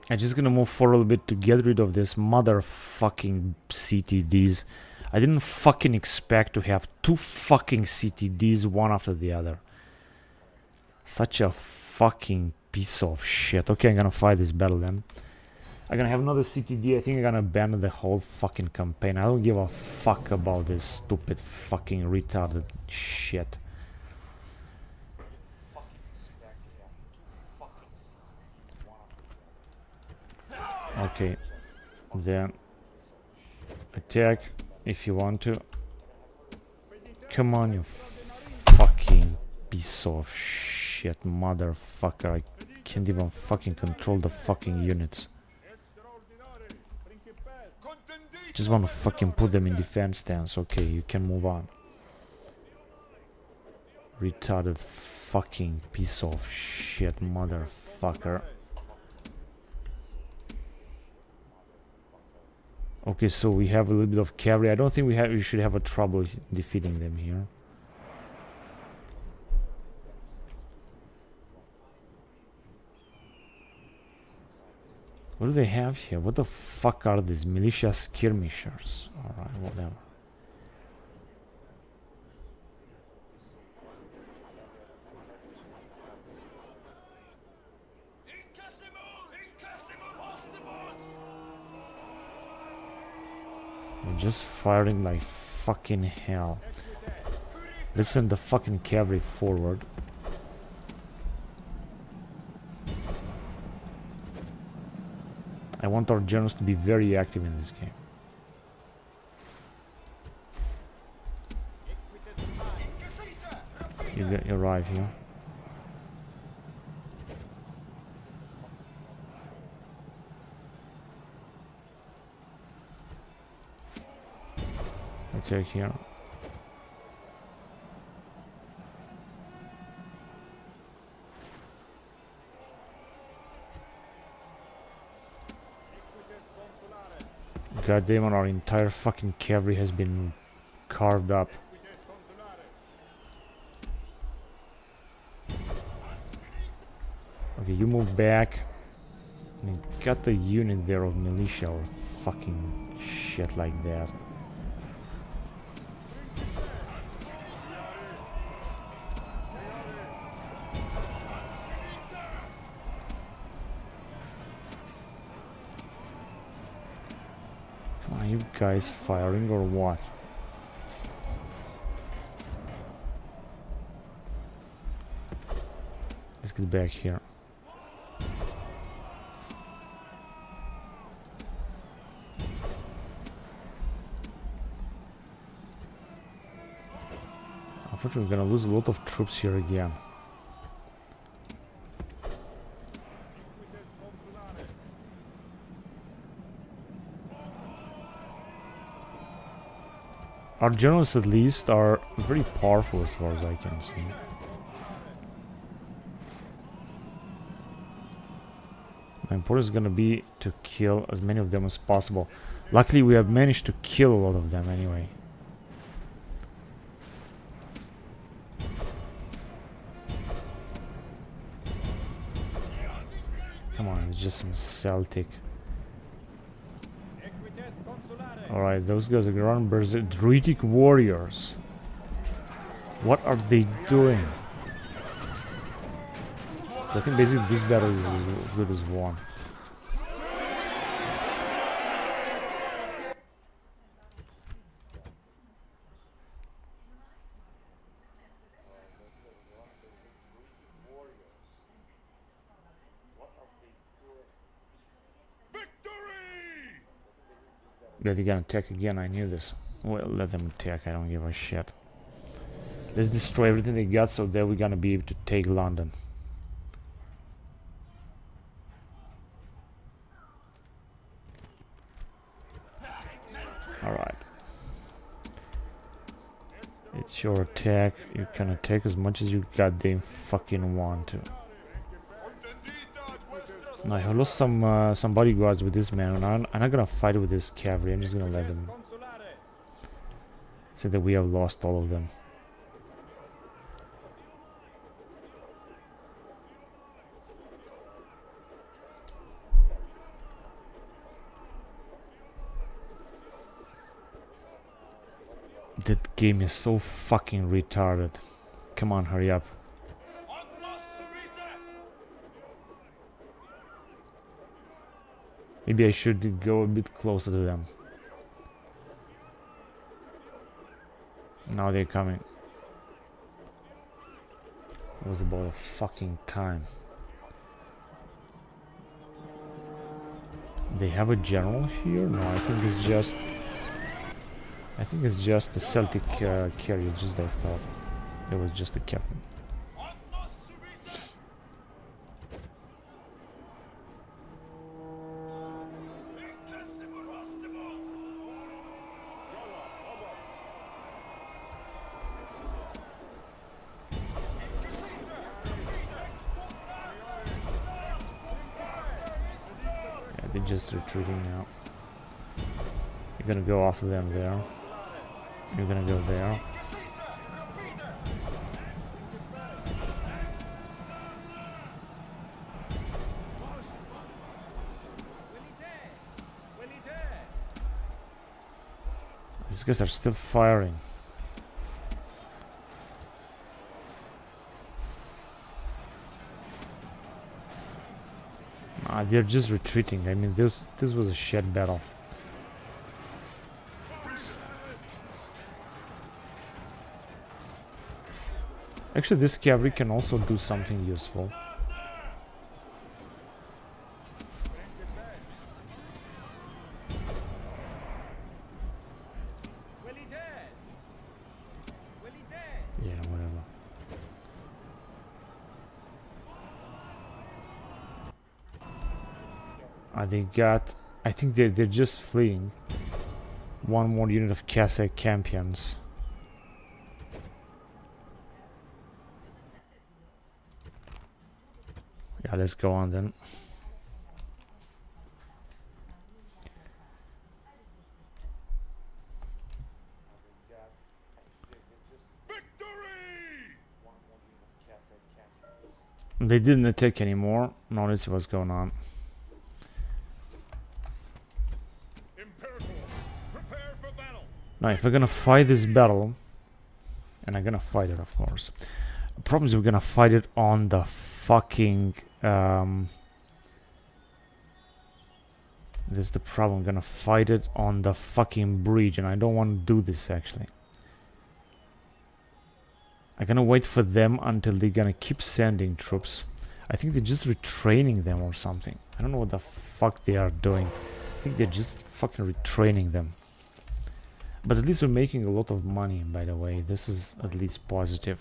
I'm just gonna move forward a little bit to get rid of this motherfucking CTDs. I didn't fucking expect to have two fucking CTDs one after the other. Such a fucking piece of shit. Okay, I'm gonna fight this battle then. I'm gonna have another CTD. I think I'm gonna abandon the whole fucking campaign. I don't give a fuck about this stupid fucking retarded shit. Okay, then attack if you want to. Come on, you fucking piece of shit motherfucker. I can't even fucking control the fucking units. Just want to fucking put them in defense stance. Okay, you can move on. Retarded fucking piece of shit motherfucker. Okay, so we have a little bit of cavalry. I don't think we should have a trouble defeating them here. What do they have here? What the fuck are these? Militia skirmishers. Alright, whatever. I'm just firing like fucking hell. Let's send the fucking cavalry forward. I want our generals to be very active in this game. You arrive here. attack here. God damn it, our entire fucking cavalry has been carved up. Okay, you move back. And got the unit there of militia or fucking shit like that. Come on, you guys firing or what? Let's get back here. Unfortunately, we're gonna lose a lot of troops here again. Our generals, at least, are very powerful as far as I can see. My important is gonna be to kill as many of them as possible. Luckily, we have managed to kill a lot of them anyway. Come on, it's just some Celtic. Alright, those guys are ground berserk Druidic warriors. What are they doing? I think basically this battle is as good as won. They're gonna attack again, I knew this. Well, let them attack, I don't give a shit. Let's destroy everything they got so that we're gonna be able to take London. Alright. It's your attack. You can attack as much as you goddamn fucking want to. No, I lost some bodyguards with this man, and I'm not gonna fight with this cavalry. I'm just gonna let them say that we have lost all of them. That game is so fucking retarded. Come on, hurry up. Maybe I should go a bit closer to them. Now they're coming. It was about a fucking time. They have a general here? No, I think it's just... I think it's just the Celtic carrier, just I thought. It was just a captain. Yeah, they're just retreating now. You're gonna go after them there. You're gonna go there. These guys are still firing. Ah, they're just retreating. I mean, this was a shit battle. Actually, this cavalry can also do something useful. Yeah, whatever. They got... I think they're just fleeing. One more unit of Cossack campions. Yeah, let's go on then. They didn't attack anymore. Now let's see what's going on. Imperatores, prepare for battle. Now, if we're gonna fight this battle, and I'm gonna fight it, of course. The problem is we're gonna fight it on the fucking. This is the problem. I'm gonna fight it on the fucking bridge, and I don't want to do this actually. I'm gonna wait for them until they're gonna keep sending troops. I think they're just retraining them or something. I don't know what the fuck they are doing. I think they're just fucking retraining them. But at least we're making a lot of money, by the way. This is at least positive.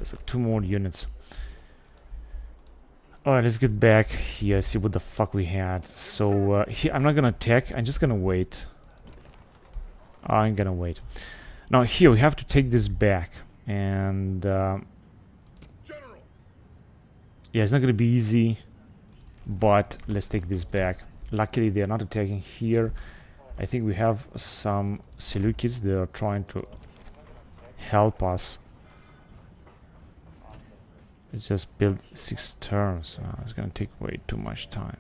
So 2 more units. Alright, let's get back here, see what the fuck we had. So, here, I'm not gonna attack, I'm just gonna wait. I'm gonna wait. Now, here, we have to take this back. And, yeah, it's not gonna be easy. But, let's take this back. Luckily, they are not attacking here. I think we have some Seleucids that are trying to help us. Let's just build 6 turns. It's gonna take way too much time.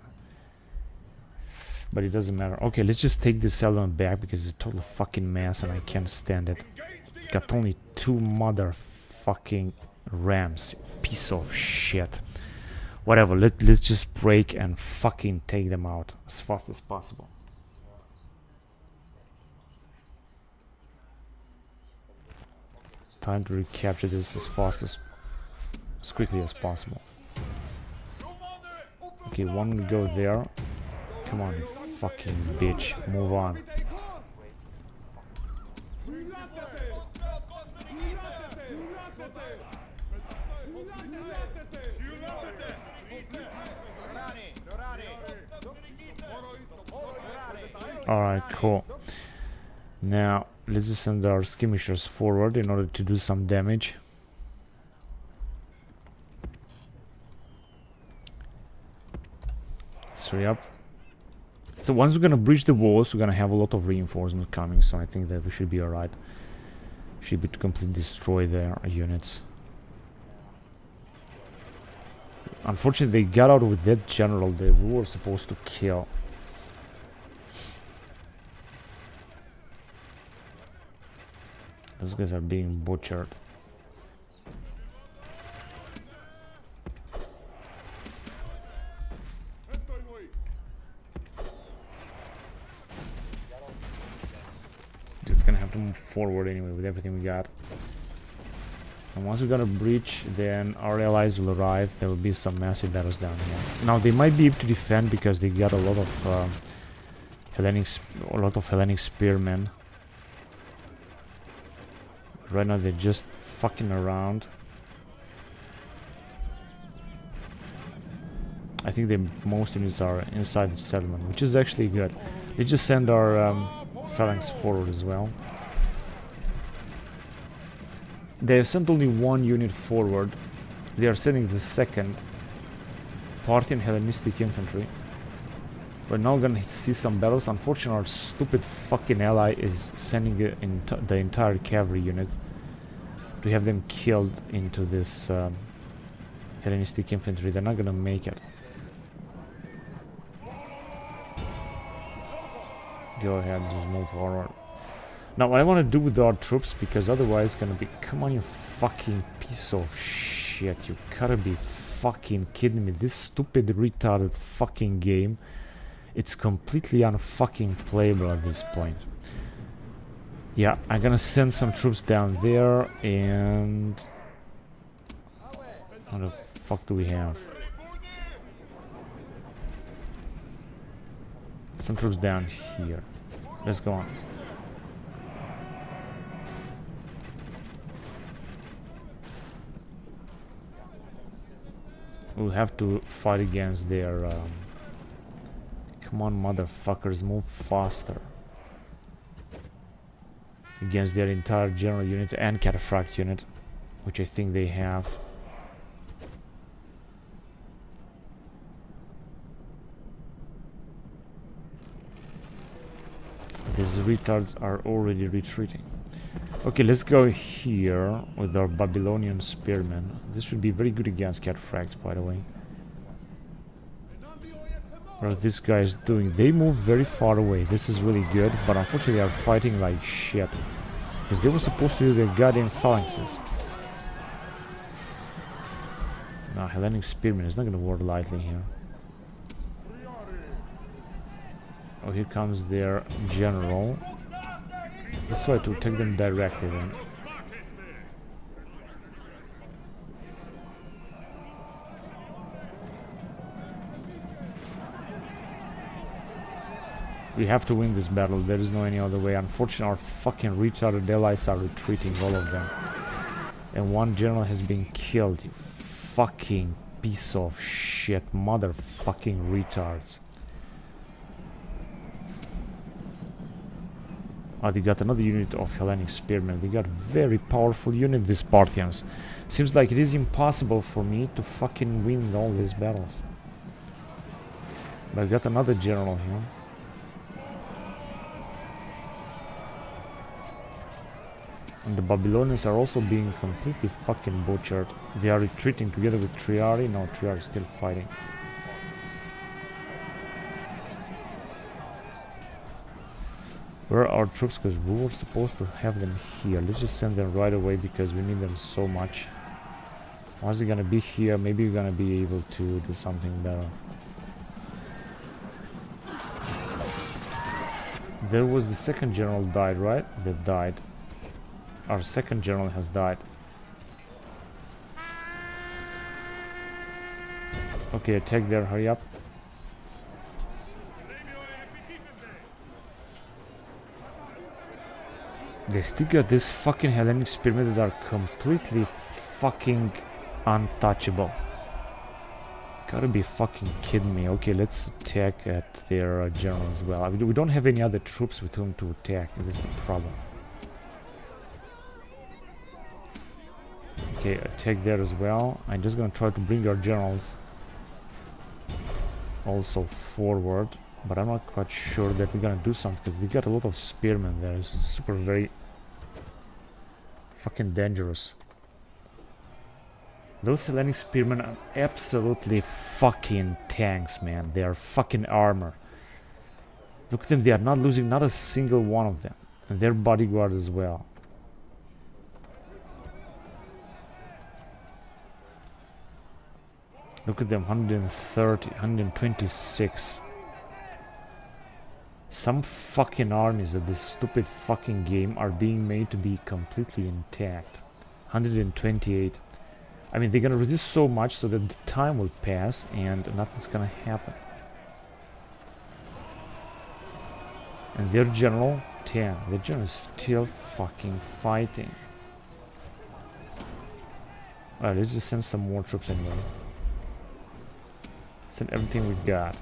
But it doesn't matter. Okay, let's just take this settlement back because it's a total fucking mess and I can't stand it. Got only 2 motherfucking rams. Piece of shit. Whatever, let's just break and fucking take them out as fast as possible. Time to recapture this as quickly as possible. Okay, one will go there. Come on, you fucking bitch. Move on. Alright, cool. Now, let's just send our skirmishers forward in order to do some damage. Hurry up. So once we're gonna breach the walls, we're gonna have a lot of reinforcement coming, so I think that we should be alright. Should be to completely destroy their units. Unfortunately, they got out with that general that we were supposed to kill. Those guys are being butchered. Just gonna have to move forward anyway with everything we got. And once we're gonna breach, then our allies will arrive. There will be some massive battles down here. Now they might be able to defend because they got a lot of Hellenic spearmen. Right now they're just fucking around. I think the most units are inside the settlement, which is actually good. They just send our phalanx forward as well. They have sent only 1 unit forward. They are sending the 2nd Parthian Hellenistic infantry. We're now gonna see some battles. Unfortunately, our stupid fucking ally is sending the entire cavalry unit to have them killed into this Hellenistic infantry. They're not gonna make it. Go ahead, just move forward. Now, what I want to do with our troops, because otherwise it's gonna be... Come on, you fucking piece of shit. You gotta be fucking kidding me. This stupid, retarded fucking game. It's completely unfucking playable at this point. Yeah, I'm gonna send some troops down there, and... What the fuck do we have? Some troops down here. Let's go on. We'll have to fight against their... come on, motherfuckers, move faster. Against their entire general unit and cataphract unit, which I think they have. These retards are already retreating. Okay, let's go here with our Babylonian spearmen. This should be very good against cataphracts, by the way. What are these guys doing? They move very far away. This is really good, but unfortunately they are fighting like shit. Because they were supposed to do their goddamn phalanxes. No, Hellenic spearmen is not gonna work lightly here. Oh, here comes their general. Let's try to take them directly then. We have to win this battle. There is no any other way. Unfortunately, our fucking retarded allies are retreating, all of them. And one general has been killed. You fucking piece of shit. Motherfucking retards. Oh, they got another unit of Hellenic spearmen. They got very powerful unit, these Parthians. Seems like it is impossible for me to fucking win all these battles. But I got another general here. And the Babylonians are also being completely fucking butchered. They are retreating together with Triari. No, Triari is still fighting. Where are our troops? Because we were supposed to have them here. Let's just send them right away because we need them so much. Once they're gonna be here, maybe we're gonna be able to do something better. There was the second general died, right? That died. Our second general has died. Okay, attack there, hurry up. They still got this fucking Hellenic spearmen that are completely fucking untouchable. Gotta be fucking kidding me. Okay, let's attack at their general as well. I mean, we don't have any other troops with whom to attack. This is the problem. Okay, attack there as well. I'm just gonna try to bring our generals also forward. But I'm not quite sure that we're gonna do something because they got a lot of spearmen there. It's super very fucking dangerous. Those Hellenic spearmen are absolutely fucking tanks, man. They are fucking armor. Look at them, they are not losing not a single one of them. And their bodyguard as well. Look at them, 130, 126. Some fucking armies of this stupid fucking game are being made to be completely intact. 128. I mean, they're gonna resist so much so that the time will pass and nothing's gonna happen. And their general, 10. Their general is still fucking fighting. Alright, let's just send some more troops anyway. Send everything we got.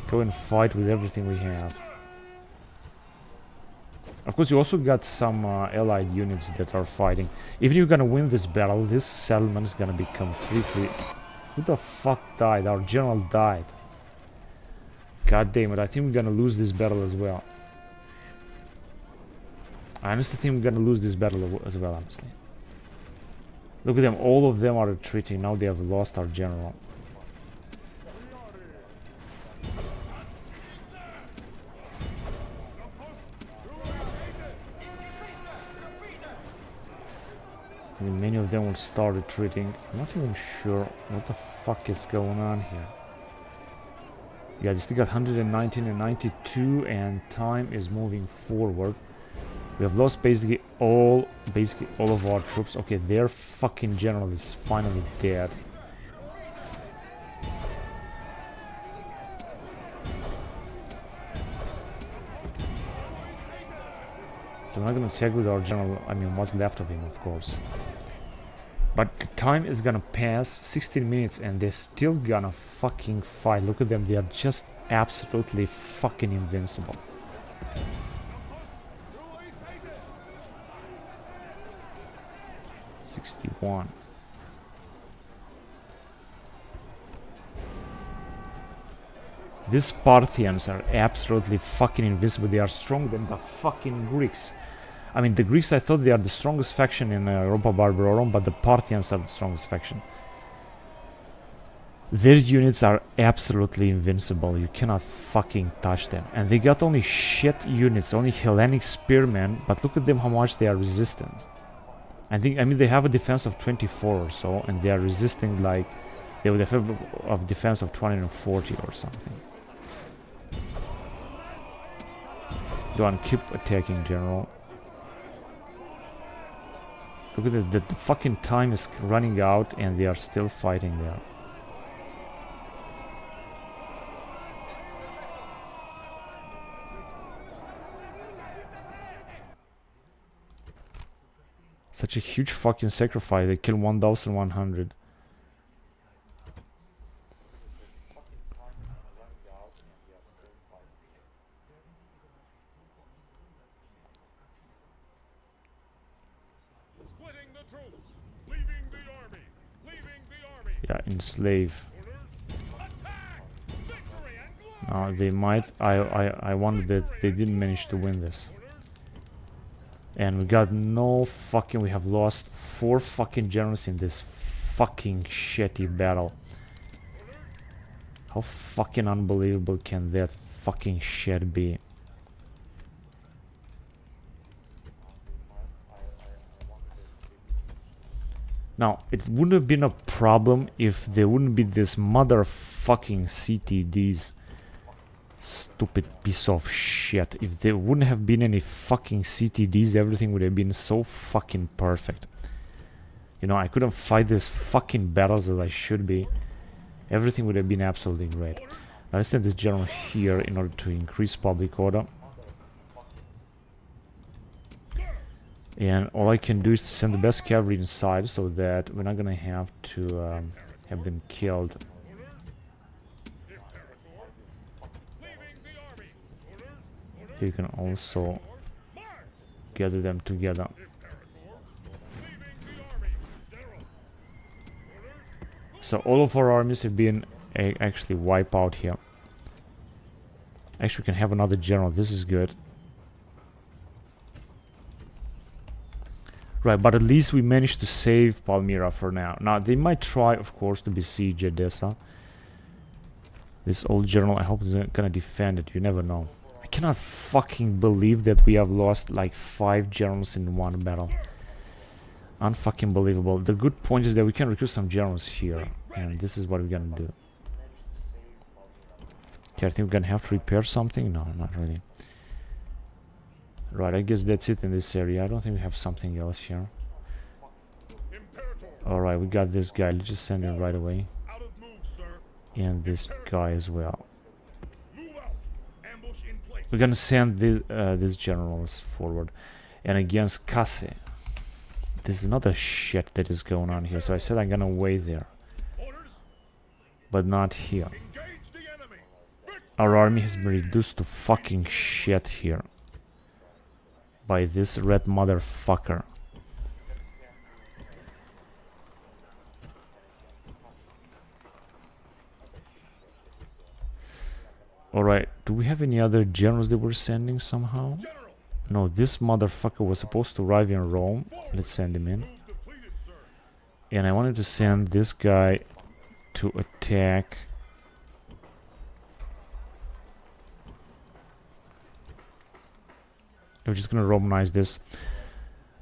Go and fight with everything we have. Of course, you also got some allied units that are fighting. If you're gonna win this battle, this settlement is gonna be completely... Who the fuck died? Our general died. God damn it, I think we're gonna lose this battle as well. I honestly think we're gonna lose this battle as well, honestly. Look at them, all of them are retreating. Now they have lost our general. I mean, many of them will start retreating. I'm not even sure what the fuck is going on here. Yeah, they still got 119 and 92, and time is moving forward. We have lost basically all of our troops. Okay, their fucking general is finally dead. So we're not gonna check with our general, I mean what's left of him, of course. But the time is gonna pass, 16 minutes, and they're still gonna fucking fight. Look at them, they are just absolutely fucking invincible. $61. These Parthians are absolutely fucking invincible. They are stronger than the fucking Greeks. I mean, the Greeks, I thought they are the strongest faction in Europa Barbarorum, but the Parthians are the strongest faction. Their units are absolutely invincible. You cannot fucking touch them. And they got only shit units, only Hellenic spearmen, but look at them how much they are resistant. I mean, they have a defense of 24 or so, and they are resisting like... They would have a defense of 240 or something. Go on, keep attacking, General. Look at it, the fucking time is running out and they are still fighting there. Such a huge fucking sacrifice, they kill 1,100. Yeah, enslave. They might. I wonder that they didn't manage to win this. And we got no fucking... We have lost 4 fucking generals in this fucking shitty battle. How fucking unbelievable can that fucking shit be? Now, it wouldn't have been a problem if there wouldn't be this motherfucking CTDs. Stupid piece of shit. If there wouldn't have been any fucking CTDs, everything would have been so fucking perfect. You know, I couldn't fight these fucking battles as I should be. Everything would have been absolutely great. Now let's send this general here in order to increase public order. And all I can do is to send the best cavalry inside so that we're not gonna have to have them killed. You can also gather them together. So all of our armies have been actually wiped out here. Actually, we can have another general. This is good. Right, but at least we managed to save Palmyra for now. Now, they might try, of course, to besiege Edessa. This old general, I hope, is gonna defend it. You never know. I cannot fucking believe that we have lost like 5 generals in one battle. Unfucking believable. The good point is that we can recruit some generals here. And this is what we're gonna do. Okay, I think we're gonna have to repair something. No, not really. Right, I guess that's it in this area. I don't think we have something else here. Alright, we got this guy. Let's just send him right away. And this guy as well. We're gonna send these generals forward. And against Casse. There's another shit that is going on here. So I said I'm gonna wait there. But not here. Our army has been reduced to fucking shit here. By this red motherfucker. Alright, do we have any other generals that we're sending somehow? No, this motherfucker was supposed to arrive in Rome. Let's send him in. And I wanted to send this guy to attack... We're just gonna Romanize this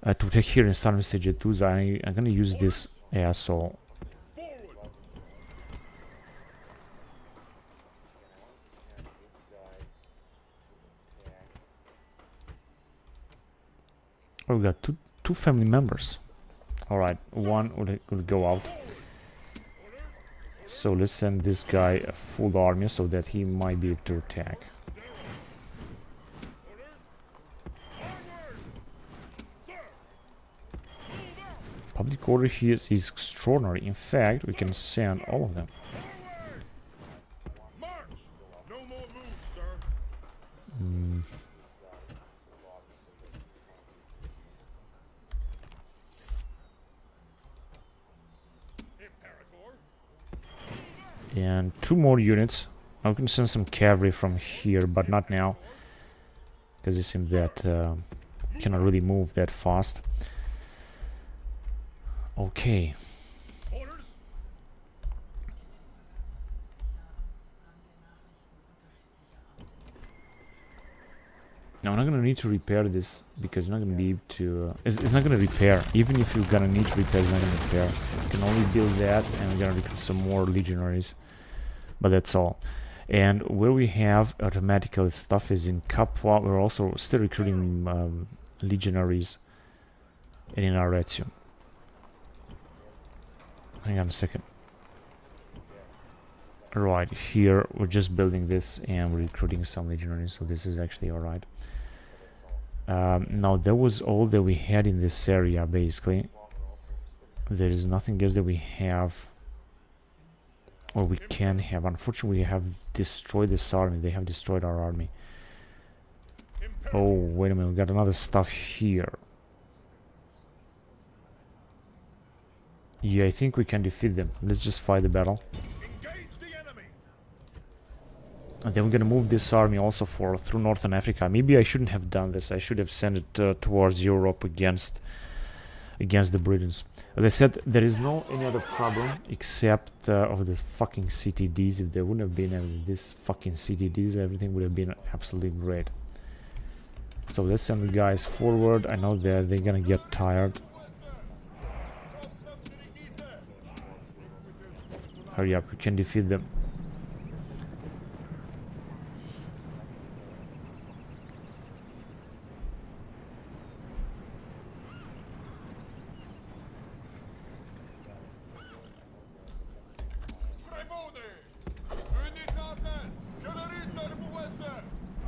to attack here in San Segesta. I'm gonna use this asshole. Oh, we got two family members. Alright, one will go out. So let's send this guy a full army so that he might be able to attack. Public order here is extraordinary. In fact, we can send all of them. March! No more moves, sir. Imperator? And 2 more units. I can send some cavalry from here, but not now. Because it seems that cannot really move that fast. Okay. Orders? Now I'm not gonna need to repair this because it's not gonna be able to. It's not gonna repair. Even if you're gonna need to repair, it's not gonna repair. You can only build that, and we're gonna recruit some more legionaries. But that's all. And where we have automatical stuff is in Capua. We're also still recruiting legionaries and in Arretium. Hang on a second. Right, here we're just building this and we're recruiting some legionaries, so this is actually alright. Now that was all that we had in this area, basically. There is nothing else that we have, or we can have. Unfortunately, we have destroyed this army. They have destroyed our army. Oh, wait a minute, we got another stuff here. Yeah, I think we can defeat them. Let's just fight the battle. Engage the enemy. And then we're gonna move this army also through Northern Africa. Maybe I shouldn't have done this. I should have sent it towards Europe against the Britons. As I said, there is no any other problem except of the fucking CTDs. If there wouldn't have been these fucking CTDs, everything would have been absolutely great. So let's send the guys forward. I know that they're gonna get tired. Hurry up, we can defeat them.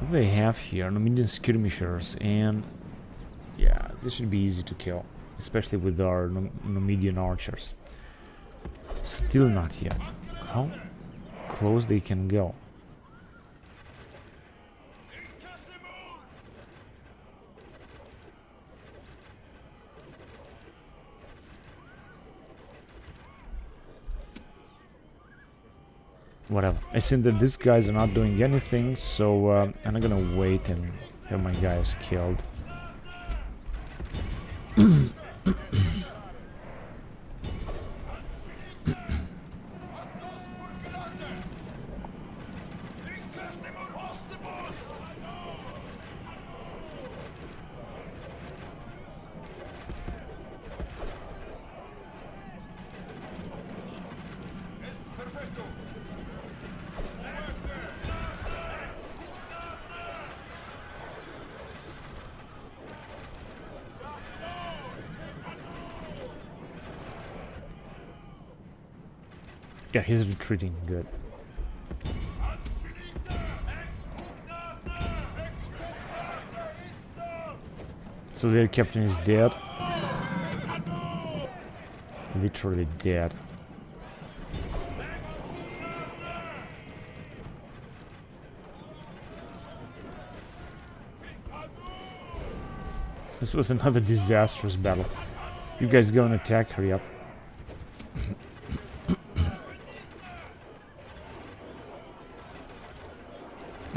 What do they have here? Numidian skirmishers, and yeah, this should be easy to kill, especially with our Numidian archers. Still not yet. How close they can go? Whatever. I think that these guys are not doing anything, so I'm not gonna wait and have my guys killed. Yeah, he's retreating. Good. So their captain is dead. Literally dead. This was another disastrous battle. You guys go and attack, hurry up.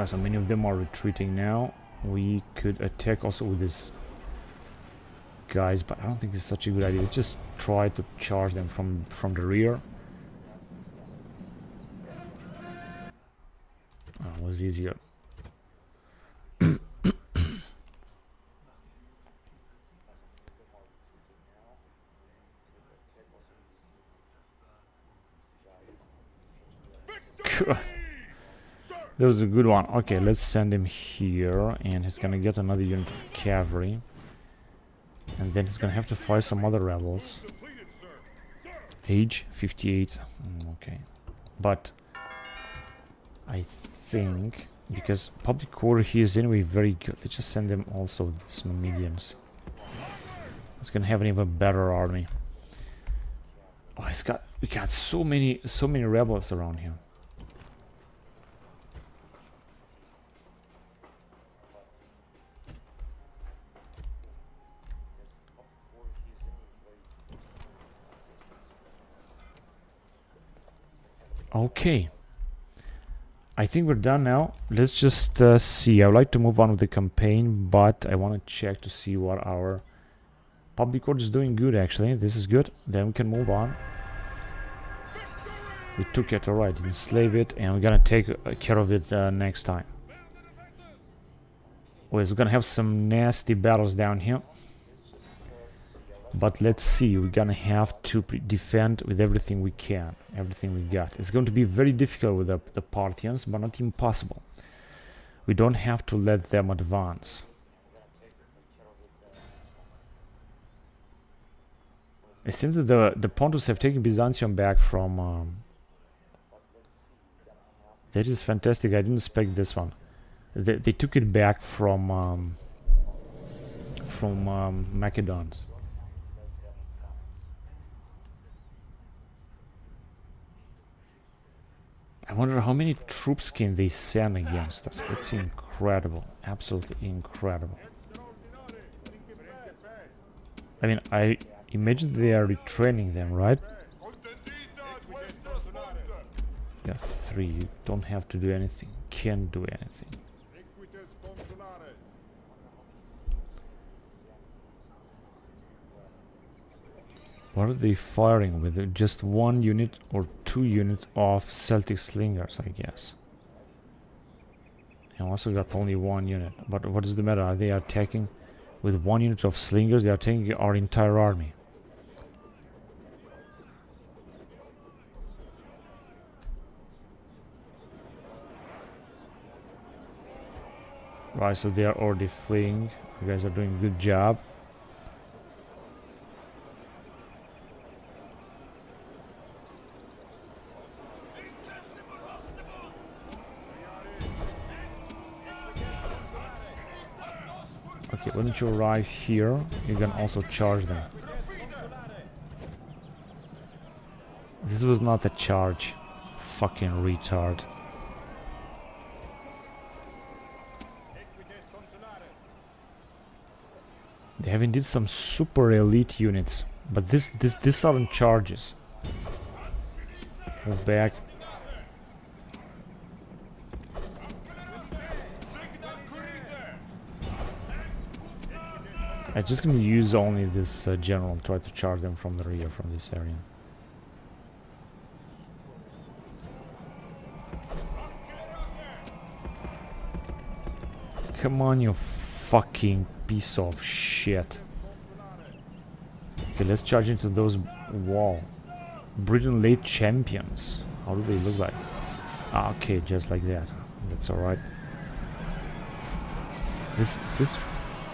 So many of them are retreating now. We could attack also with these guys, but I don't think it's such a good idea. Let's just try to charge them from the rear. Oh, it was easier. That was a good one. Okay, let's send him here, and he's gonna get another unit of cavalry, and then he's gonna have to fight some other rebels. Age 58. Okay, but I think because public order here is anyway very good, let's just send them also these Numidians. It's gonna have an even better army. Oh, we got so many rebels around here. Okay. I think we're done now. Let's just see. I would like to move on with the campaign, but I want to check to see what our public court is doing. Good, actually. This is good. Then we can move on. We took it, alright. Enslave it, and we're gonna take care of it next time. We're gonna have some nasty battles down here. But let's see, we're gonna have to defend with everything we can, everything we got. It's going to be very difficult with the Parthians, but not impossible. We don't have to let them advance. It seems that the Pontus have taken Byzantium back from... that is fantastic, I didn't expect this one. They took it back from Macedons. I wonder how many troops can they send against us. That's incredible. Absolutely incredible. I mean, I imagine they are retraining them, right? Yeah, 3. You don't have to do anything. Can't do anything. What are they firing with? Just 1 unit or 2 units of Celtic slingers, I guess. And also got only 1 unit. But what is the matter? Are they attacking with 1 unit of slingers? They are taking our entire army. Right, so they are already fleeing. You guys are doing a good job. Okay, when you arrive here, you can also charge them. This was not a charge. Fucking retard. They have indeed some super elite units, but these aren't charges. Move back. I'm just gonna use only this general, try to charge them from the rear, from this area. Come on, you fucking piece of shit. Okay, let's charge into those wall. Britain late champions. How do they look like? Ah, okay, just like that. That's alright. This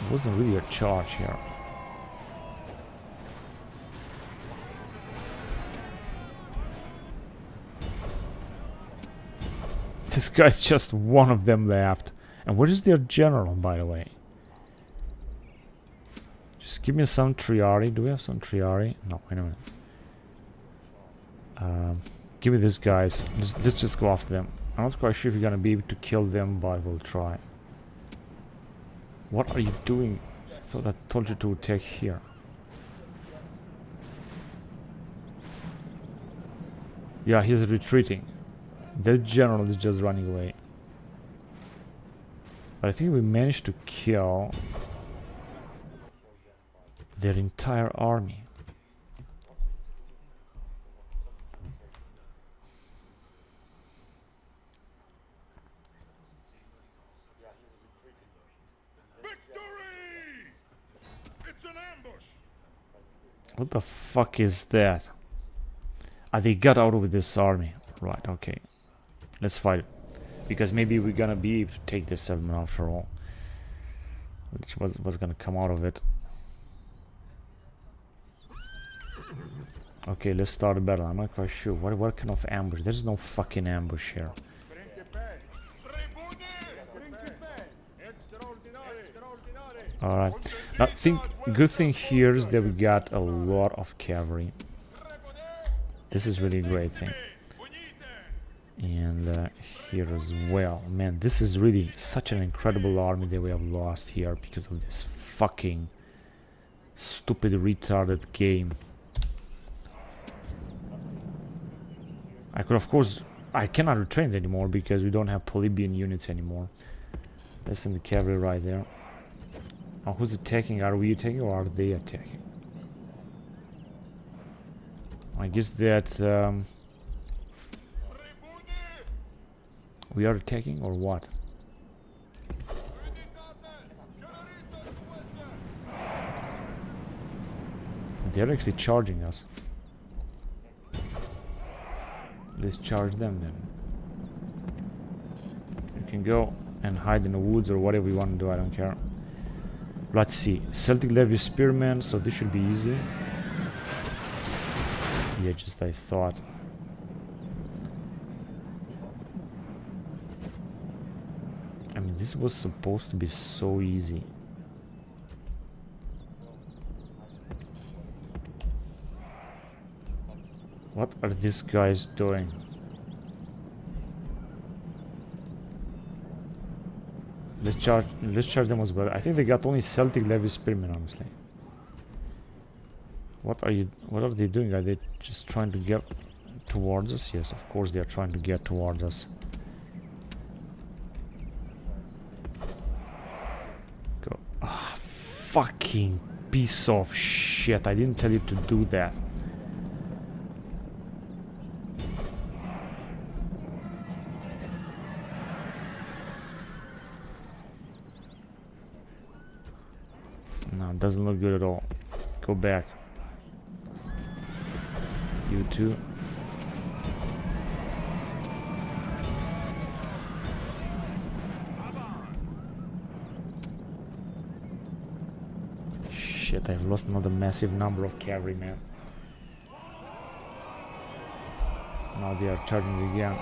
wasn't really a charge here. This guy's just one of them left. And what is their general, by the way? Just give me some Triari. Do we have some Triari? No, wait a minute. Give me these guys. Let's just go after them. I'm not quite sure if you're gonna be able to kill them, but we'll try. What are you doing? I thought I told you to attack here. Yeah, he's retreating. The general is just running away. But I think we managed to kill their entire army. What the fuck is that? Ah, they got out with this army. Right, okay. Let's fight it. Because maybe we're gonna be able to take this settlement after all. Which was gonna come out of it. Okay, let's start a battle. I'm not quite sure. What kind of ambush? There's no fucking ambush here. Alright. Now, good thing here is that we got a lot of cavalry. This is really a great thing. And here as well. Man, this is really such an incredible army that we have lost here because of this fucking stupid retarded game. I could, of course, I cannot retrain it anymore because we don't have Polybian units anymore. There's some cavalry right there. Now, who's attacking? Are we attacking or are they attacking? I guess that we are attacking or what? They're actually charging us. Let's charge them then. You can go and hide in the woods or whatever you want to do, I don't care. Let's see. Celtic Levy Spearmen, so this should be easy. Yeah, just I thought. I mean, this was supposed to be so easy. What are these guys doing? Let's charge them as well. I think they got only Celtic Levy Spearmen, honestly. What are they doing? Are they just trying to get towards us? Yes, of course they are trying to get towards us. Go. Ah, fucking piece of shit. I didn't tell you to do that. No, it doesn't look good at all. Go back. You too. Shit, I've lost another massive number of cavalry, man. Now they are charging again.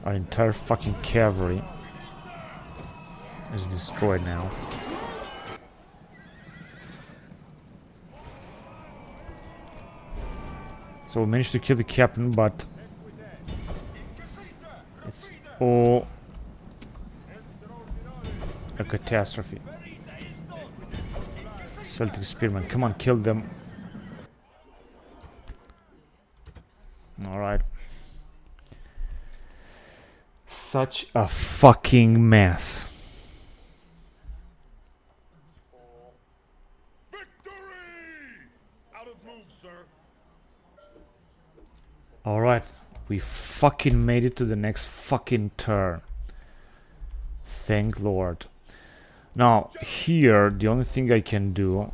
Our entire fucking cavalry is destroyed now. So we managed to kill the captain, but it's all a catastrophe. Celtic Spearmen, come on, kill them. Alright. Such a fucking mess. Victory! Out of move, sir. Alright, we fucking made it to the next fucking turn. Thank Lord. Now, here, the only thing I can do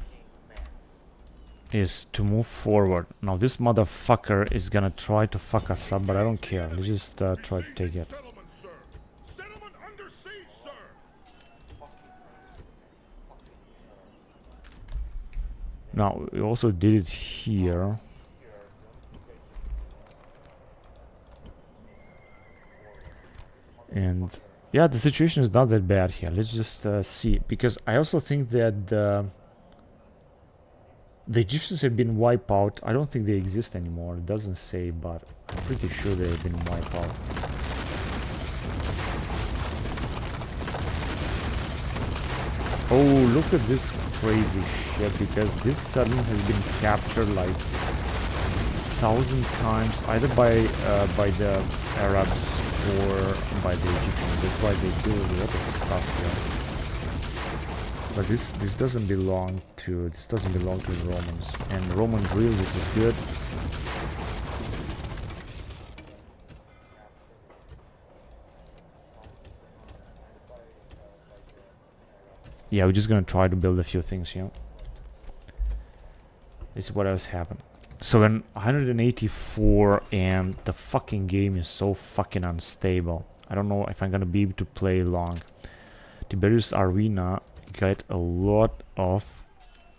is to move forward. Now, this motherfucker is gonna try to fuck us up, but I don't care. Let's just try to take it. Settlement under siege, sir. Now, we also did it here. And yeah, the situation is not that bad here. Let's just see. Because I also think that the Egyptians have been wiped out. I don't think they exist anymore. It doesn't say, but I'm pretty sure they have been wiped out. Oh, look at this crazy shit, because this settlement has been captured like 1,000 times, either by the Arabs or by the Egyptians. That's why they do a lot of stuff here. But this doesn't belong to the Romans. And Roman drill, this is good. Yeah, we're just gonna try to build a few things here. This is what else happened. So in 184 and the fucking game is so fucking unstable. I don't know if I'm gonna be able to play long. Tiberius Arena got a lot of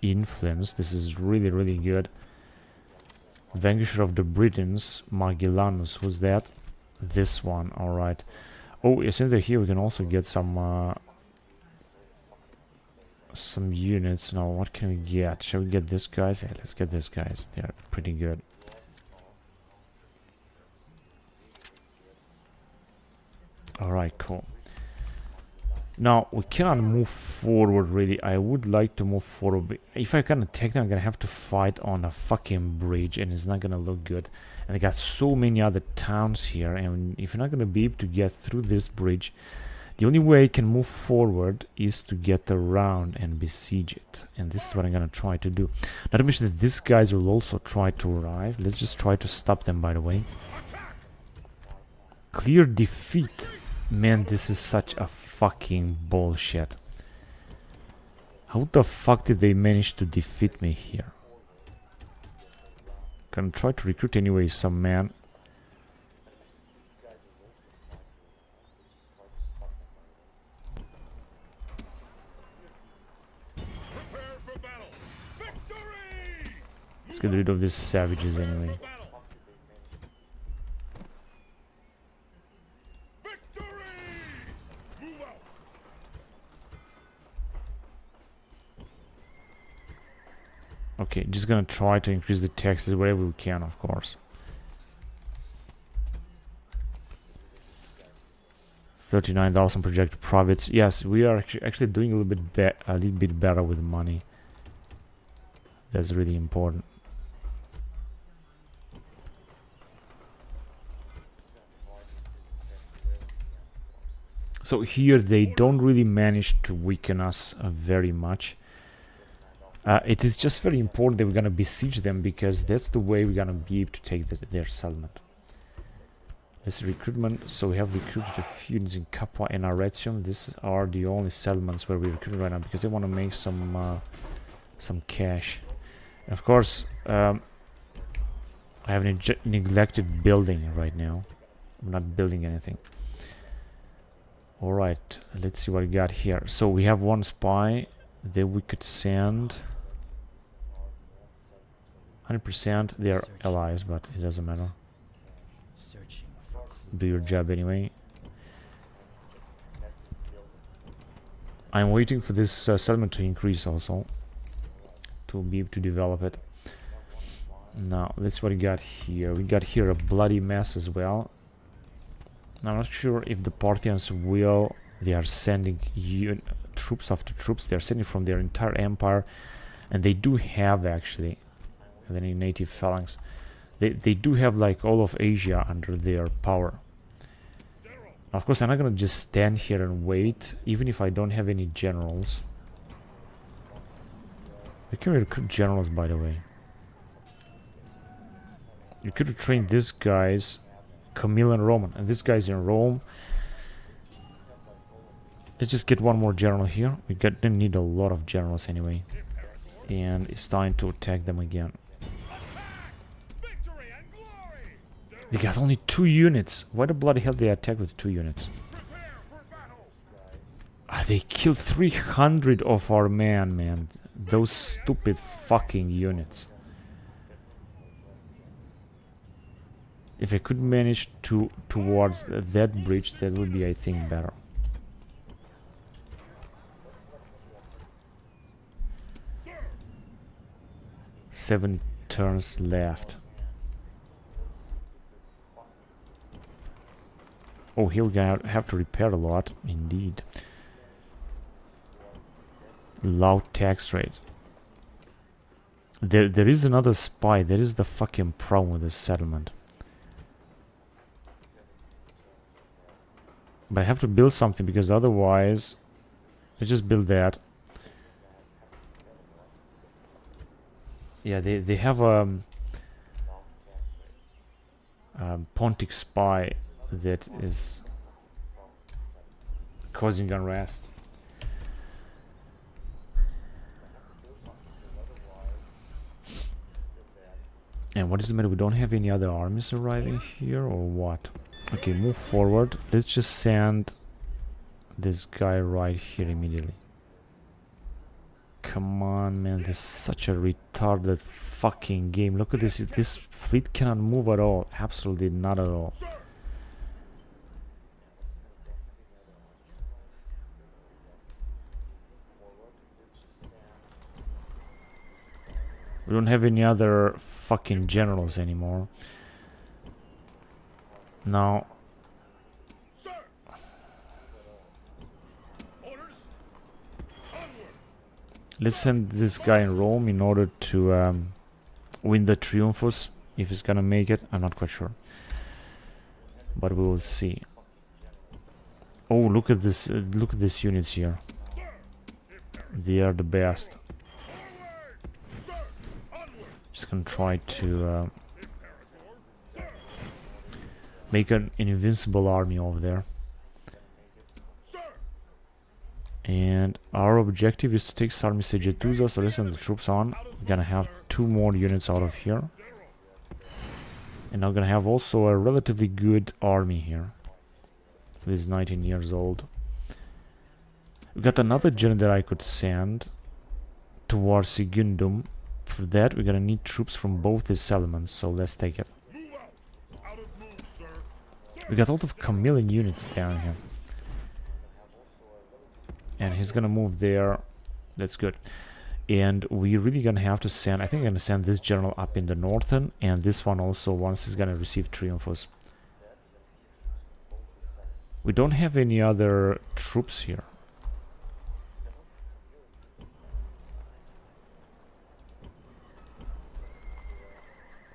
influence. This is really, really good. Vanquisher of the Britons, Magellanus, who's that? This one, alright. Oh, since they're here, we can also get some units. Now, what can we get? Shall we get this guys? Yeah, let's get these guys. They're pretty good. Alright, cool. Now, we cannot move forward, really. I would like to move forward, but if I can attack them, I'm gonna have to fight on a fucking bridge, and it's not gonna look good. And they got so many other towns here, and if you're not gonna be able to get through this bridge, the only way I can move forward is to get around and besiege it. And this is what I'm gonna try to do. Not to mention that these guys will also try to arrive. Let's just try to stop them, by the way. Clear defeat. Man, this is such a fucking bullshit. How the fuck did they manage to defeat me here? Gonna try to recruit anyway some men. Let's get rid of these savages anyway. Okay, just gonna try to increase the taxes wherever we can, of course. 39,000 projected profits. Yes, we are actually doing a little bit better with money. That's really important. So here they don't really manage to weaken us very much. It is just very important that we're gonna besiege them, because that's the way we're gonna be able to take their settlement. This recruitment, so we have recruited a few units in Capua and Arretium. These are the only settlements where we recruit right now, because they want to make some cash. And of course, I have a neglected building right now. I'm not building anything. Alright, let's see what we got here. So we have one spy that we could send. 100% they are allies, but it doesn't matter. Do your job anyway. I'm waiting for this settlement to increase also, to be able to develop it. Now, that's what we got here. We got here a bloody mess as well. I'm not sure if the Parthians will... They are sending troops after troops. They are sending from their entire empire. And they do have, actually, any native phalanx. They do have, like, all of Asia under their power. Of course, I'm not gonna just stand here and wait, even if I don't have any generals. We can recruit generals, by the way. You could have trained these guys, Camille and Roman, and this guy's in Rome. Let's just get one more general here. We didn't need a lot of generals anyway. And it's time to attack them again. They got only 2 units. Why the bloody hell they attack with 2 units? They killed 300 of our men, man. Those stupid fucking units. If I could manage towards that bridge, that would be, I think, better. Seven turns left. Oh, here we're gonna have to repair a lot, indeed. Low tax rate. There is another spy. There is the fucking problem with this settlement. But I have to build something, because otherwise... Let's just build that. Yeah, they have a Pontic spy that is causing unrest. And what is the matter? We don't have any other armies arriving here or what? Okay, move forward. Let's just send this guy right here immediately. Come on, man. This is such a retarded fucking game. Look at this. This fleet cannot move at all. Absolutely not at all. We don't have any other fucking generals anymore. Now, let's send this guy in Rome in order to win the Triumphus. If he's gonna make it, I'm not quite sure, but we will see. Oh, look at this! Look at these units here. They are the best. Just gonna try to make an invincible army over there. And our objective is to take Sarmi Segetusa, so let's send the troops on. We're gonna have 2 more units out of here. And I'm gonna have also a relatively good army here. This is 19 years old. We got another general that I could send towards Sigundum. For that, we're gonna need troops from both these settlements, so let's take it. We got a lot of chameleon units down here. And he's gonna move there. That's good. And we're really gonna have to send... I think I'm gonna send this general up in the northern, and this one also once he's gonna receive Triumphus. We don't have any other troops here.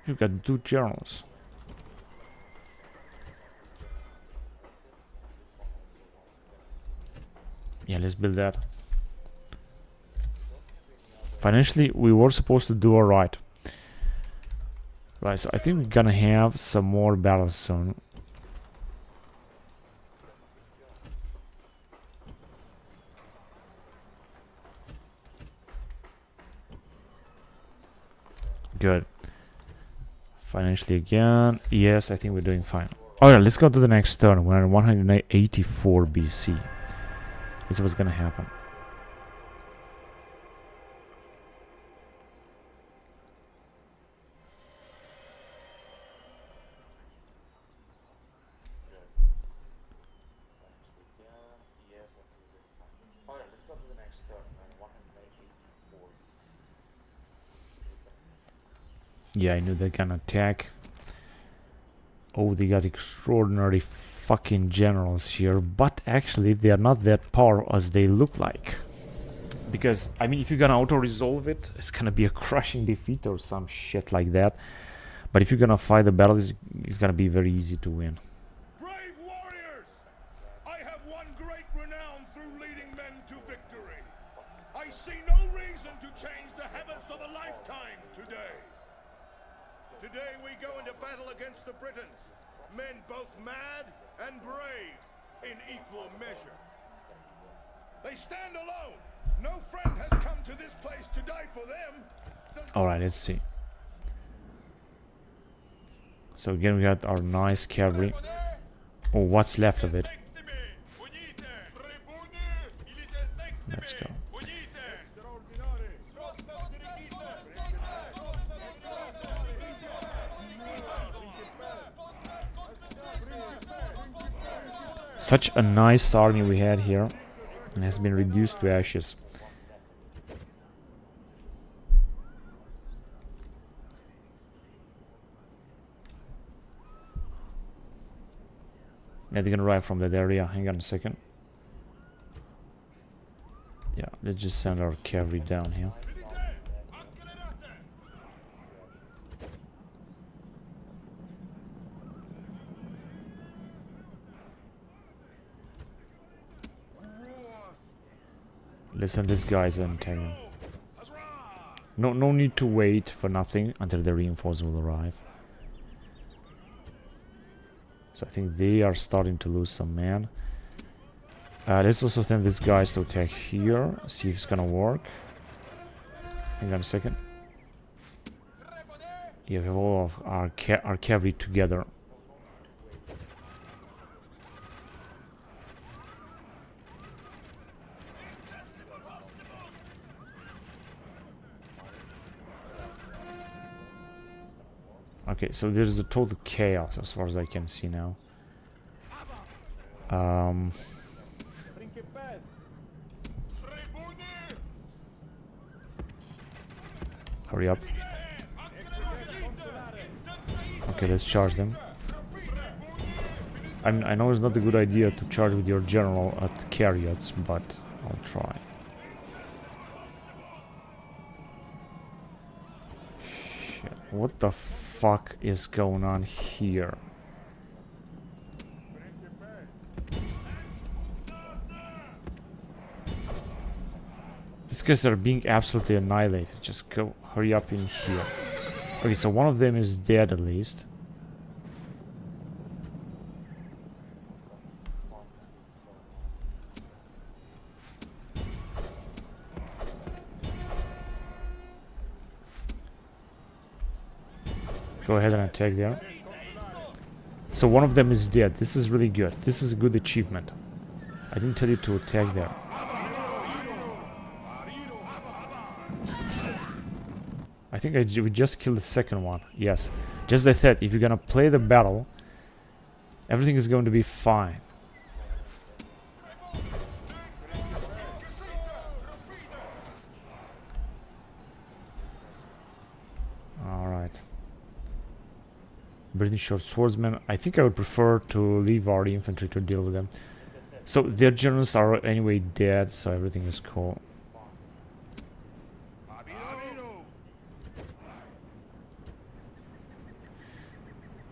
You've got 2 generals. Yeah, let's build that. Financially, we were supposed to do alright. Right, so I think we're gonna have some more battles soon. Good. Financially again. Yes, I think we're doing fine. Alright, let's go to the next turn. We're in 184 BC. This is what's gonna happen. Yeah, I knew they're gonna attack. Oh, they got extraordinary fucking generals here, but actually they are not that powerful as they look like. Because, I mean, if you're gonna auto-resolve it, it's gonna be a crushing defeat or some shit like that. But if you're gonna fight the battle, it's gonna be very easy to win. Brave warriors! I have won great renown through leading men to victory. I see no reason to change the habits of a lifetime today. Today we go into battle against the Britons, men both mad and brave in equal measure. They stand alone. No friend has come to this place to die for them. Alright, let's see. So again, we got our nice cavalry. Oh, what's left of it? Let's go. Such a nice army we had here, and has been reduced to ashes. Yeah, they're gonna arrive from that area. Hang on a second. Yeah, let's just send our cavalry down here. Listen, this guy's an antagonist. No need to wait for nothing until the reinforcements will arrive. So I think they are starting to lose some men. Let's also send these guys to attack here. See if it's gonna work. Hang on a second. You have all of our cavalry together. Okay, so there's a total chaos as far as I can see now. Hurry up. Okay, let's charge them. I know it's not a good idea to charge with your general at chariots, but I'll try. Shit, what the fuck is going on here? These guys are being absolutely annihilated. Just go, hurry up in here. Okay, so one of them is dead at least. Go ahead and attack there. So one of them is dead. This is really good. This is a good achievement. I didn't tell you to attack there. I think we just killed the second one. Yes. Just as I said, if you're gonna play the battle, everything is going to be fine. Alright. British short swordsmen. I think I would prefer to leave our infantry to deal with them. So their generals are anyway dead, so everything is cool.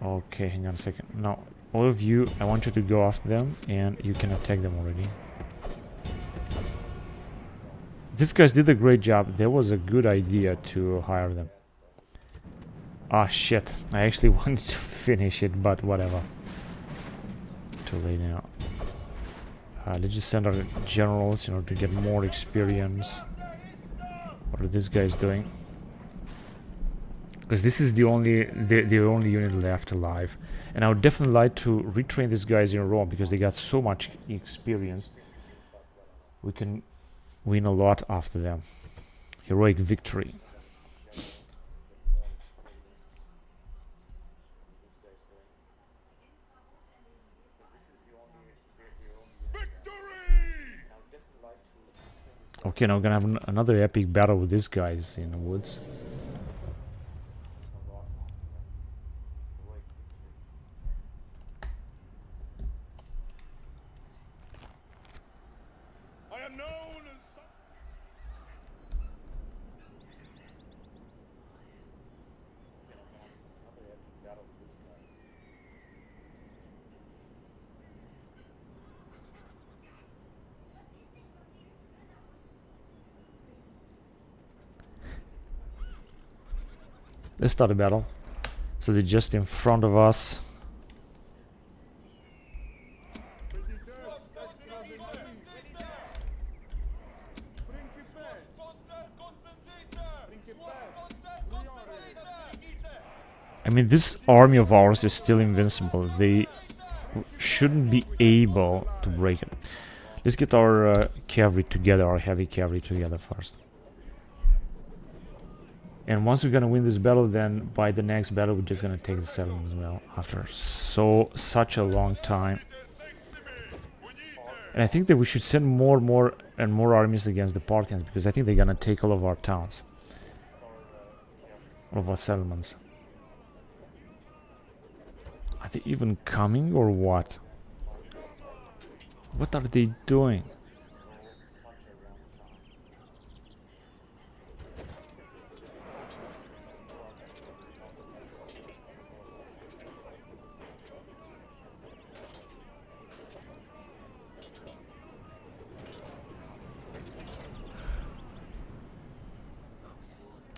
Okay, hang on a second. Now, all of you, I want you to go after them, and you can attack them already. These guys did a great job. That was a good idea to hire them. Ah, shit. I actually wanted to finish it, but whatever. Too late now. Let's just send our generals in order to get more experience. What are these guys doing? Because this is the only unit left alive, and I would definitely like to retrain these guys in Rome because they got so much experience. We can win a lot after them. Heroic victory. Okay, now we're gonna have another epic battle with these guys in the woods. Let's start a battle. So they're just in front of us. I mean, this army of ours is still invincible. They shouldn't be able to break it. Let's get our cavalry together, our heavy cavalry together first. And once we're gonna win this battle, then by the next battle we're just gonna take the settlement as well. After such a long time. And I think that we should send more armies against the Parthians, because I think they're gonna take all of our towns. All of our settlements. Are they even coming or what? What are they doing?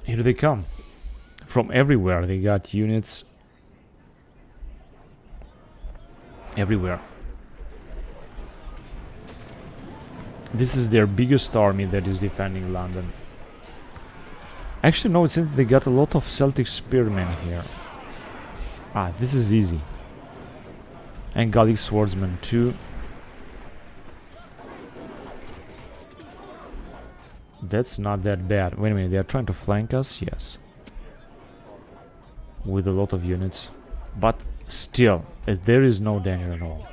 Here they come. From everywhere. They got units everywhere. This is their biggest army that is defending London. Actually, no, it seems they got a lot of Celtic spearmen here. Ah, this is easy. And Gallic swordsmen too. That's not that bad. Wait a minute, they are trying to flank us? Yes. With a lot of units. But still, there is no danger at all.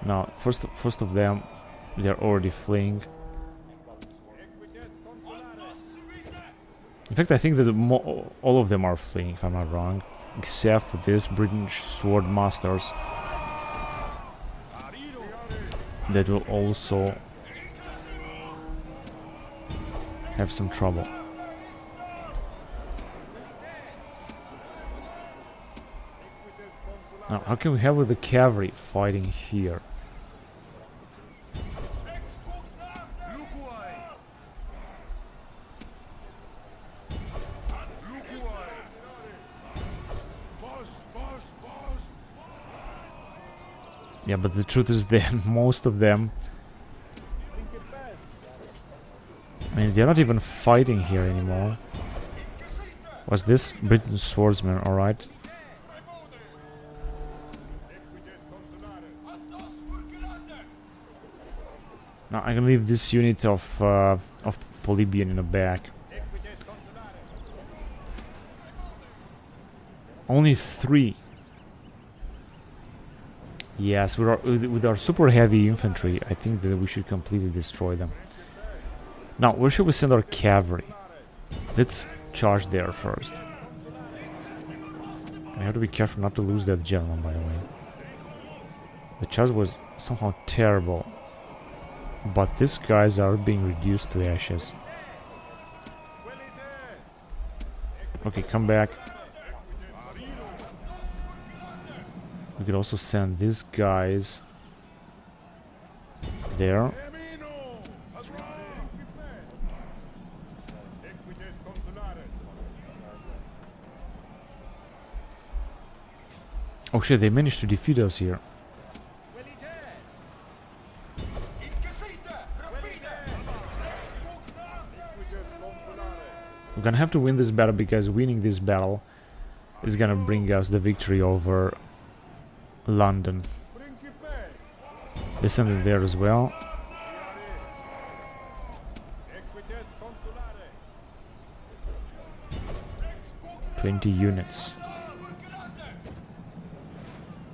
Now, first of them, they're already fleeing. In fact, I think that all of them are fleeing, if I'm not wrong. Except for this British sword masters. That will also have some trouble. Now, how can we have with the cavalry fighting here? Yeah, but the truth is that most of them, I mean, they're not even fighting here anymore. What's this? Britain swordsman, alright. Now I'm gonna leave this unit of Polybian in the back. Only 3. Yes, with our super heavy infantry, I think that we should completely destroy them. Now, where should we send our cavalry? Let's charge there first. I have to be careful not to lose that gentleman, by the way. The charge was somehow terrible. But these guys are being reduced to ashes. Okay, come back. We could also send these guys there. Oh shit, they managed to defeat us here. We're gonna have to win this battle because winning this battle is gonna bring us the victory over London. They sent it there as well. "20 units.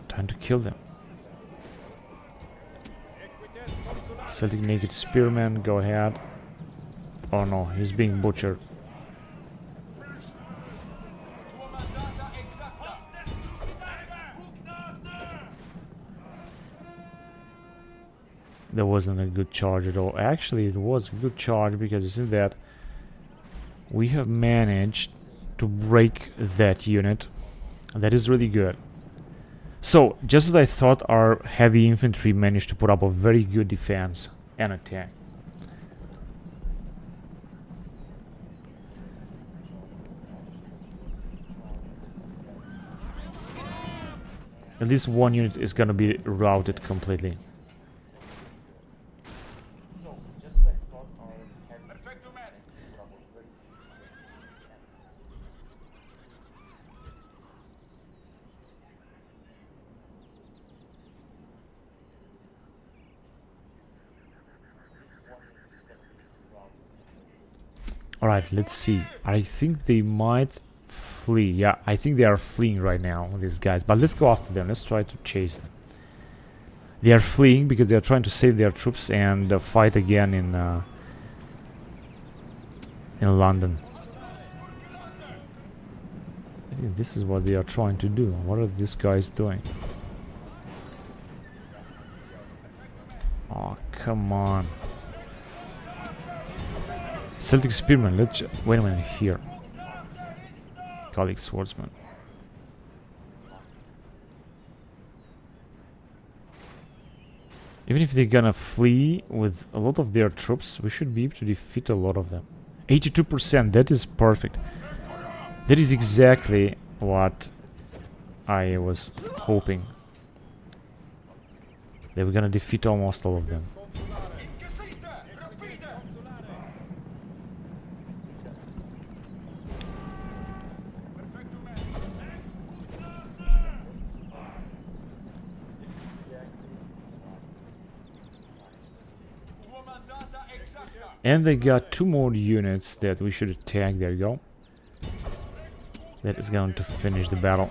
Time to kill them. Celtic naked spearman, go ahead. Oh no, he's being butchered. That wasn't a good charge at all. Actually, it was a good charge because you see that we have managed to break that unit. That is really good. So, just as I thought, our heavy infantry managed to put up a very good defense and attack. And this one unit is gonna be routed completely. Alright, let's see. I think they might flee. Yeah, I think they are fleeing right now, these guys. But let's go after them. Let's try to chase them. They are fleeing because they are trying to save their troops and fight again in London. I think this is what they are trying to do. What are these guys doing? Oh, come on. Celtic spearman, let's wait a minute here. Gallic swordsman. Even if they're gonna flee with a lot of their troops, we should be able to defeat a lot of them. 82%, that is perfect. That is exactly what I was hoping. They were gonna defeat almost all of them. And they got 2 more units that we should attack. There you go. That is going to finish the battle.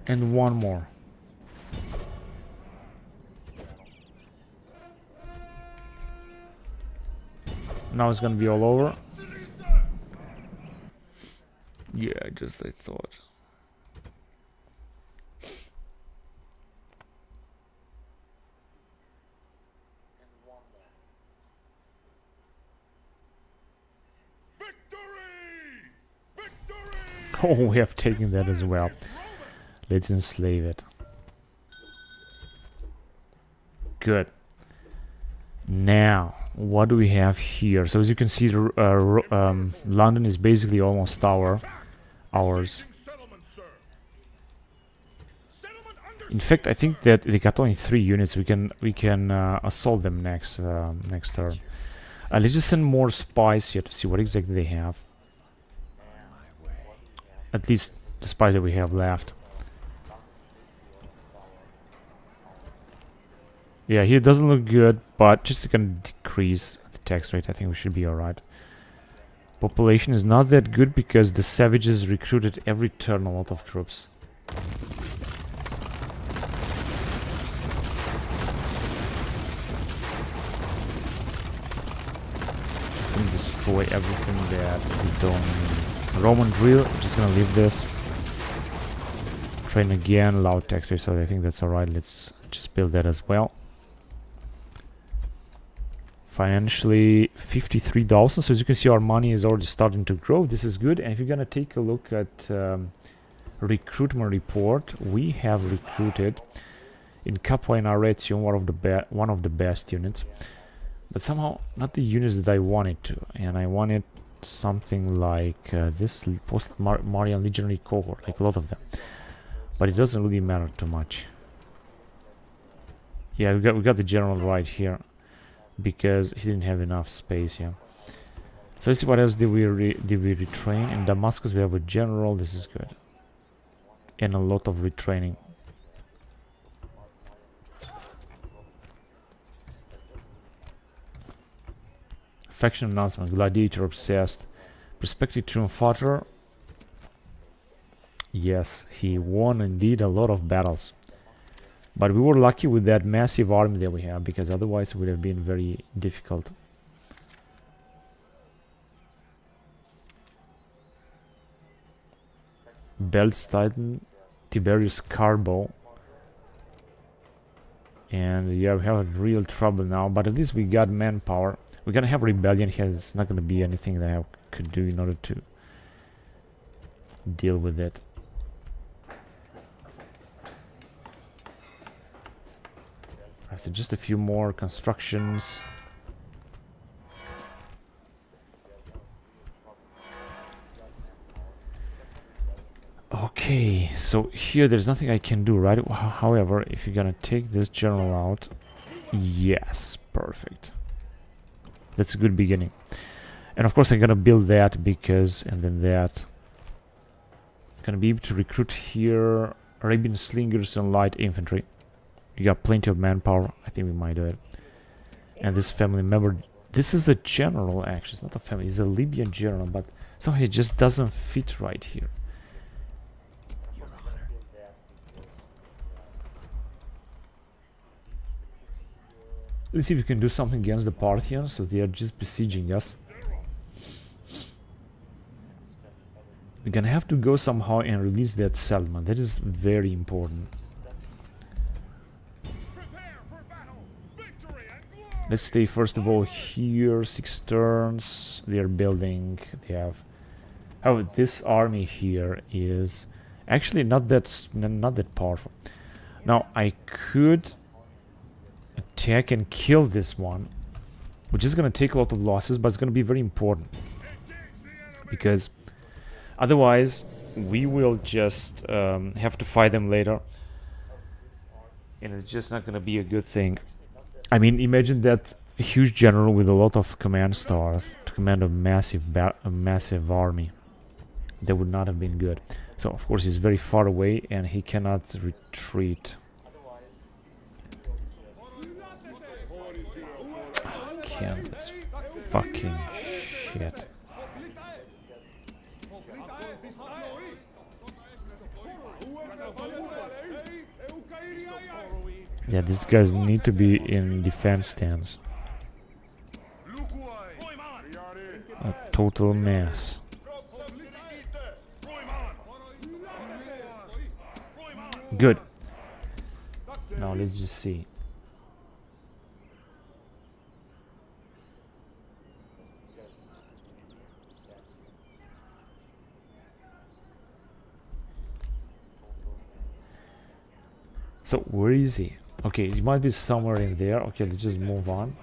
And 1 more. Now it's gonna be all over. Yeah, just I thought. Oh, we have taken that as well. Let's enslave it. Good. Now, what do we have here? So as you can see, London is basically almost ours. In fact, I think that they got only 3 units. We can assault them next turn. Let's just send more spies here to see what exactly they have. At least the spies that we have left. Yeah, here doesn't look good, but just gonna decrease the tax rate. I think we should be alright. Population is not that good because the savages recruited every turn a lot of troops. Just gonna destroy everything that we don't need. Roman drill, I'm just gonna leave this. Train again, loud tax rate, so I think that's alright. Let's just build that as well. Financially 53,000, so as you can see our money is already starting to grow. This is good. And if you're gonna take a look at recruitment report, we have recruited in Capua and Arretium one of the best units, but somehow not the units that I wanted to, and I wanted something like this post-Marian legionary cohort, like a lot of them, but it doesn't really matter too much. Yeah, we got the general right here, because he didn't have enough space. Yeah. So let's see what else did we retrain. In Damascus we have a general. This is good, and a lot of retraining. Faction announcement: gladiator obsessed, prospective triumphator. Yes, he won indeed a lot of battles. But we were lucky with that massive army that we have, because otherwise it would have been very difficult. Beltstitan, Tiberius Carbo. And yeah, we have real trouble now, but at least we got manpower. We're gonna have rebellion here. It's not gonna be anything that I could do in order to deal with it. So just a few more constructions. Okay, so here there's nothing I can do, right? However, if you're gonna take this general out, yes, perfect. That's a good beginning. And of course I'm gonna build that because, and then that. Gonna be able to recruit here Arabian slingers and light infantry. You got plenty of manpower. I think we might do it. And this family member, this is a general actually, it's not a family, it's a Libyan general, but somehow it just doesn't fit right here. Let's see if we can do something against the Parthians, so they are just besieging us. We're gonna have to go somehow and release that settlement. That is very important. Let's stay first of all here. 6 turns. They are building. They have. Oh, this army here is actually not that powerful. Now I could attack and kill this one, which is gonna take a lot of losses, but it's gonna be very important because otherwise we will just have to fight them later, and it's just not gonna be a good thing. I mean, imagine that a huge general with a lot of command stars to command a massive army. That would not have been good. So of course he's very far away and he cannot retreat. This fucking shit. Yeah, these guys need to be in defense stance. A total mess. Good. Now let's just see. So where is he? Okay, he might be somewhere in there. Okay, let's just move on.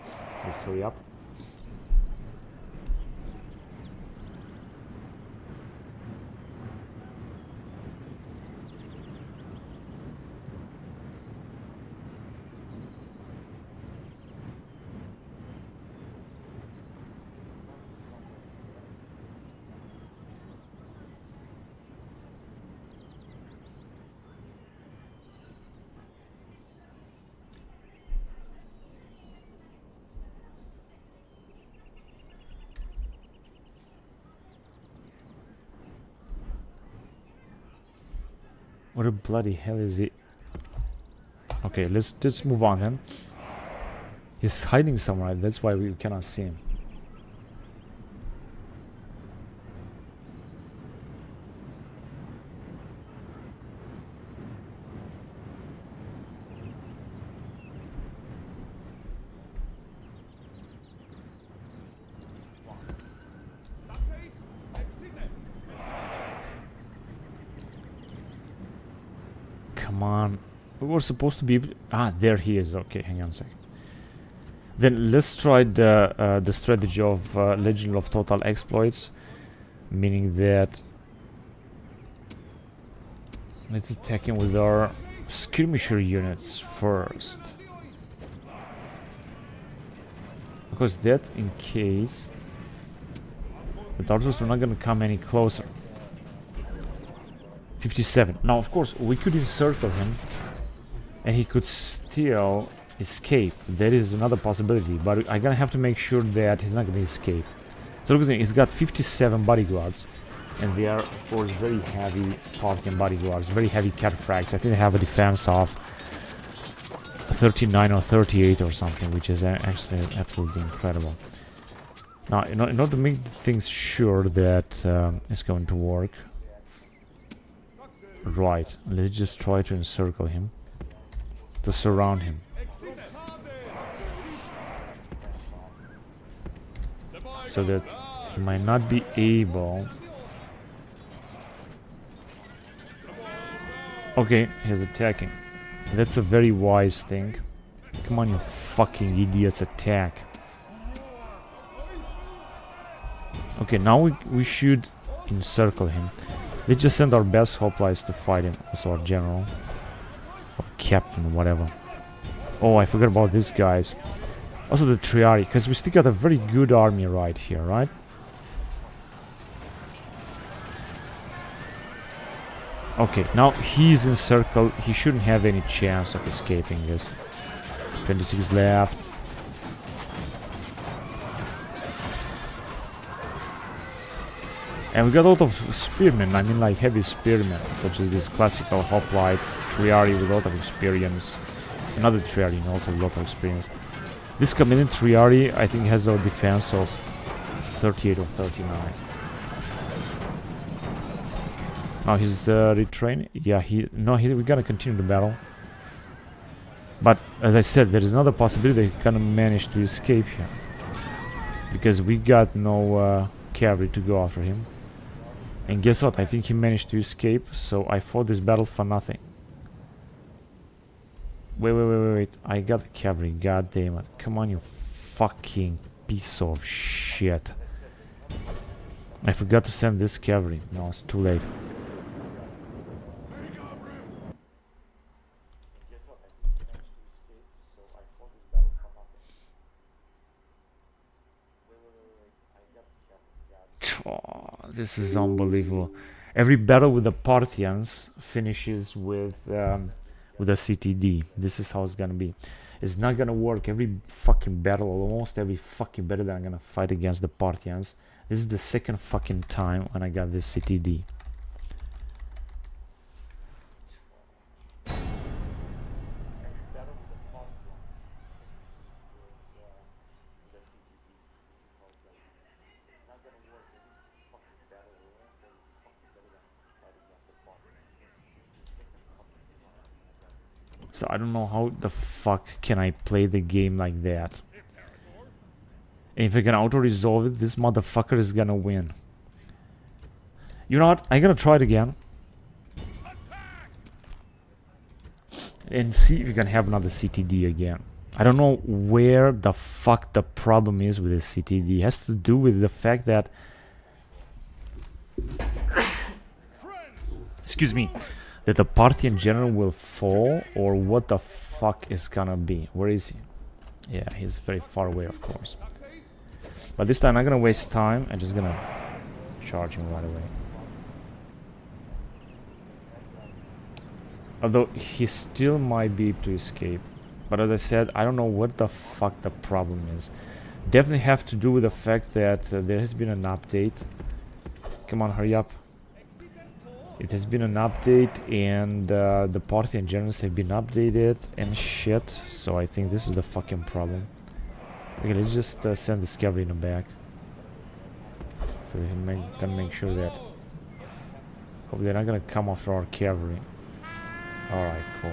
Let's hurry up. What the bloody hell is it? Okay, let's just move on then. He's hiding somewhere, that's why we cannot see him. Come on. We were supposed to be... there he is. Okay, hang on a second. Then let's try the strategy of Legend of Total Exploits. Meaning that... let's attack him with our skirmisher units first. Because that, in case... the Tartars are not gonna come any closer. 57. Now, of course, we could encircle him and he could still escape. That is another possibility, but I'm gonna have to make sure that he's not gonna escape. So look at him, he's got 57 bodyguards, and they are, of course, very heavy Parthian bodyguards, very heavy cataphracts. I think they have a defense of 39 or 38 or something, which is actually absolutely incredible. Now, in order to make things sure that it's going to work, right, let's just try to encircle him, to surround him. So that he might not be able... Okay, he's attacking. That's a very wise thing. Come on, you fucking idiots, attack. Okay, now we should encircle him. Let's just send our best hoplites to fight him. Also our general. Or captain, whatever. Oh, I forgot about these guys. Also the Triari, because we still got a very good army right here, right? Okay, now he's encircled. He shouldn't have any chance of escaping this. 26 left. And we got a lot of spearmen, I mean like heavy spearmen, such as these classical hoplites, Triari with a lot of experience, another Triari also with a lot of experience. This Committed Triari, I think, has a defense of 38 or 39. Now he's retraining. Yeah, we're gonna continue the battle. But as I said, there is another possibility that he gonna manage to escape here, because we got no cavalry to go after him. And guess what? I think he managed to escape, so I fought this battle for nothing. Wait. I got the cavalry, god damn it. Come on, you fucking piece of shit. I forgot to send this cavalry. No, it's too late. This is unbelievable. Every battle with the Parthians finishes with a CTD. This is how it's gonna be. It's not gonna work every fucking battle, almost every fucking battle that I'm gonna fight against the Parthians. This is the second fucking time when I got this CTD. So I don't know how the fuck can I play the game like that. And if I can auto-resolve it, this motherfucker is gonna win. You know what? I'm gonna try it again. And see if we can have another CTD again. I don't know where the fuck the problem is with this CTD. It has to do with the fact that... Excuse me. That the Parthian general will fall, or what the fuck is gonna be? Where is he? Yeah, he's very far away, of course. But this time I'm not gonna waste time. I'm just gonna charge him right away. Although he still might be able to escape. But as I said, I don't know what the fuck the problem is. Definitely have to do with the fact that there has been an update. Come on, hurry up. It has been an update, and the Parthian generals have been updated and shit. So I think this is the fucking problem. Okay, let's just send this cavalry in the back. So we can make sure that... Hope they're not gonna come after our cavalry. Alright, cool.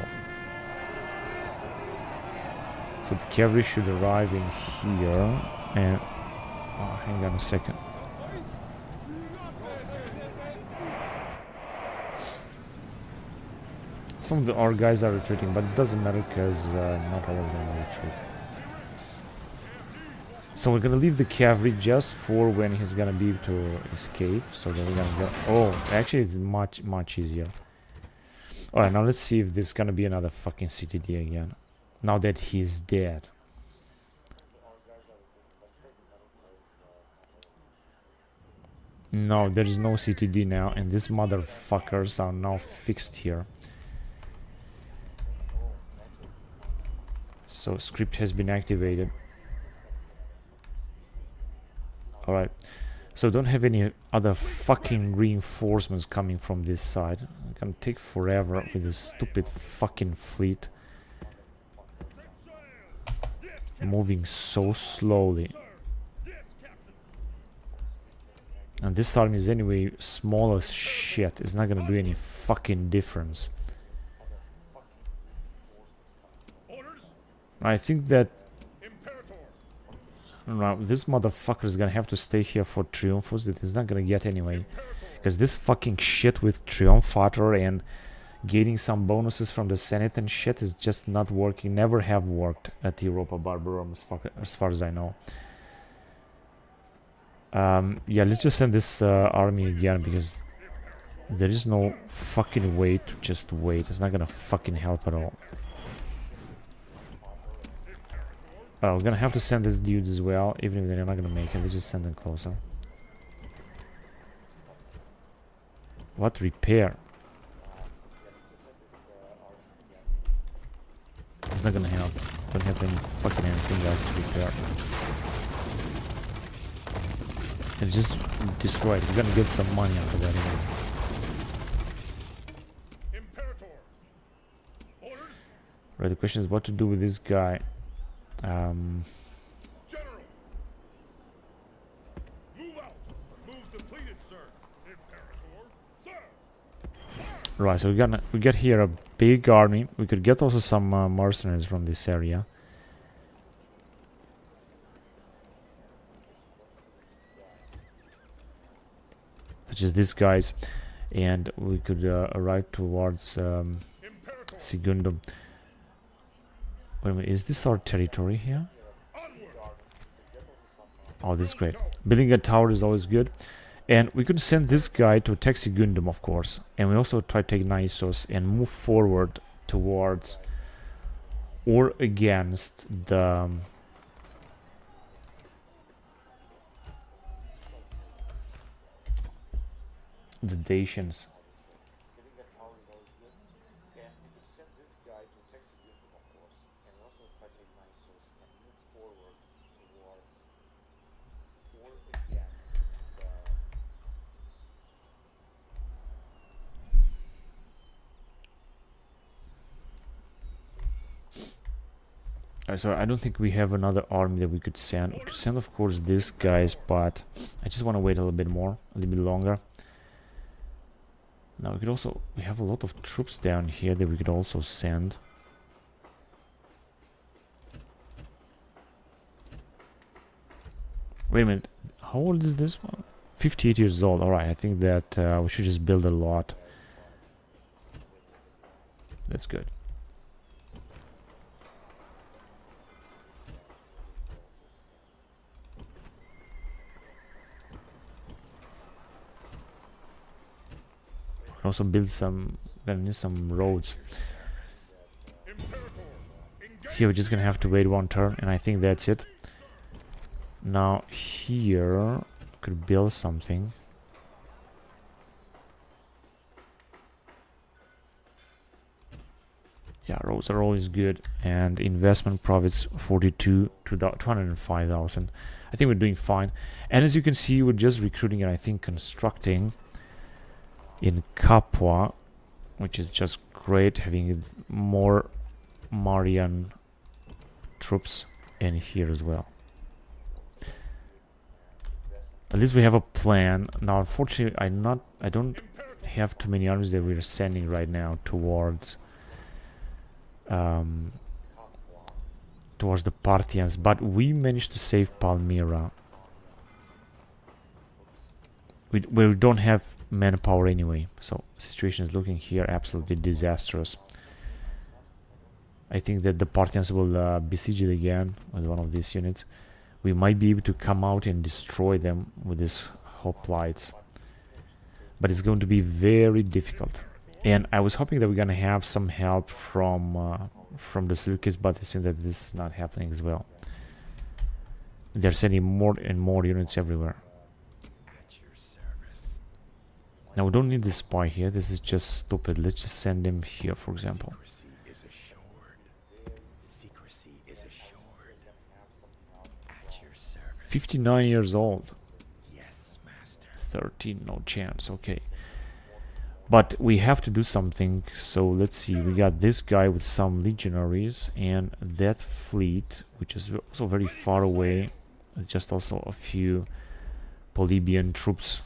So the cavalry should arrive in here, and... Oh, hang on a second. Some of our guys are retreating, but it doesn't matter because not all of them will retreat. So we're gonna leave the cavalry just for when he's gonna be able to escape. So then we're gonna go... Oh, actually it's much easier. Alright, now let's see if there's gonna be another fucking CTD again. Now that he's dead. No, there is no CTD now, and these motherfuckers are now fixed here. So script has been activated. Alright. So don't have any other fucking reinforcements coming from this side. It's gonna take forever with this stupid fucking fleet. Moving so slowly. And this army is anyway small as shit. It's not gonna do any fucking difference. I think that this motherfucker is gonna have to stay here for Triumphus. That he's not gonna get anyway. Because this fucking shit with Triumphator and gaining some bonuses from the Senate and shit is just not working. Never have worked at Europa Barbarorum as far as I know. Yeah, let's just send this army again, because there is no fucking way to just wait. It's not gonna fucking help at all. Oh, we're gonna have to send these dudes as well, even if they're not gonna make it. Let's just send them closer. What repair? It's not gonna help. Don't have any fucking anything else to repair. It's just destroyed. We're gonna get some money after that anyway. Right, the question is what to do with this guy. General, move out. Move depleted, sir. Imperator, sir. Right, so we got here a big army. We could get also some mercenaries from this area. Such as these guys, and we could arrive towards Segundum. Wait a minute, is this our territory here? Oh, this is great. Building a tower is always good. And we could send this guy to attack Segundum, of course. And we also try to take Naissos and move forward towards or against the... the Dacians. So I don't think we have another army that we could send. We could send, of course, these guys, but I just want to wait a little bit more, a little bit longer. Now we could also, we have a lot of troops down here that we could also send. Wait a minute, how old is this one? 58 years old. Alright, I think that we should just build a lot. That's good. Also build some, gonna need some roads. So we're just gonna have to wait one turn, and I think that's it. Now here I could build something. Yeah, roads are always good, and investment profits 42 to 205,000. I think we're doing fine, and as you can see, we're just recruiting and I think constructing in Capua, which is just great, having more Marian troops in here as well. At least we have a plan. Now unfortunately I don't have too many armies that we're sending right now towards towards the Parthians, but we managed to save Palmyra. We don't have manpower anyway, so the situation is looking here absolutely disastrous. I think that the Parthians will besiege it again with one of these units. We might be able to come out and destroy them with these hoplites, but it's going to be very difficult. And I was hoping that we're gonna have some help from the Syracuse, but it seems that this is not happening as well. They're sending more and more units everywhere. Now we don't need this spy here, this is just stupid. Let's just send him here, for example. Secrecy is assured. At your service. 59 years old. Yes, master. 13, no chance, okay. But we have to do something, so let's see. We got this guy with some legionaries and that fleet, which is also very far away. Just also a few Polybian troops.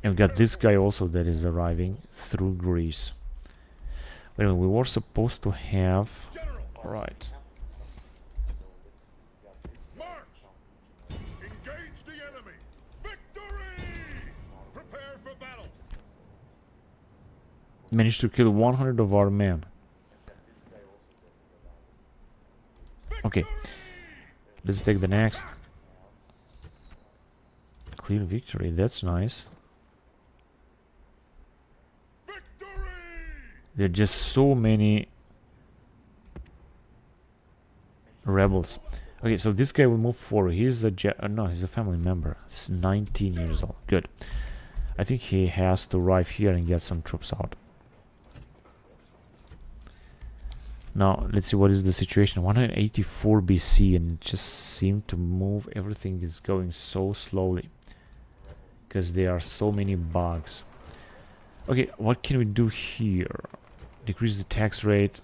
And we got this guy also that is arriving through Greece. Wait a minute, we were supposed to have... Alright. Engage the enemy. Victory! Prepare for battle. Managed to kill 100 of our men. Okay. Let's take the next. Clear victory, that's nice. There are just so many rebels. Okay, so this guy will move forward. He's a no, he's a family member. He's 19 years old. Good. I think he has to arrive here and get some troops out. Now, let's see what is the situation. 184 BC, and it just seemed to move. Everything is going so slowly because there are so many bugs. Okay, what can we do here? Decrease the tax rate.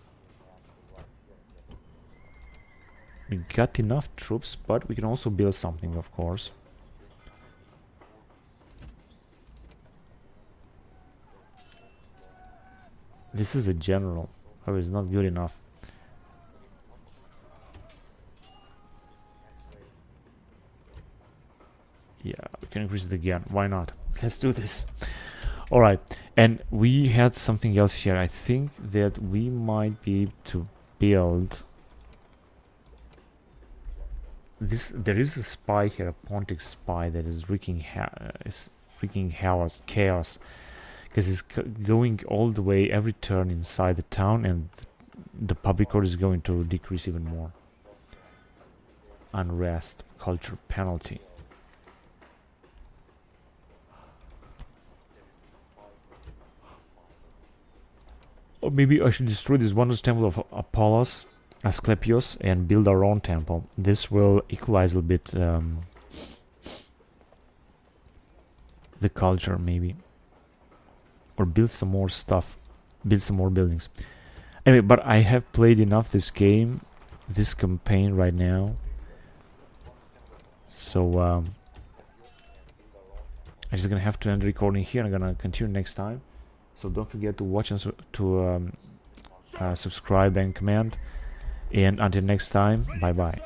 We got enough troops, but we can also build something, of course. This is a general. Oh, it's not good enough. Yeah, we can increase it again. Why not? Let's do this. Alright, and we had something else here. I think that we might be able to build this. There is a spy here, a Pontic spy that is wreaking chaos, because it's going all the way every turn inside the town, and the public order is going to decrease even more. Unrest, culture penalty. Or maybe I should destroy this wondrous temple of Apollos, Asclepios, and build our own temple. This will equalize a little bit the culture, maybe. Or build some more stuff. Build some more buildings. Anyway, but I have played enough this game, this campaign right now. So, I'm just gonna have to end the recording here. I'm gonna continue next time. So don't forget to watch and subscribe and comment. And until next time, bye bye.